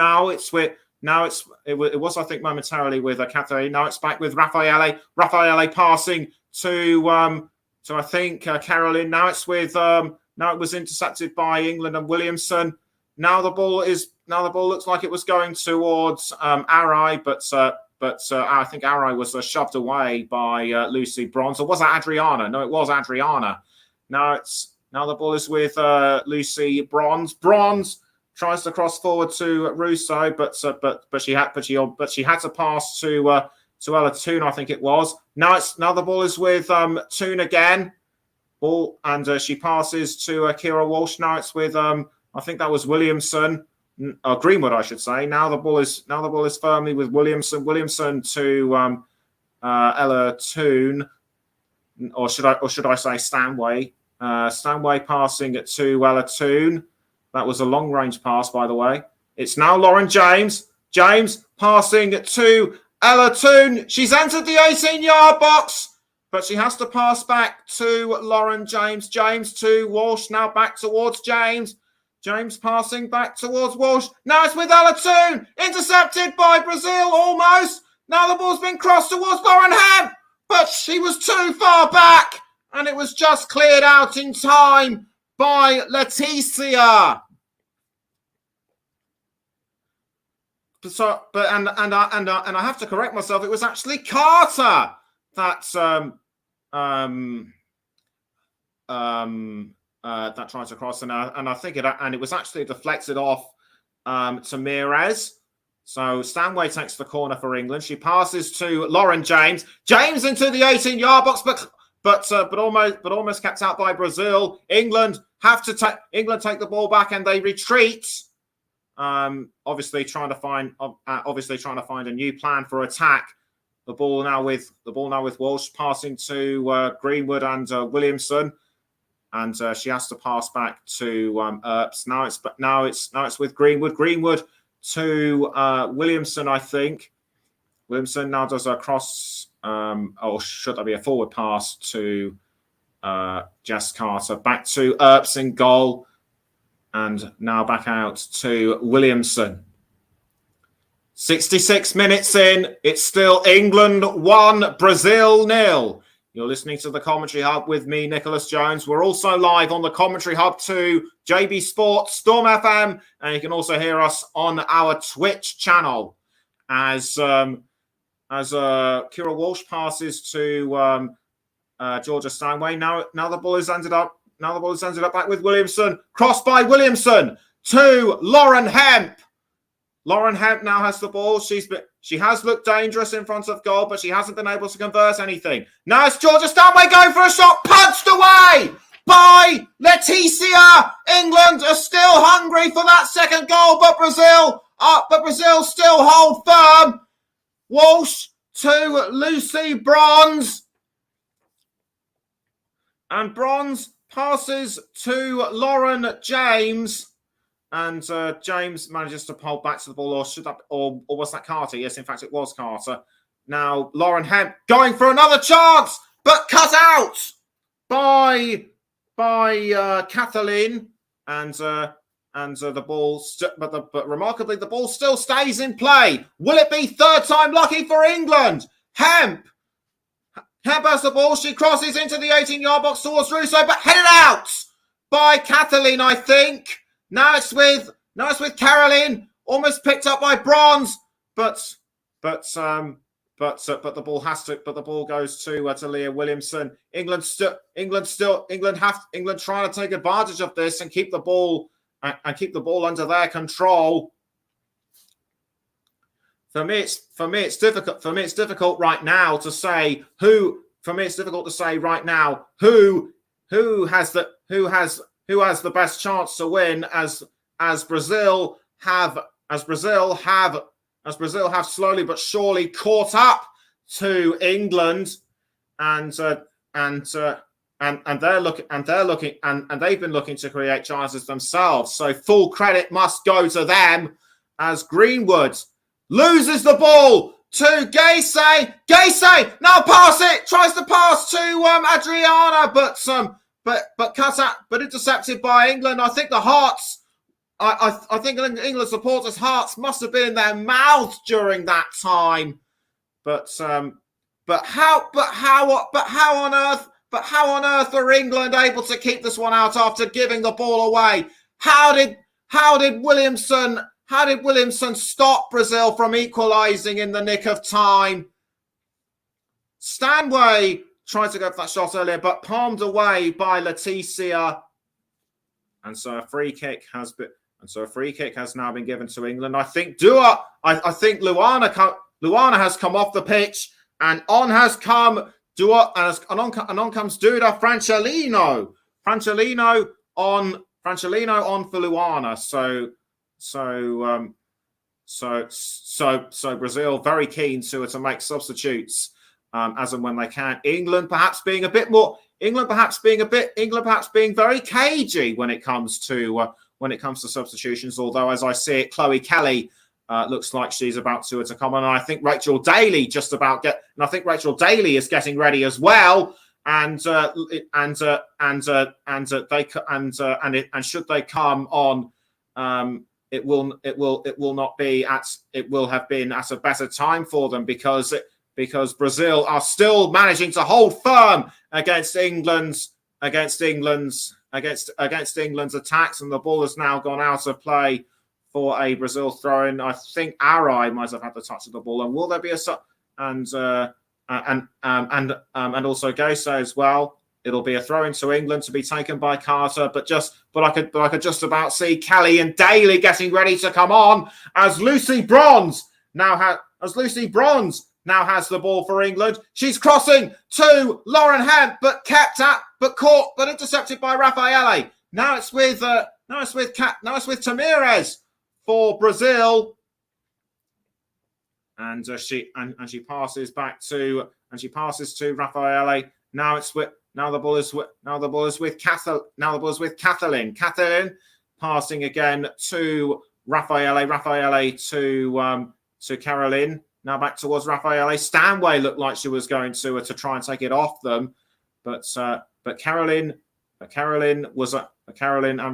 It was I think momentarily with Catherine. Now it's back with Raffaele. Raffaele passing to I think Caroline. Now it was intercepted by England and Williamson. Now the ball looks like it was going towards Arai, but I think Arai was shoved away by Lucy Bronze. Or was that Adriana? No, it was Adriana. Now the ball is with Lucy Bronze. Bronze tries to cross forward to Russo, but she had to pass to Ella Toon, I think it was. Now the ball is with Toon again. Ball and she passes to Kira Walsh. Now it's with I think that was Williamson, Greenwood, I should say. Now the ball is firmly with Williamson. Williamson to Ella Toon, or should I say Stanway? Stanway passing it to Ella Toon. That was a long range pass, by the way. It's now Lauren James. James passing to Ella Toon. She's entered the 18-yard box. but she has to pass back to Lauren James. James to Walsh. Now back towards James. James passing back towards Walsh. Now it's with Alatoon. Intercepted by Brazil almost. Now the ball's been crossed towards Lauren Hemp, but she was too far back, and it was just cleared out in time by Leticia. So, but I have to correct myself. It was actually Carter that that tried to cross, and I think it was actually deflected off to Mires. So Stanway takes the corner for England. She passes to Lauren James. James into the 18-yard box, but almost kept out by Brazil. England take the ball back, and they retreat. Obviously trying to find a new plan for attack. The ball now with Walsh passing to Greenwood and Williamson, and she has to pass back to Earps. Now it's with Greenwood. Greenwood to Williamson, I think. Williamson now does a cross, or should that be a forward pass to Jess Carter? Back to Earps in goal. And now back out to Williamson. 66 minutes in. It's still England 1, Brazil 0. You're listening to the Commentary Hub with me, Nicholas Jones. We're also live on the Commentary Hub to JB Sports, Storm FM, and you can also hear us on our Twitch channel. As Kira Walsh passes to Georgia Stanway. Now the ball has ended up. Now the ball has ended up back with Williamson. Crossed by Williamson to Lauren Hemp. Lauren Hemp now has the ball. She has looked dangerous in front of goal, but she hasn't been able to convert anything. Now it's Georgia Stanway going for a shot. Punched away by Leticia. England are still hungry for that second goal, but Brazil still hold firm. Walsh to Lucy Bronze. And Bronze passes to Lauren James, and James manages to pull back to the ball, or was that Carter? Yes, in fact, it was Carter. Now Lauren Hemp going for another chance, but cut out by Kathleen, and the ball. But remarkably, the ball still stays in play. Will it be third time lucky for England? Hemp has the ball. She crosses into the 18-yard box towards Russo, but headed out by Kathleen, I think. Now it's with Caroline, almost picked up by Bronze, but the ball goes to Leah Williamson. England trying to take advantage of this and keep the ball under their control. For me, it's difficult right now to say who. For me, it's difficult to say right now who has the best chance to win. As Brazil have slowly but surely caught up to England, and they've been looking to create chances themselves. So full credit must go to them as Greenwood loses the ball to Gacy. Gacy now tries to pass to Adriana, but cut out, but intercepted by England. I think the Hearts. I think England supporters' hearts must have been in their mouths during that time. But how on earth are England able to keep this one out after giving the ball away? How did Williamson stop Brazil from equalising in the nick of time? Stanway tried to go for that shot earlier, but palmed away by Leticia. And so a free kick has now been given to England. I think Luana has come off the pitch, and on has come Dua, and on comes Duda Francellino. Francellino on for Luana. So Brazil very keen to make substitutes as and when they can. England perhaps being very cagey when it comes to substitutions. Although, as I see it, Chloe Kelly looks like she's about to come on. And I think Rachel Daly Rachel Daly is getting ready as well. And should they come on, it will have been at a better time for them because Brazil are still managing to hold firm against England's attacks, and the ball has now gone out of play for a Brazil throw-in. I think Arai might have had the touch of the ball, and will there be a and also Gose as well. It'll be a throw-in to England to be taken by Carter, but I could just about see Kelly and Daly getting ready to come on as Lucy Bronze now has the ball for England. She's crossing to Lauren Hemp, but intercepted by Raffaele. Now it's with Tamirez for Brazil, and she passes to Raffaele. Now the ball is with Kathleen. Kathleen passing again to Raffaele to Caroline. Now back towards Raffaele. Stanway looked like she was going to try and take it off them, but Caroline and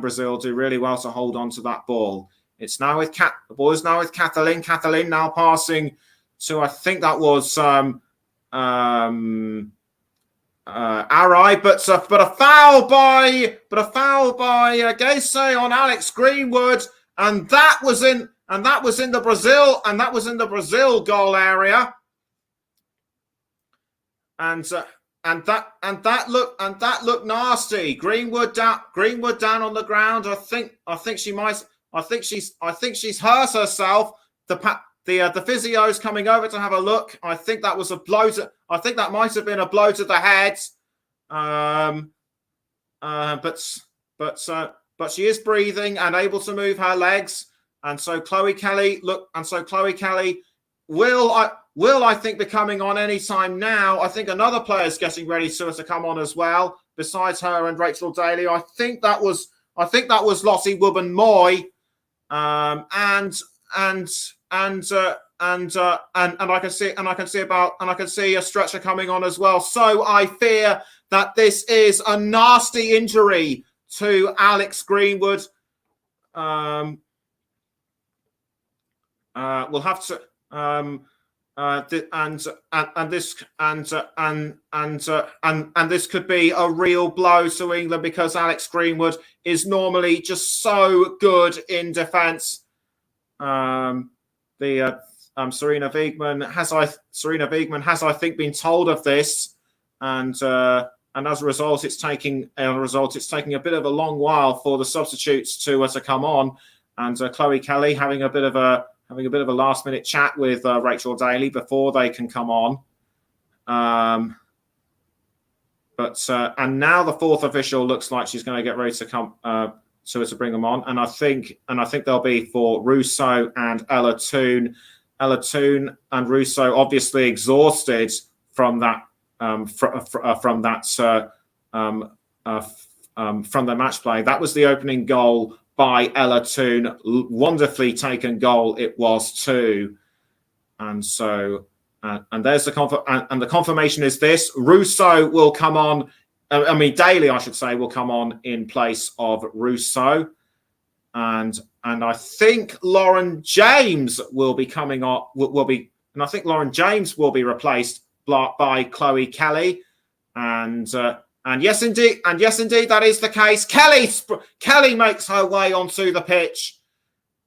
Brazil do really well to hold on to that ball. It's now with the ball is now with Kathleen. Kathleen now passing to, I think that was Arai, but a foul by Gese on Alex Greenwood, and that was in the Brazil goal area, and that looked nasty. Greenwood down on the ground. I think she's hurt herself. The physio's coming over to have a look. I think that was a blow I think that might have been a blow to the head. But she is breathing and able to move her legs. And so Chloe Kelly will I think be coming on any time now. I think another player is getting ready to come on as well, besides her and Rachel Daly. I think that was Lottie Wubben-Moy. And I can see a stretcher coming on as well. So I fear that this is a nasty injury to Alex Greenwood. We'll have to this could be a real blow to England, because Alex Greenwood is normally just so good in defence. Serena Wiegman has, I think, been told of this, and as a result, it's taking a bit of a long while for the substitutes to come on, and Chloe Kelly having a bit of a last minute chat with Rachel Daly before they can come on. And now the fourth official looks like she's going to get ready to come to bring them on, and I think they'll be for Russo and Ella Toone. Ella Toone and Russo obviously exhausted from that from the match play. That was the opening goal by Ella Toone. Wonderfully taken goal it was too. And so and there's the confirmation is this: Russo will come on. Daly, I should say, will come on in place of Russo, and I think Lauren James will be coming on. And I think Lauren James will be replaced by Chloe Kelly, and yes, indeed, that is the case. Kelly makes her way onto the pitch,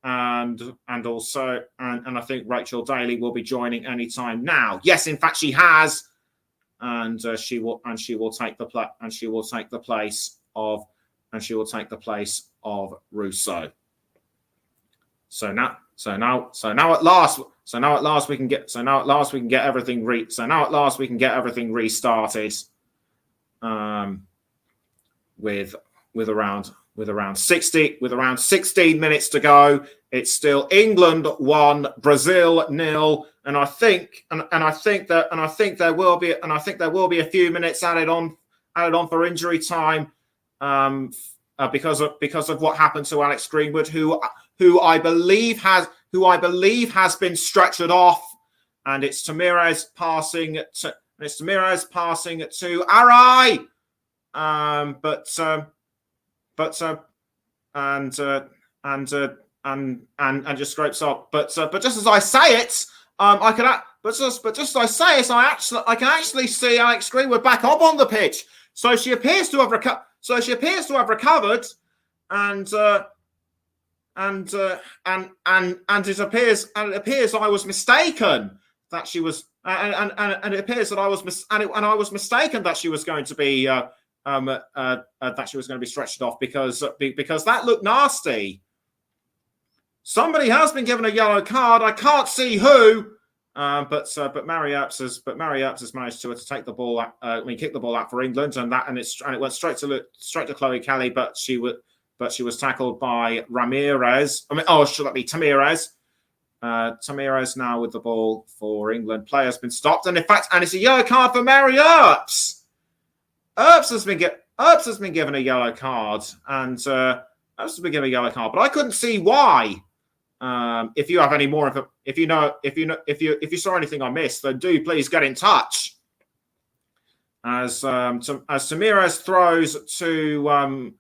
and I think Rachel Daly will be joining any time now. Yes, in fact, she has. And she will take the place of Russo. So now at last we can get everything restarted. With around 16 minutes to go, it's still England 1, Brazil 0. And I think there will be a few minutes added on for injury time, because of what happened to Alex Greenwood, who I believe has who I believe has been stretchered off, and it's Tamirez passing to Arai, and just scrapes up. But just as I say it, just as I say it, I can actually see Alex Greenwood back up on the pitch. So she appears to have recovered, and it appears I was mistaken that she was, and it appears that I was mistaken that she was going to be stretched off because that looked nasty. Somebody has been given a yellow card. I can't see who, but Mary Earps has managed to take the ball, kick the ball out for England, and it went straight to Chloe Kelly, but she was tackled by Ramirez. Should that be Tamirez? Tamirez now with the ball for England. Play has been stopped, and in fact, it's a yellow card for Mary Earps. Earps has been given a yellow card, and Earps has been given a yellow card, but I couldn't see why. If you have any more, if you saw anything I missed, then do please get in touch. As Tamirez throws to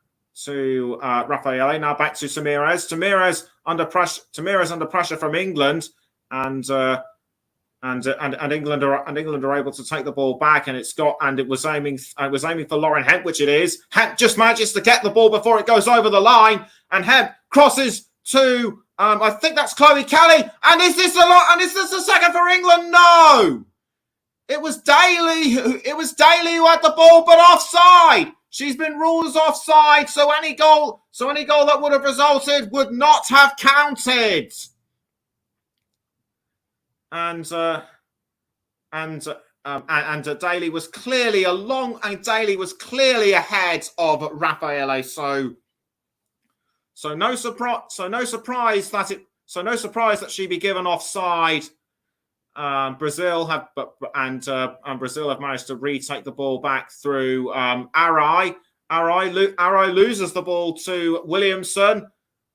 Raffaele, now back to Tamirez. Tamirez under pressure from England, and England are able to take the ball back, and it was aiming for Lauren Hemp, which it is. Hemp just manages to get the ball before it goes over the line, and Hemp crosses to I think that's Chloe Kelly. And is this the second for England? No. It was Daly who had the ball, but offside. She's been ruled as offside, so any goal that would have resulted would not have counted. And Daly was clearly ahead of Raffaele. So no surprise that she be given offside. Brazil have managed to retake the ball back through Arai. Arai loses the ball to Williamson.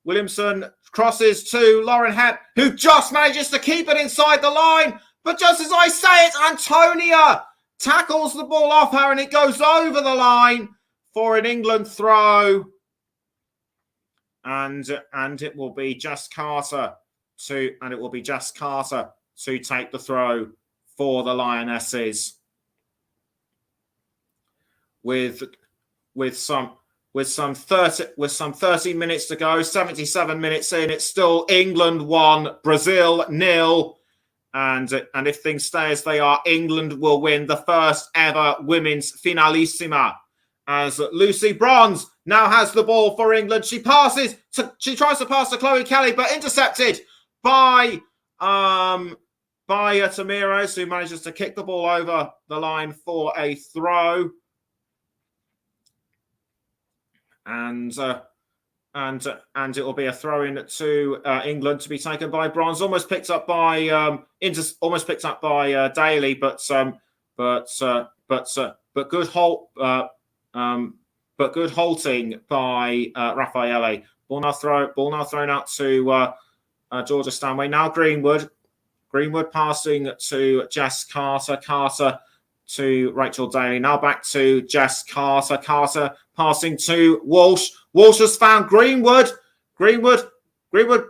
Williamson crosses to Lauren Hemp, who just manages to keep it inside the line. But just as I say it, Antonia tackles the ball off her, and it goes over the line for an England throw. And it will be Jess Carter to take the throw for the Lionesses. With some 30 minutes to go, 77 minutes in, it's still England 1, Brazil 0. And if things stay as they are, England will win the first ever women's Finalissima. As Lucy Bronze now has the ball for England. She tries to pass to Chloe Kelly, but intercepted by Tamirez, who manages to kick the ball over the line for a throw. And it will be a throw in to England to be taken by Bronze, almost picked up by Daly, but good halting by Raffaele. Ball now thrown out to Georgia Stanway. Now Greenwood passing to Jess Carter. Carter to Rachel Daly. Now back to Jess Carter. Carter passing to Walsh. Walsh has found Greenwood. Greenwood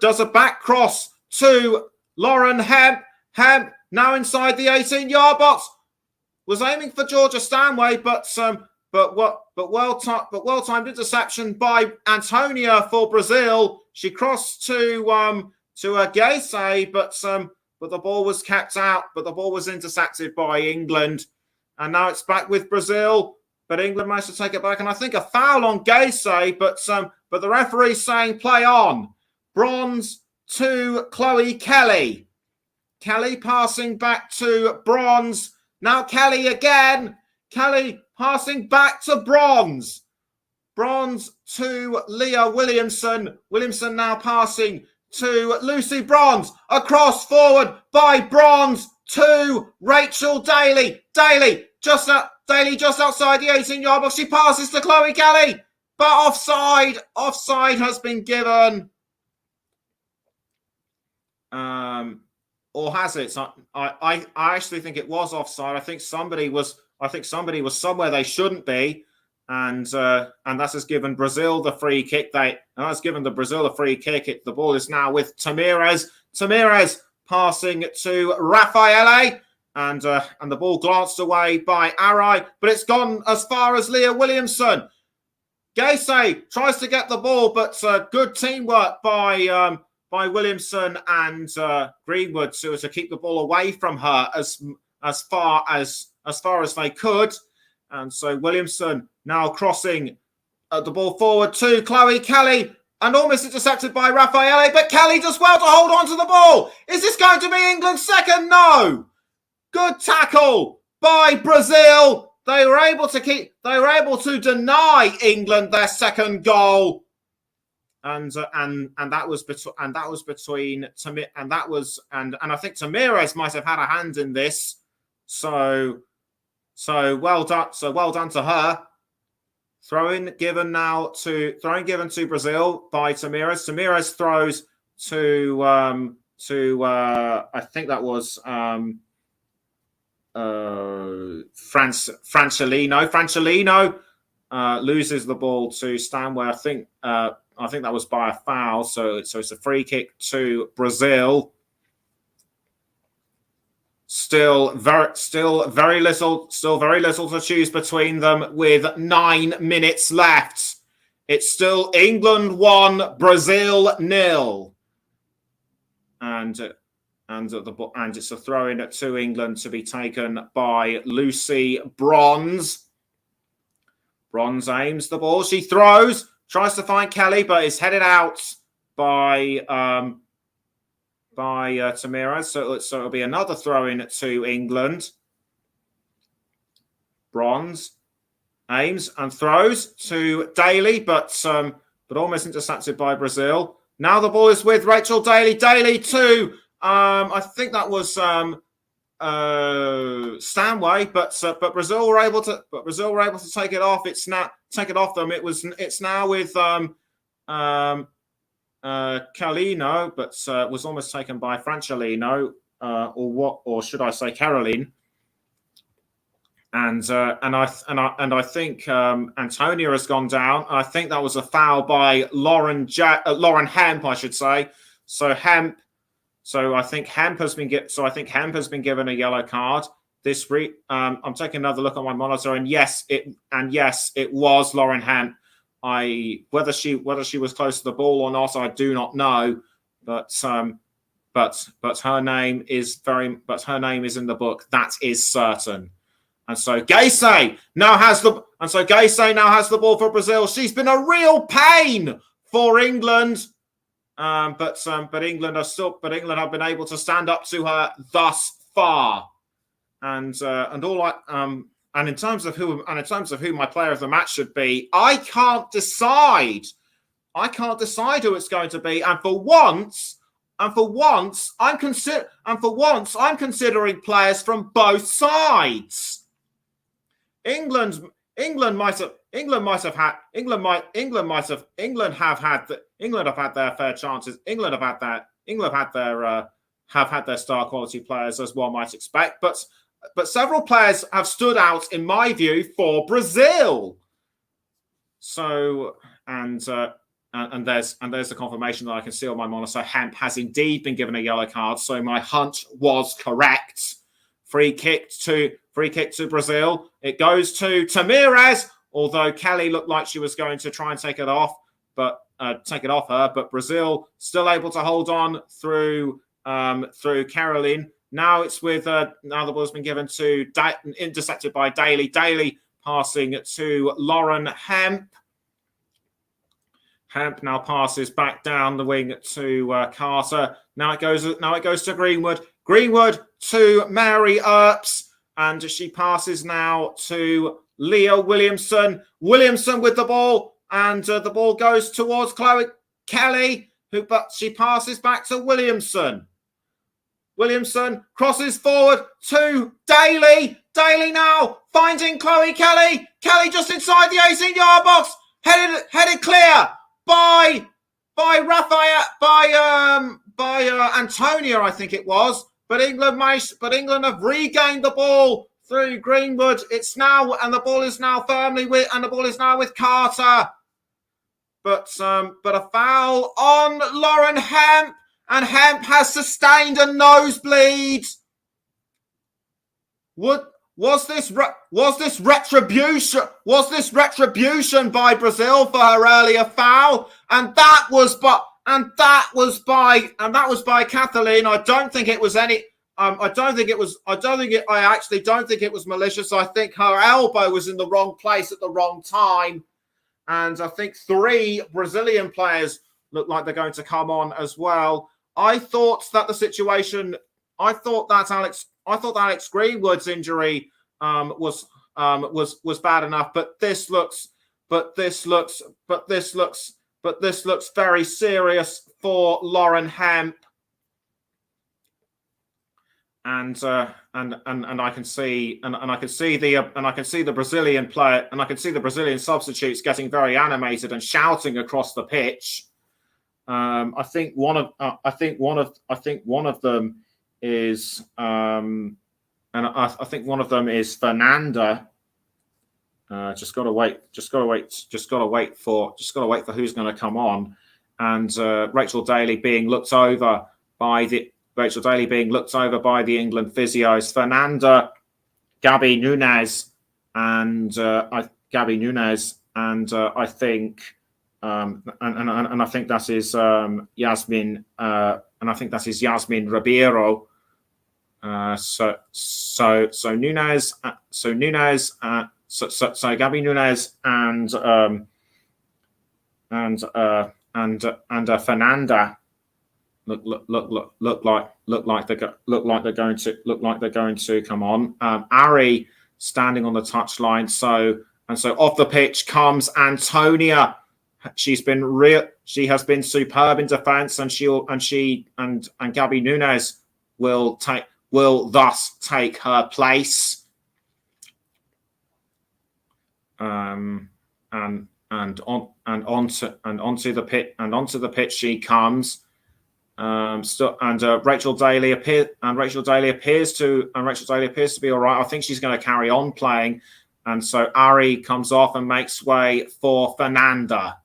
does a back cross to Lauren Hemp. Hemp now inside the 18-yard box. Was aiming for Georgia Stanway, but well-timed interception by Antonia for Brazil. She crossed to Agese, but the ball was kept out. But the ball was intercepted by England, and now it's back with Brazil. But England managed to take it back, and I think a foul on Agese, but the referee's saying play on. Bronze to Chloe Kelly. Kelly passing back to Bronze. Now Kelly again. Kelly passing back to Bronze. Bronze to Leah Williamson. Williamson now passing to Lucy Bronze. Across forward by Bronze to Rachel Daly. Daly just outside the 18-yard box. She passes to Chloe Kelly, but offside. Offside has been given. or has it? I actually think it was offside. I think somebody was somewhere they shouldn't be, and that has given Brazil the free kick. The ball is now with Tamires. Tamires passing to Raffaele, and the ball glanced away by Arai, but it's gone as far as Leah Williamson. Gacy tries to get the ball, but good teamwork by Williamson and Greenwood to keep the ball away from her as far as they could. And so Williamson now crossing the ball forward to Chloe Kelly, and almost intercepted by Raffaele, but Kelly does well to hold on to the ball. Is this going to be England's second? No. Good tackle by Brazil. They were able to deny England their second goal. And that was between I think Tamires might have had a hand in this. So well done to her. Throwing given to Brazil by Tamires. Tamires throws to I think that was Francellino. Francellino loses the ball to Stanway. I think that was by a foul. So it's a free kick to Brazil. Still very little to choose between them with 9 minutes left. It's still England 1, Brazil 0. And it's a throw in to England to be taken by Lucy Bronze. Bronze aims the ball. She throws, tries to find Kelly, but is headed out by Tamires. So it'll be another throw in to England. Bronze aims and throws to Daly, but almost intercepted by Brazil. Now the ball is with Rachel Daly. Daly to I think that was Stanway, but Brazil were able to take it off. It's off them. It's now with Carlino, but was almost taken by Francellino, or should I say Caroline? And I think Antonia has gone down. I think that was a foul by Lauren Hemp, I should say. So I think Hemp has been given a yellow card. I'm taking another look at my monitor, and yes, it was Lauren Hemp. Whether she was close to the ball or not, I do not know. But her name is in the book. That is certain. And so Gacy now has the ball for Brazil. She's been a real pain for England. But England have been able to stand up to her thus far. And in terms of who my player of the match should be, I can't decide who it's going to be. And for once, I'm considering players from both sides. England have had their fair chances. England have had their star quality players, as one might expect, but several players have stood out, in my view, for Brazil. So there's the confirmation that I can see on my monitor. Hemp has indeed been given a yellow card, so my hunch was correct. Free kick to Brazil. It goes to Tamires, although Kelly looked like she was going to try and take it off her. But Brazil still able to hold on through Caroline. Now it's with now the ball's been given to intercepted by Daly. Daly passing to Lauren Hemp. Hemp now passes back down the wing to Carter. Now it goes to Greenwood. Greenwood to Mary Earps, and she passes now to Leah Williamson. Williamson with the ball, and the ball goes towards Chloe Kelly, but she passes back to Williamson. Williamson crosses forward to Daly. Daly now finding Chloe Kelly. Kelly just inside the 18-yard box, headed clear by Antonia, I think it was. But England have regained the ball through Greenwood. The ball is now with Carter. But a foul on Lauren Hemp, and Hemp has sustained a nosebleed. Was this retribution? Was this retribution by Brazil for her earlier foul? And that was by Kathleen. I don't think it was any. I actually don't think it was malicious. I think her elbow was in the wrong place at the wrong time. And I think 3 Brazilian players look like they're going to come on as well. I thought that Alex Greenwood's injury was bad enough, but this looks very serious for Lauren Hemp. And I can see the Brazilian player, and I can see the Brazilian substitutes getting very animated and shouting across the pitch. I think one of them is Fernanda. Just gotta wait for who's going to come on, and Rachel Daly being looked over by the England physios. Fernanda, Gabby Nunes, and I think. I think that is Yasmin, and I think that is Yasmin Ribeiro. So Nunes, so Gabby Nunes and Fernanda look like they're going to come on. Ari standing on the touchline. So off the pitch comes Antonia. She has been superb in defence, and Gabby Nunes will thus take her place. And onto the pitch she comes. Rachel Daly appears to be all right. I think she's going to carry on playing, and so Ari comes off and makes way for Fernanda.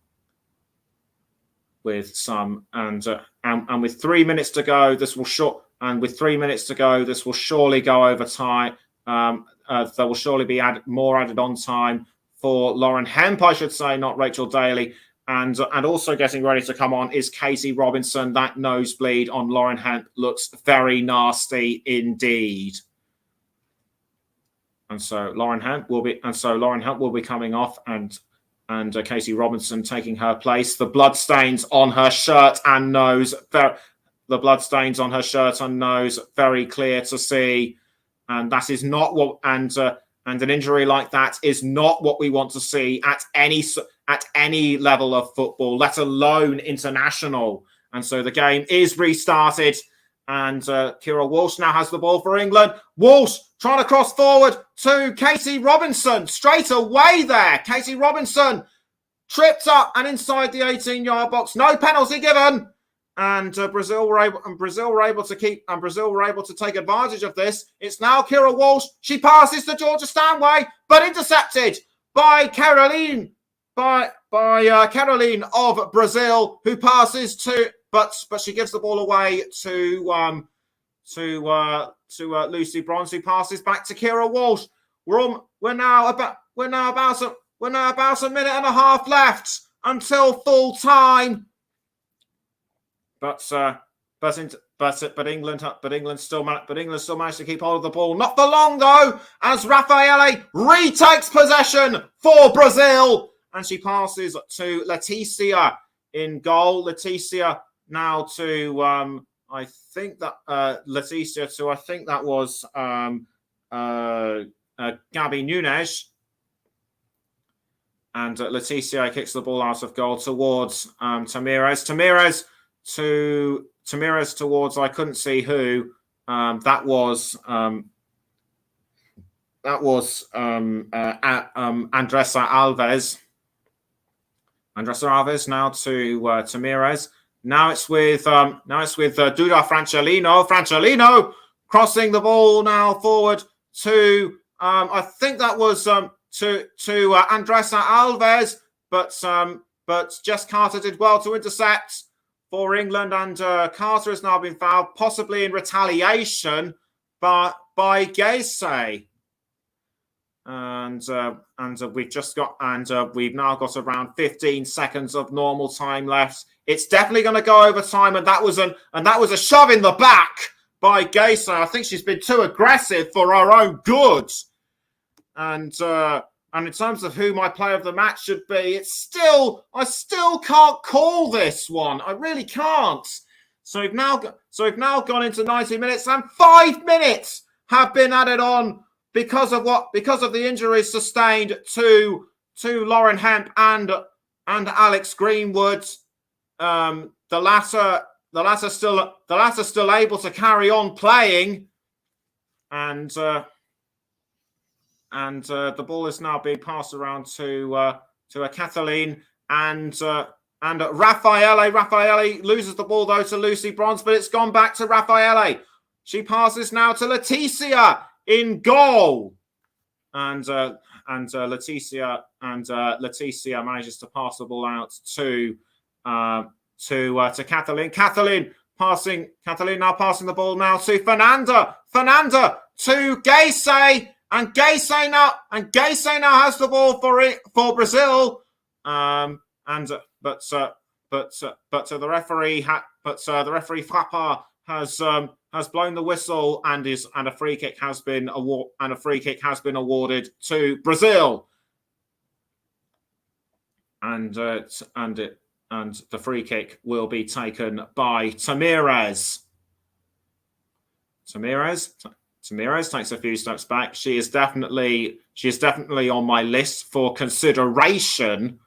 With 3 minutes to go, this will surely go over time. There will surely be more added on time for Lauren Hemp, I should say, not Rachel Daly. And also getting ready to come on is Casey Robinson. That nosebleed on Lauren Hemp looks very nasty indeed. And so Lauren Hemp will be coming off, and Casey Robinson taking her place. The bloodstains on her shirt and nose, very clear to see. And that is not what. And an injury like that is not what we want to see at any level of football, let alone international. And so the game is restarted, and Kira Walsh now has the ball for England. Walsh trying to cross forward to Casey Robinson straight away there. Casey Robinson tripped up and inside the 18-yard box. No penalty given. And Brazil were able to take advantage of this. It's now Kira Walsh. She passes to Georgia Stanway, but intercepted by Caroline of Brazil, who passes to, but she gives the ball away to Lucy Bronze, who passes back to Kira Walsh. We're now about a minute and a half left until full time. But England still managed to keep hold of the ball. Not for long though, as Raffaele retakes possession for Brazil, and she passes to Leticia in goal. Leticia now to I think that was Gabby Nunes, and Leticia kicks the ball out of goal towards Tamirez towards, I couldn't see who. That was Andressa Alves. Andressa Alves now to Tamirez. Now it's with Duda Francellino. Francellino crossing the ball now forward to I think that was to Andressa Alves, but Jess Carter did well to intercept for England, and Carter has now been fouled, possibly in retaliation, by Gaysay. And we've now got around 15 seconds of normal time left. It's definitely going to go over time, and that was a shove in the back by Gaysay. I think she's been too aggressive for her own good. And in terms of who my player of the match should be, I still can't call this one. I really can't. So we've now gone into 90 minutes, and 5 minutes have been added on because of the injuries sustained to Lauren Hemp and Alex Greenwood. The latter still able to carry on playing, and the ball is now being passed around to a Kathleen and Raffaele. Raffaele loses the ball though to Lucy Bronze, but it's gone back to Raffaele. She passes now to Leticia in goal, and Leticia manages to pass the ball out to Kathleen. Kathleen now passing the ball now to Fernanda to Gaysay, and Gaysay now has the ball for Brazil. But the referee Frappa has blown the whistle, and a free kick has been awarded to Brazil. And the free kick will be taken by Tamirez. Tamirez takes a few steps back. She is definitely on my list for consideration.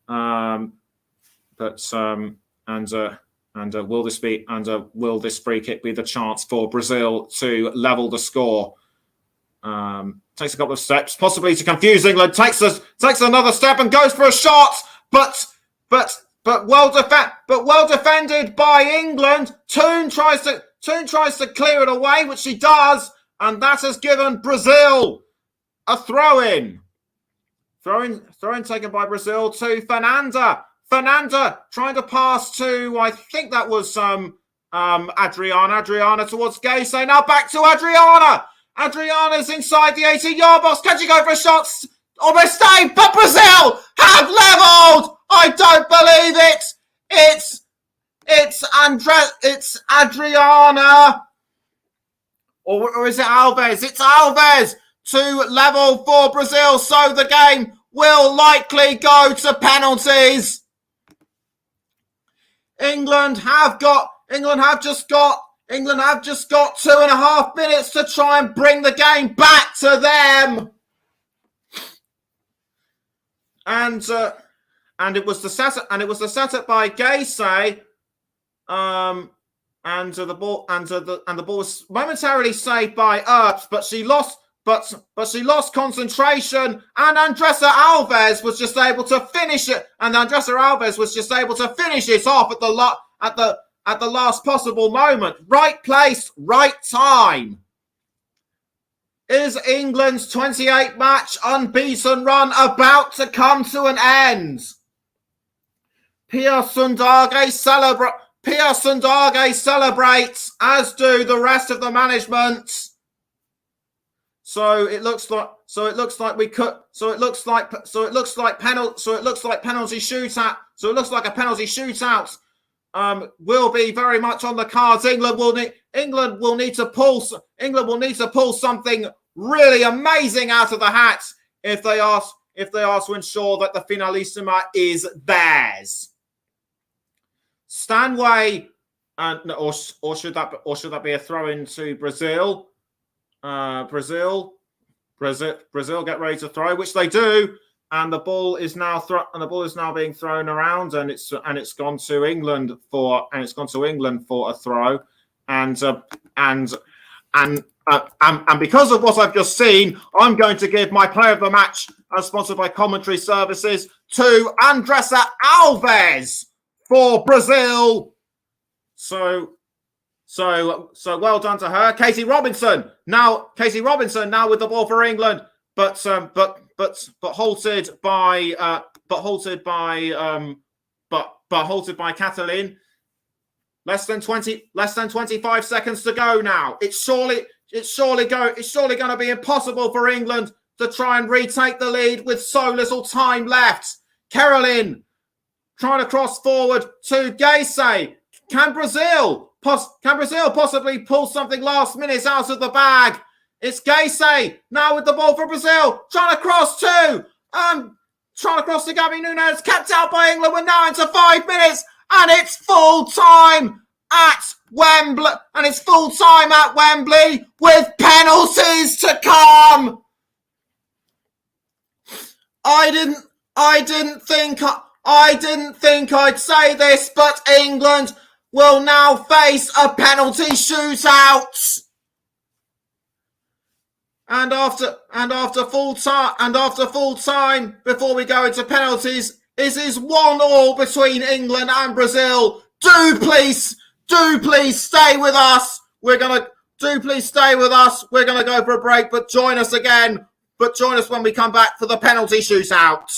Will this free kick be the chance for Brazil to level the score? Takes a couple of steps, possibly to confuse England. Takes another step and goes for a shot, but well defended by England. Toon tries to clear it away, which she does, and that has given Brazil a throw-in. Throw-in taken by Brazil to Fernanda. Fernanda trying to pass to, I think that was Adriana. Adriana towards Gaysay. Now back to Adriana. Adriana's inside the 18-yard box. Can she go for a shot? Almost stayed, but Brazil have levelled. I don't believe it. It's Adriana. Or is it Alves? It's Alves to level for Brazil. So the game will likely go to penalties. England have just got 2.5 minutes to try and bring the game back to them. And it was the setup by Gaysay. And the ball was momentarily saved by Earps, but she lost concentration, and Andressa Alves was just able to finish it. And Andressa Alves was just able to finish it off at the last possible moment. Right place, right time. Is England's 28-match unbeaten run about to come to an end? Pia Sundhage celebrates, as do the rest of the management. So it looks like penalty shootout will be very much on the cards. England will need to pull something really amazing out of the hat if they are to ensure that the Finalissima is theirs. Stanway, or should that be a throw into Brazil? Brazil get ready to throw, which they do, and the ball is now being thrown around, and it's gone to England for a throw, and because of what I've just seen, I'm going to give my player of the match, as sponsored by Commentary Services, to Andressa Alves for Brazil. So well done to her. Katie Robinson now with the ball for England, but halted by Catalin. Less than 25 seconds to go now. It's surely going to be impossible for England to try and retake the lead with so little time left. Carolyn trying to cross forward to Gacy. Can Brazil possibly pull something last minute out of the bag? It's Gacy now with the ball for Brazil. Trying to cross to Gabby Nunes. Kept out by England. We're now into 5 minutes. And it's full time at Wembley. With penalties to come. I didn't think I'd say this, but England will now face a penalty shootout. And after full time, before we go into penalties, it is 1-1 between England and Brazil. Do please stay with us. We're gonna go for a break, but join us when we come back for the penalty shootout.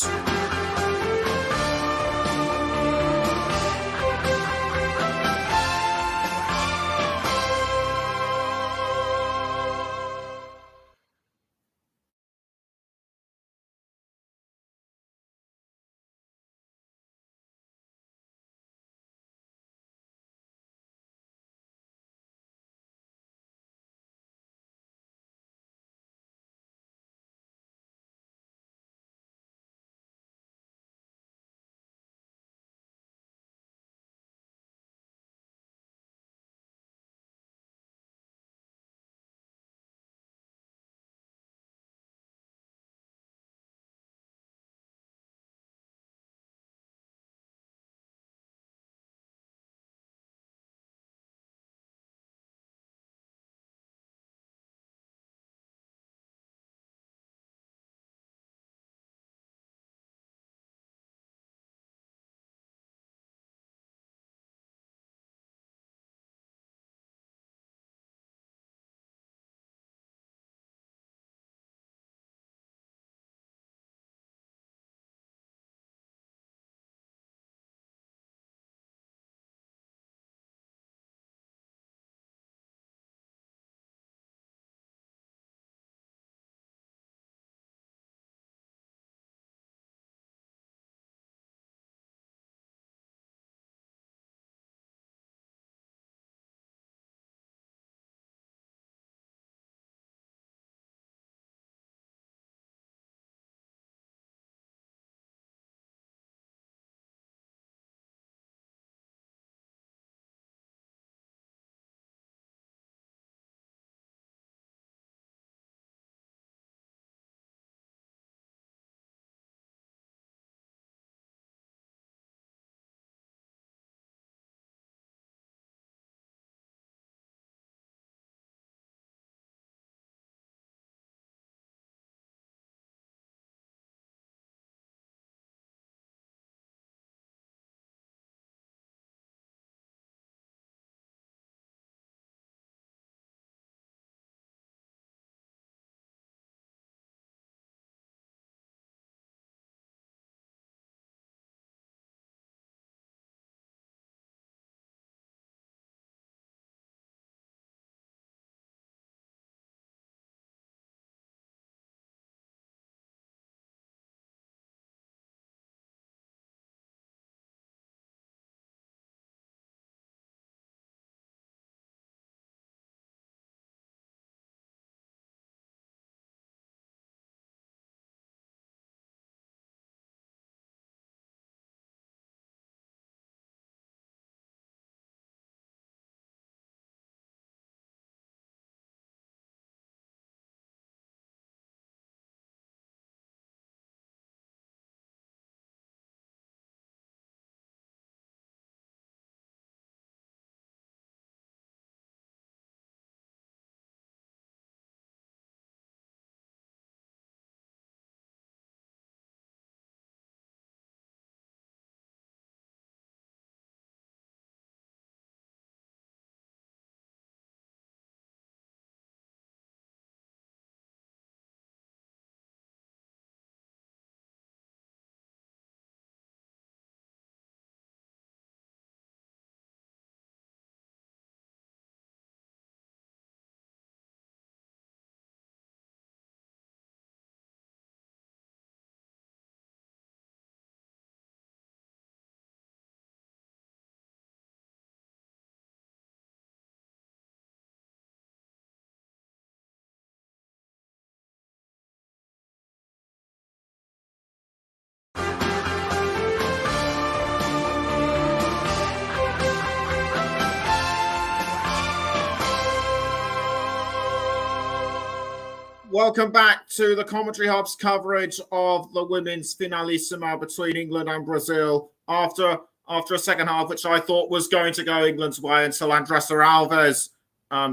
welcome back to the Commentary Hub's coverage of the women's Finalissima between England and Brazil after a second half, which I thought was going to go England's way until Andressa Alves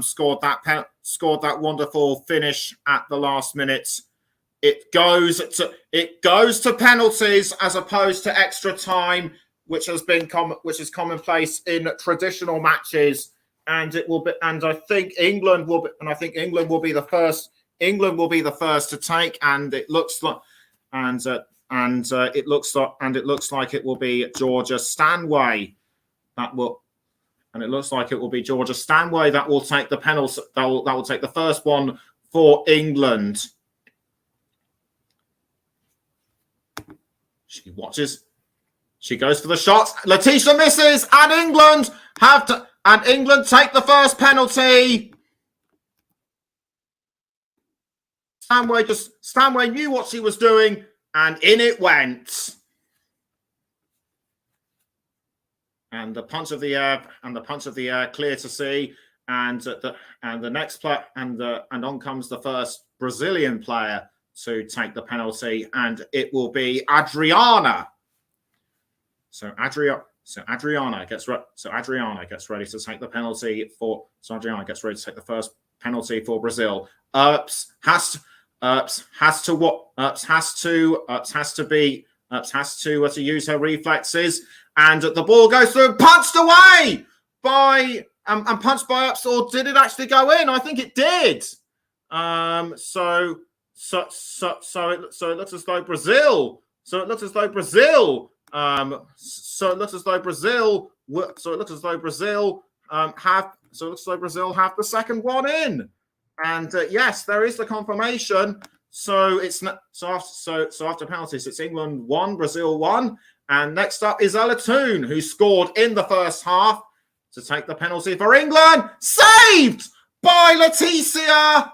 scored that wonderful finish at the last minute. It goes to penalties as opposed to extra time, which is commonplace in traditional matches, and it will be. And I think England will be the first. England will be the first to take, and it looks like, it looks like it will be Georgia Stanway that will. And it looks like it will be Georgia Stanway that will take the penalty. That will take the first one for England. She watches. She goes for the shot. Letitia misses, and England take the first penalty. Stanway knew what she was doing, and in it went. And the punch of the air, clear to see, and the next player, and on comes the first Brazilian player to take the penalty, and it will be Adriana. So Adriana gets ready to take the penalty for. So Adriana gets ready to take the first penalty for Brazil. Earps has to use her reflexes. And the ball goes through, punched away by and punched by Earps, or did it actually go in? I think it did. So it looks as though Brazil. So it looks as though Brazil have the second one in. And yes, there is the confirmation. So it's not after penalties, it's England 1, Brazil 1. And next up is Ella Toon, who scored in the first half to take the penalty for England. Saved by Leticia.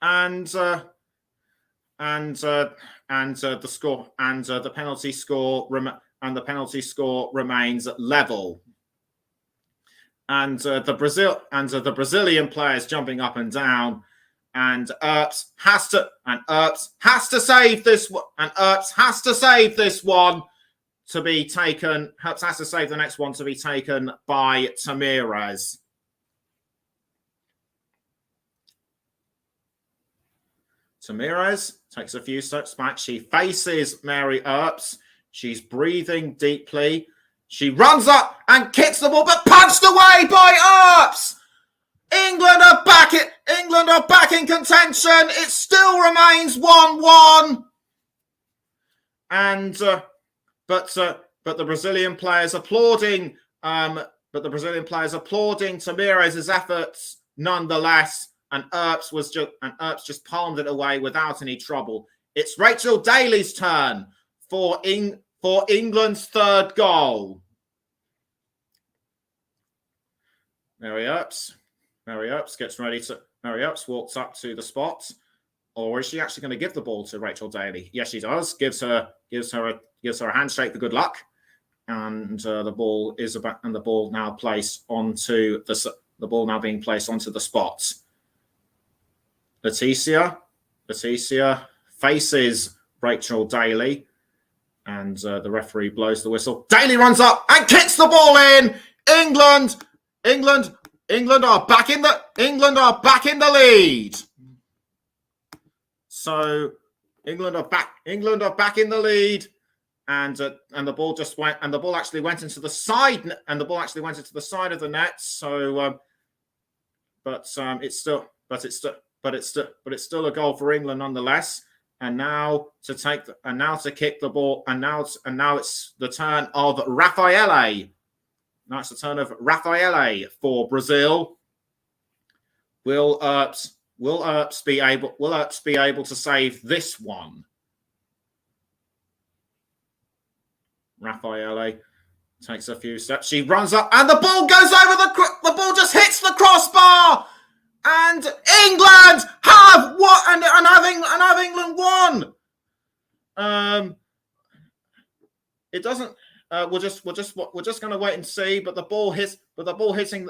And the penalty score remains level. And the Brazilian players jumping up and down. And Earps has to save this one. And Earps has to save this one to be taken. Earps has to save the next one to be taken by Tamires. Tamires takes a few steps back. She faces Mary Earps. She's breathing deeply. She runs up and kicks the ball, but punched away by Earps. England are back in contention. It still remains 1-1. And but the Brazilian players applauding Tamires' efforts nonetheless. And Earps just palmed it away without any trouble. It's Rachel Daly's turn for England's third goal. Mary Earps walks up to the spot, or is she actually going to give the ball to Rachel Daly? Yes, she does. Gives her a handshake for good luck, and the ball now being placed onto the spot. Leticia faces Rachel Daly, and the referee blows the whistle. Daly runs up and kicks the ball in. England are back in the lead. So England are back in the lead, and the ball actually went into the side, and the ball actually went into the side of the net. So, it's still a goal for England nonetheless. And now to kick the ball, and now it's the turn of Raffaele. Now it's the turn of Raffaele for Brazil. Will Earps be able to save this one? Raffaele takes a few steps. She runs up, and the ball goes over the ball just hits the crossbar, and England have what? And have England won. It doesn't. We're just going to wait and see. But that ball hitting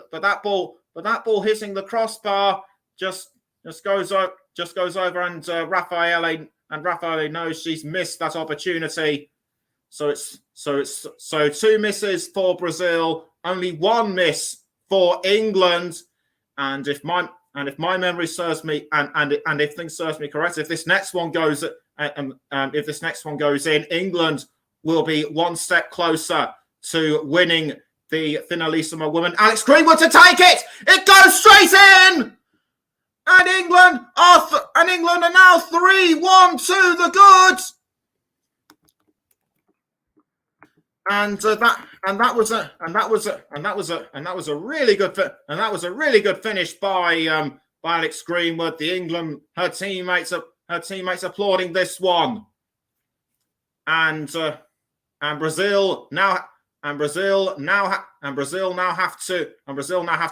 the crossbar just just goes over, and Raffaele knows she's missed that opportunity. So two misses for Brazil, only one miss for England. And if my memory serves me, and if things serves me correct, if this next one goes in, England will be one step closer to winning the Finalissima women. Alex Greenwood to take it. It goes straight in. And England are now 3-1 to the good. And that was a really good finish by Alex Greenwood. Her teammates applauding this one. And Brazil now have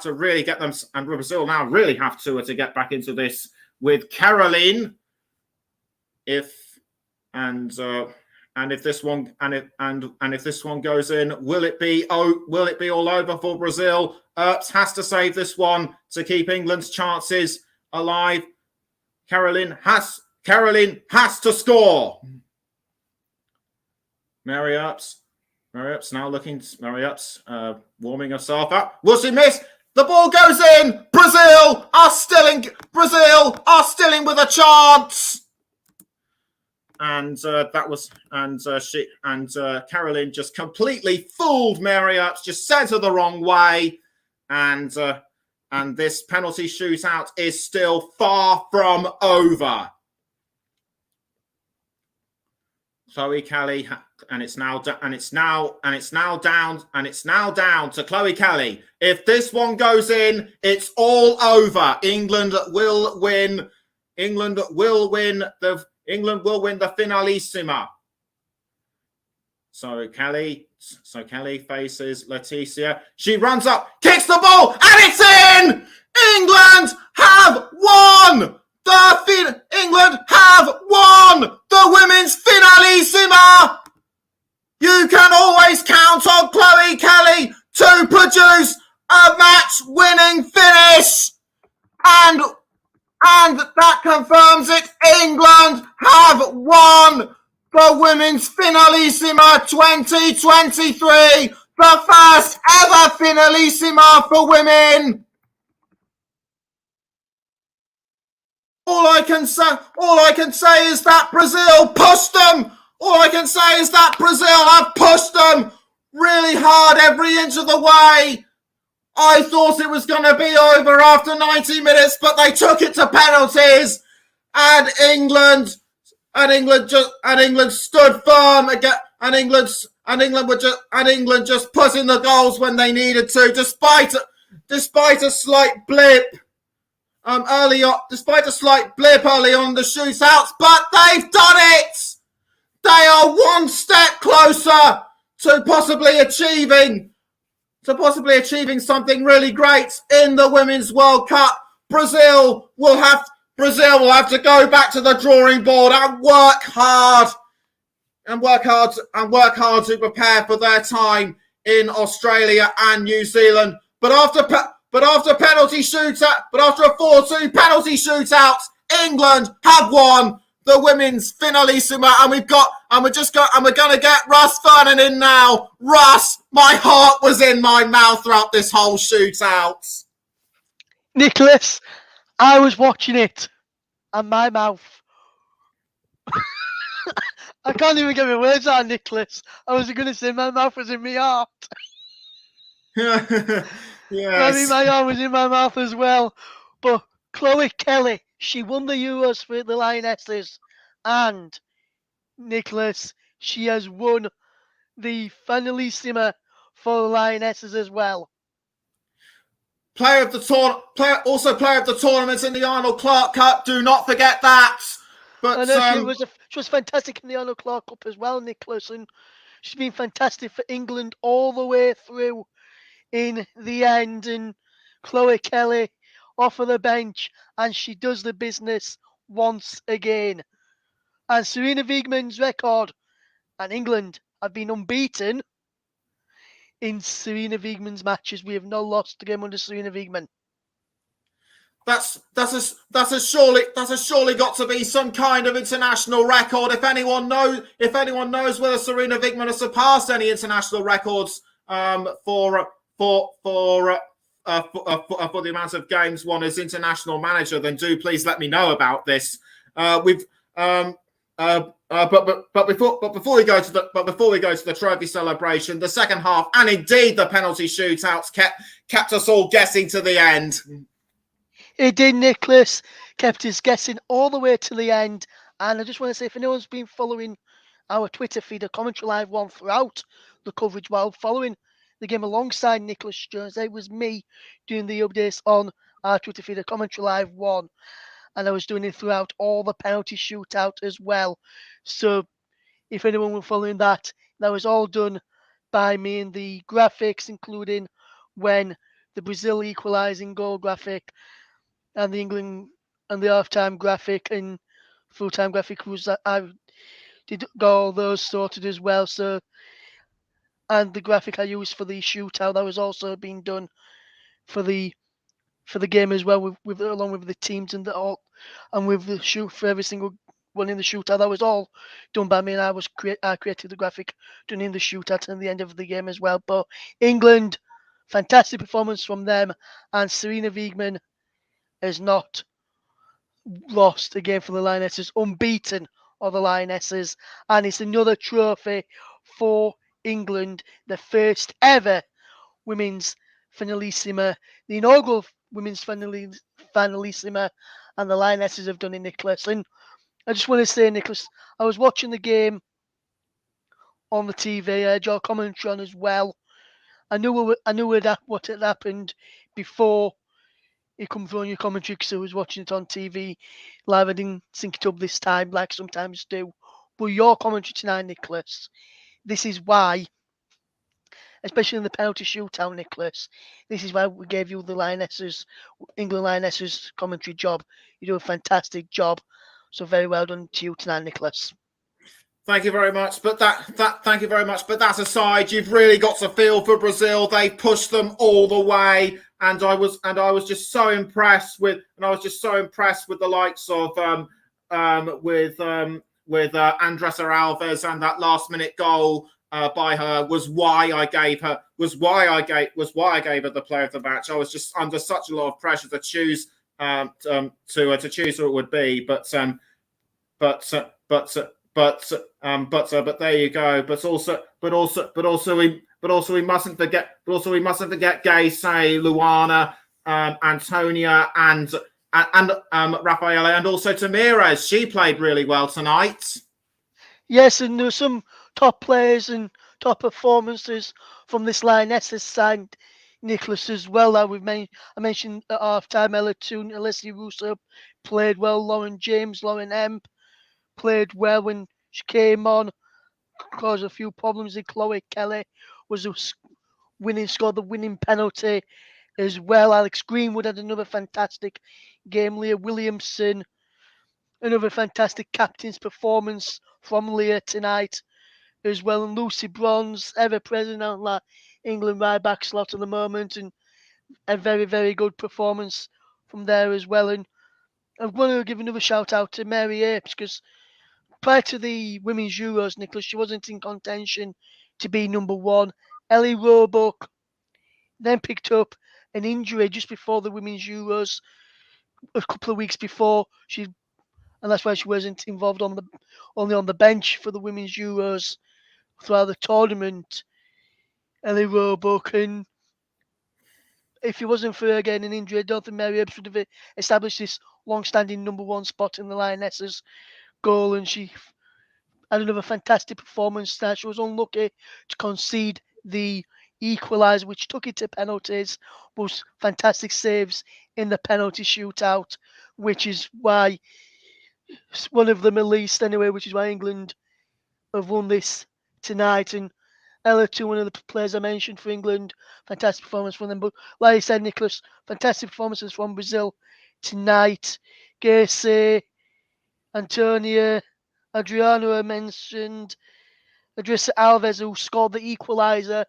to really get them, and Brazil now really have to get back into this with Caroline. If this one goes in, will it be all over for Brazil? Earps has to save this one to keep England's chances alive. Caroline has to score. Mary Earps warming herself up. Will she miss? The ball goes in. Brazil are still in with a chance. And Caroline just completely fooled Mary Earps, just sent her the wrong way, and this penalty shootout is still far from over. Chloe Kelly, and it's now down to Chloe Kelly. If this one goes in, it's all over. England will win the Finalissima. So Kelly faces Leticia. She runs up, kicks the ball, and it's in! England have won! England have won the women's Finalissima! You can always count on Chloe Kelly to produce a match-winning finish. And that confirms it. England have won the Women's Finalissima 2023. The first ever Finalissima for women. All I can say is that Brazil pushed them. All I can say is that Brazil have pushed them really hard every inch of the way. I thought it was going to be over after 90 minutes, but they took it to penalties, and England stood firm again, and England just put in the goals when they needed to, despite a slight blip early on in the shootouts, but they've done it. They are one step closer to possibly achieving something really great in the Women's World Cup. Brazil will have to go back to the drawing board and work hard to prepare for their time in Australia and New Zealand. But after a 4-2 penalty shootout, England have won the Women's Finalissima, and we're going to get Russ Vernon in now. Russ, my heart was in my mouth throughout this whole shootout. Nicholas, I was watching it, and my mouth. I can't even get my words out, Nicholas. I was going to say my mouth was in my heart. Yes. I mean, my arm was in my mouth as well. But Chloe Kelly, she won the Euros for the Lionesses. And, Nicholas, she has won the Finalissima for the Lionesses as well. Player of the tournament in the Arnold Clark Cup. Do not forget that. But she was fantastic in the Arnold Clark Cup as well, Nicholas. And she's been fantastic for England all the way through. In the end, and Chloe Kelly off of the bench, and she does the business once again. And Serena Wiegmann's record, and England have been unbeaten in Serena Wiegmann's matches. We have not lost a game under Serena Wiegmann. That's a surely got to be some kind of international record. If anyone knows whether Serena Wigman has surpassed any international records for the amount of games won as international manager, then do please let me know about this. But before we go to the trophy celebration, the second half and indeed the penalty shootouts kept us all guessing to the end. It did, Nicholas. Kept us guessing all the way to the end. And I just want to say, if anyone's been following our Twitter feed, a Commentary Live one throughout the coverage while following the game alongside Nicholas Jones, it was me doing the updates on our Twitter feed, a Commentary Live one. And I was doing it throughout all the penalty shootout as well. So if anyone were following that, that was all done by me, and the graphics, including when the Brazil equalising goal graphic and the England and the half-time graphic and full-time graphic was that I did got all those sorted as well. So, and the graphic I used for the shootout, that was also being done for the game as well, with along with the teams and with the shoot for every single one in the shootout. That was all done by me, and I created the graphic done in the shootout and the end of the game as well. But England, fantastic performance from them, and Serena Wigman has not lost a game for the Lionesses, unbeaten are the Lionesses, and it's another trophy for England, the first ever women's Finalissima, the inaugural women's Finalissima, and the Lionesses have done it, Nicholas. And I just want to say, Nicholas, I was watching the game on the TV, I had your commentary on as well. I knew what had happened before it come through on your commentary because I was watching it on TV live. I didn't sync it up this time like sometimes do. But your commentary tonight, Nicholas, this is why, especially in the penalty shootout, Nicholas, this is why we gave you the England Lionesses commentary job. You do a fantastic job. So very well done to you tonight, Nicholas. Thank you very much. But thank you very much. But that aside, you've really got to feel for Brazil. They pushed them all the way, and I was just so impressed with the likes of Andressa Alves, and that last minute goal by her was why I gave her the player of the match. I was just under such a lot of pressure to choose to choose who it would be, but there you go. But also we mustn't forget Gay, say Luana, Antonia, and Rafaela, and also Tamires. She played really well tonight. Yes, and there were some top players and top performances from this Lionesses side, Nicholas, as well. That I mentioned at half-time, Ella Toon, Alessia Russo played well. Lauren James, Lauren Emp played well when she came on, caused a few problems. And Chloe Kelly scored the winning penalty as well. Alex Greenwood had another fantastic game. Leah Williamson, another fantastic captain's performance from Leah tonight as well. And Lucy Bronze, ever present on that England right back slot at the moment, and a very, very good performance from there as well. And I'm going to give another shout out to Mary Apes, because prior to the Women's Euros, Nicholas, she wasn't in contention to be number one. Ellie Roebuck then picked up an injury just before the Women's Euros, a couple of weeks before, and that's why she wasn't involved only on the bench for the Women's Euros throughout the tournament. Ellie Roebuck, and if it wasn't for her getting an injury, I don't think Mary Ebbs would have established this long-standing number one spot in the Lionesses goal, and she had another fantastic performance there. She was unlucky to concede the equaliser, which took it to penalties, but fantastic saves in the penalty shootout, which is why one of them at least anyway, which is why England have won this tonight. And Ella too, one of the players I mentioned for England, fantastic performance from them. But like I said, Nicholas, fantastic performances from Brazil tonight. Gacy, Antonia, Adriano I mentioned, Andressa Alves, who scored the equaliser.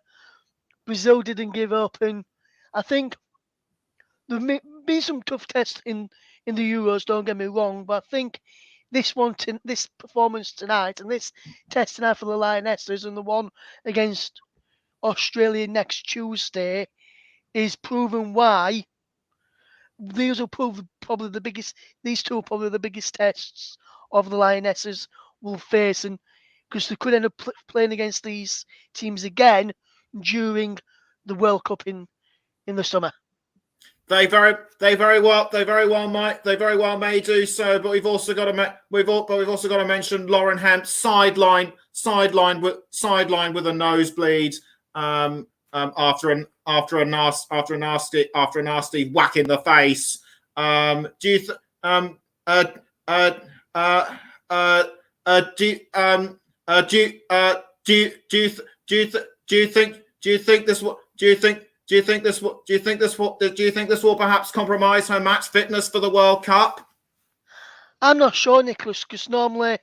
Brazil didn't give up, and I think the been some tough tests in the Euros. Don't get me wrong, but I think this performance tonight and this test tonight for the Lionesses and the one against Australia next Tuesday is proven why these will prove probably the biggest. These two are probably the biggest tests of the Lionesses will face, and because they could end up playing against these teams again during the World Cup in the summer. They very well may do so, but we've also got to mention Lauren Hemp sideline with a nosebleed after a nasty whack in the face. Do you think this will perhaps compromise her match fitness for the World Cup? I'm not sure, Nicholas, because normally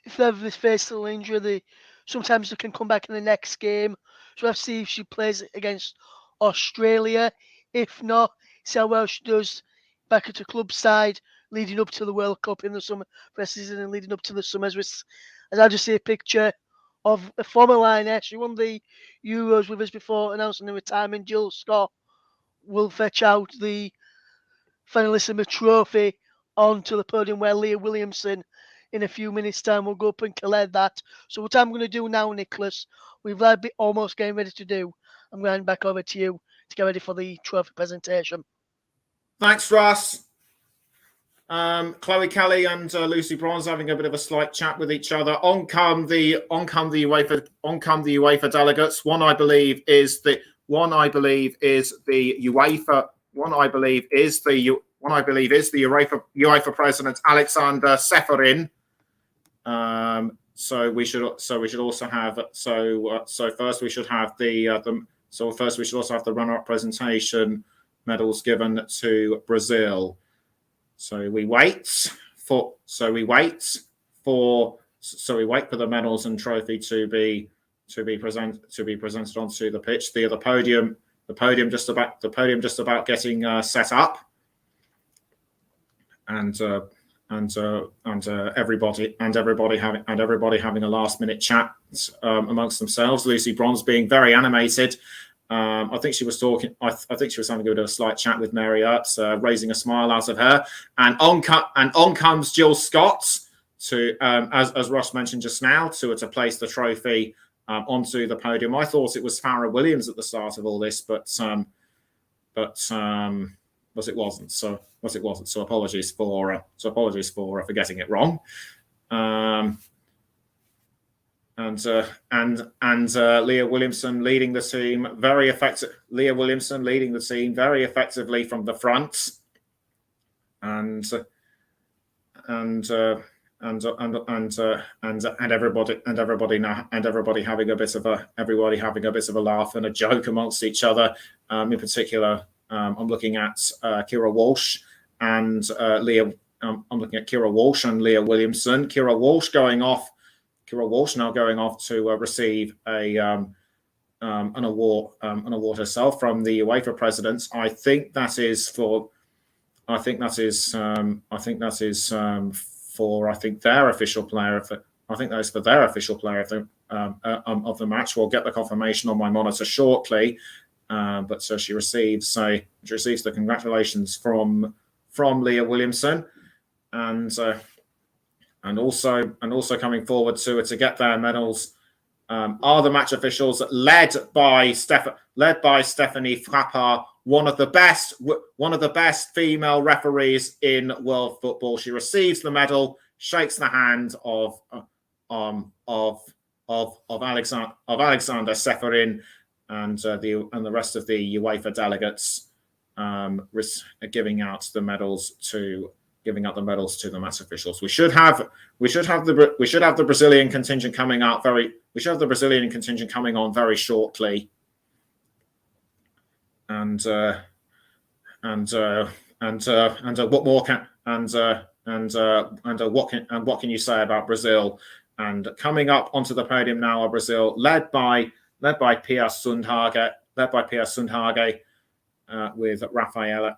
if they have this facial injury, sometimes they can come back in the next game. So we'll have to see if she plays against Australia. If not, see how well she does back at the club side leading up to the World Cup in the summer, season and leading up to the summer. As I just see a picture of a former Lioness. She won the Euros with us before announcing the retirement. Jill Scott will fetch out the Finalissima trophy onto the podium where Leah Williamson in a few minutes' time will go up and collect that. So what I'm going to do now, Nicholas, we've almost getting ready to do. I'm going to hand back over to you to get ready for the trophy presentation. Thanks, Russ. Chloe Kelly and Lucy Bronze having a bit of a slight chat with each other. On come the UEFA delegates. One I believe is the UEFA president Alexander Seferin. First we should also have the runner-up presentation medals given to Brazil. So we wait for the medals and trophy to be presented onto the pitch. The podium just about getting set up, and everybody having a last minute chat amongst themselves. Lucy Bronze being very animated. I think she was having a bit of a slight chat with Mary Ertz, raising a smile out of her. And on comes Jill Scott to, as Ross mentioned just now, to place the trophy onto the podium. I thought it was Farrah Williams at the start of all this, but it wasn't. So apologies for getting it wrong. And Leah Williamson leading the team very effectively from the front, and everybody having a bit of a laugh and a joke amongst each other. In particular, I'm looking at Kira Walsh and Leah. I'm looking at Kira Walsh and Leah Williamson. Kira Walsh now going off to receive an award herself from the UEFA president. I think that is for their official player. I think that is for their official player of the match. We'll get the confirmation on my monitor shortly. But so she receives the congratulations from Leah Williamson, and also coming forward to get their medals are the match officials led by Stephanie Frappard, one of the best female referees in world football. She receives the medal, shakes the hand of Alexander Seferin, and the rest of the UEFA delegates giving out the medals to the match officials. We should have the Brazilian contingent coming out on very shortly. And what can you say about Brazil? And coming up onto the podium now are Brazil, led by Pia Sundhage, Rafaela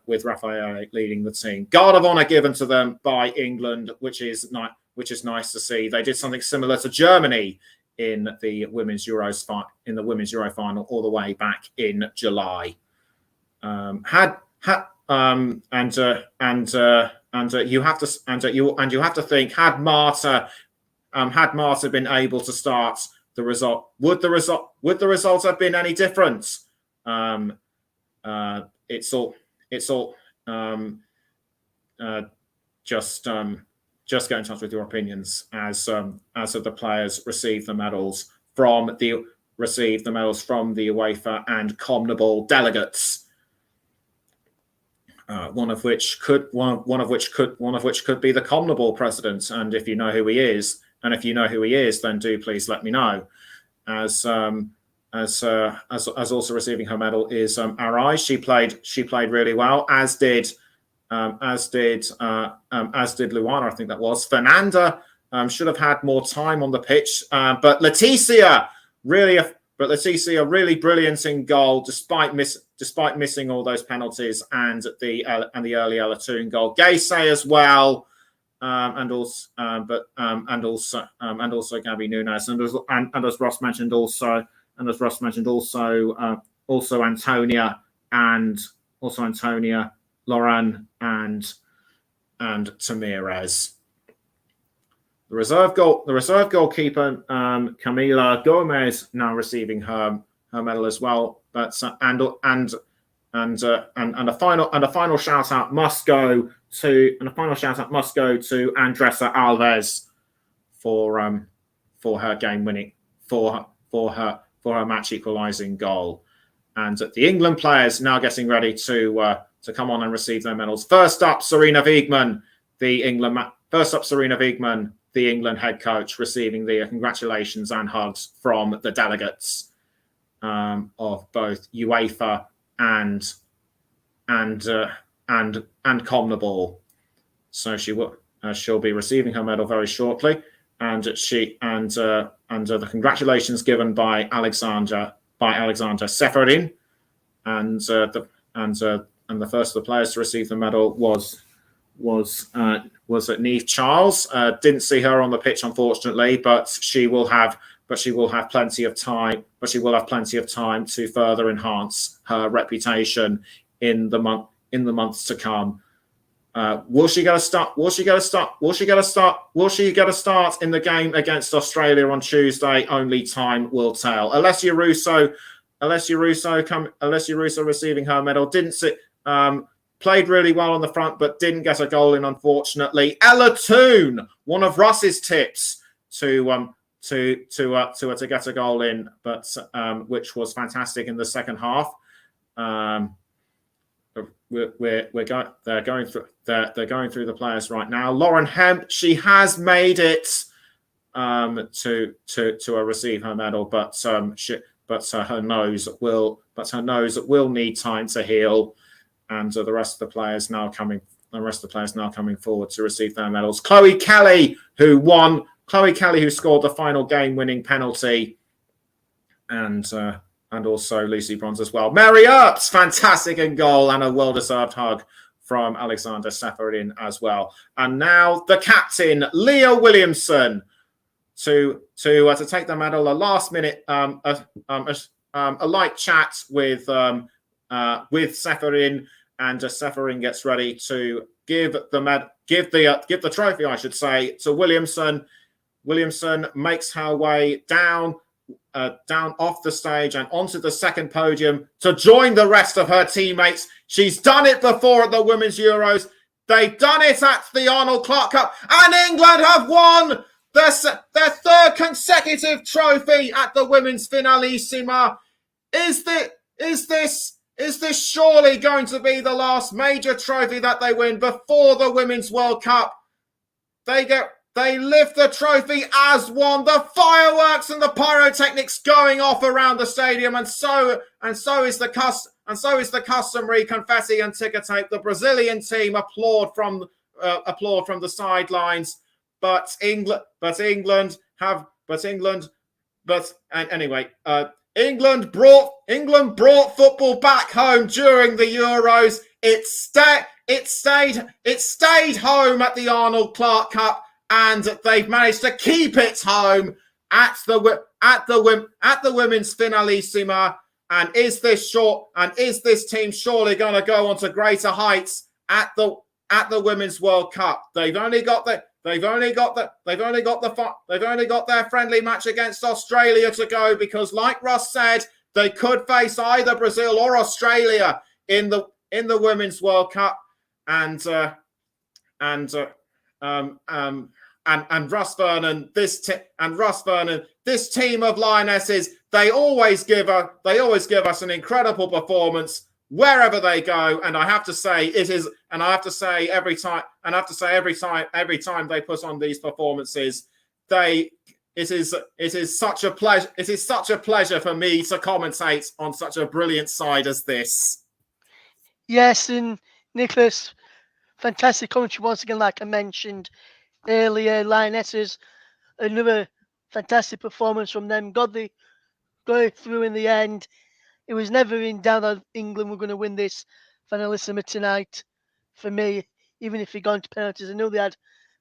leading the team. Guard of honor given to them by England, which is nice to see. They did something similar to Germany in the women's Euro final all the way back in July. You have to think, had Marta been able to start, the result would the result have been any different? It's all just get in touch with your opinions as of the players receive the medals from the UEFA and CONMEBOL delegates. One of which could be the CONMEBOL president. And if you know who he is, then do please let me know. As also receiving her medal is Arai. She played really well, as did Luana, I think that was. Fernanda should have had more time on the pitch, but Leticia really brilliant in goal, despite missing all those penalties and the early Alatoon goal. Gaysay as well, and also Gabby Nunes, and as Ross mentioned also Antonia, Lauren and Tamirez. The reserve goalkeeper Camila Gomez now receiving her medal as well. But and a final shout out must go to Andressa Alves for her game winning for her match equalising goal. And the England players now getting ready to come on and receive their medals. First up, Serena Wiegmann, the England head coach, receiving the congratulations and hugs from the delegates of both UEFA and CONMEBOL. So she'll be receiving her medal very shortly, and the congratulations given by Alexander Seferin, and the first of the players to receive the medal was Niamh Charles. Didn't see her on the pitch, unfortunately, but she will have plenty of time to further enhance her reputation in the months to come. Will she get a start in the game against Australia on Tuesday? Only time will tell. Alessia Russo receiving her medal. Didn't sit. Played really well on the front, but didn't get a goal in, unfortunately. Ella Toon, one of Russ's tips to get a goal in, but which was fantastic in the second half. They're going through the players right now. Lauren Hemp, she has made it to receive her medal, but her nose will need time to heal. And the rest of the players now coming forward to receive their medals. Chloe Kelly, who scored the final game-winning penalty, and also Lucy Bronze as well. Mary Earps, fantastic in goal, and a well-deserved hug from Alexander Seferin as well. And now the captain, Leah Williamson, to take the medal. A last-minute a light chat with Seferin. And Seferin gets ready to give the trophy, I should say, to Williamson. Williamson makes her way down off the stage and onto the second podium to join the rest of her teammates. She's done it before at the Women's Euros. They've done it at the Arnold Clark Cup, and England have won their third consecutive trophy at the Women's Finalissima. Is this surely going to be the last major trophy that they win before the Women's World Cup? They lift the trophy as one. The fireworks and the pyrotechnics going off around the stadium, and so is the customary confetti and ticker tape. The Brazilian team applaud from the sidelines, England brought football back home during the Euros. It stayed home at the Arnold Clark Cup, and they've managed to keep it home at the women's Finalissima. And is this team surely going to go on to greater heights at the Women's World Cup? They've only got their friendly match against Australia to go, because, like Russ said, they could face either Brazil or Australia in the Women's World Cup. And Russ Vernon, this team of Lionesses, they always give us an incredible performance wherever they go. And I have to say every time they put on these performances, it is such a pleasure for me to commentate on such a brilliant side as this. Yes, and Nicholas, fantastic commentary once again, like I mentioned earlier. Lionesses, another fantastic performance from them. Got through in the end. It was never in doubt that England were going to win this Finalissima tonight. For me, even if it gone to penalties, I know they had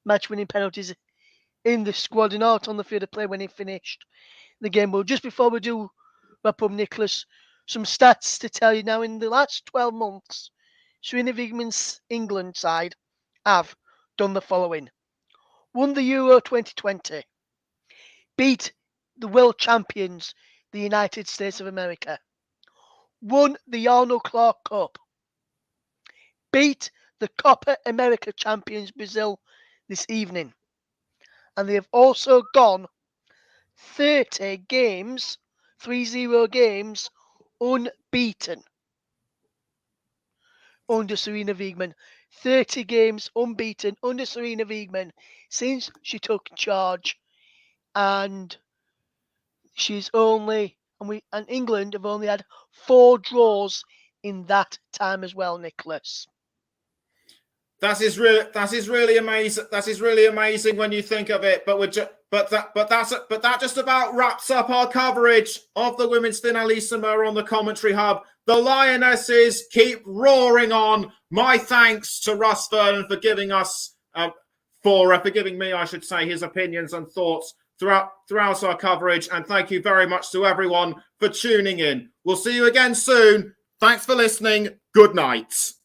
match-winning penalties in the squad and out on the field of play when it finished the game. But just before we do wrap up, Nicholas, some stats to tell you now. In the last 12 months, Serena Wiegman's England side have done the following: won the Euro 2020, beat the world champions, the United States of America, won the Arnold Clark Cup, beat the Copa America champions Brazil this evening, and they have also gone 30 games, 30 games, unbeaten under Serena Wiegman. 30 games unbeaten under Serena Wiegman since she took charge, and England have only had 4 draws in that time as well, Nicholas. That is really amazing. That is really amazing when you think of it. But that just about wraps up our coverage of the Women's Finalissima on the Commentary Hub. The Lionesses keep roaring on. My thanks to Russ Vernon for giving us for giving me, I should say, his opinions and thoughts throughout our coverage. And thank you very much to everyone for tuning in. We'll see you again soon. Thanks for listening. Good night.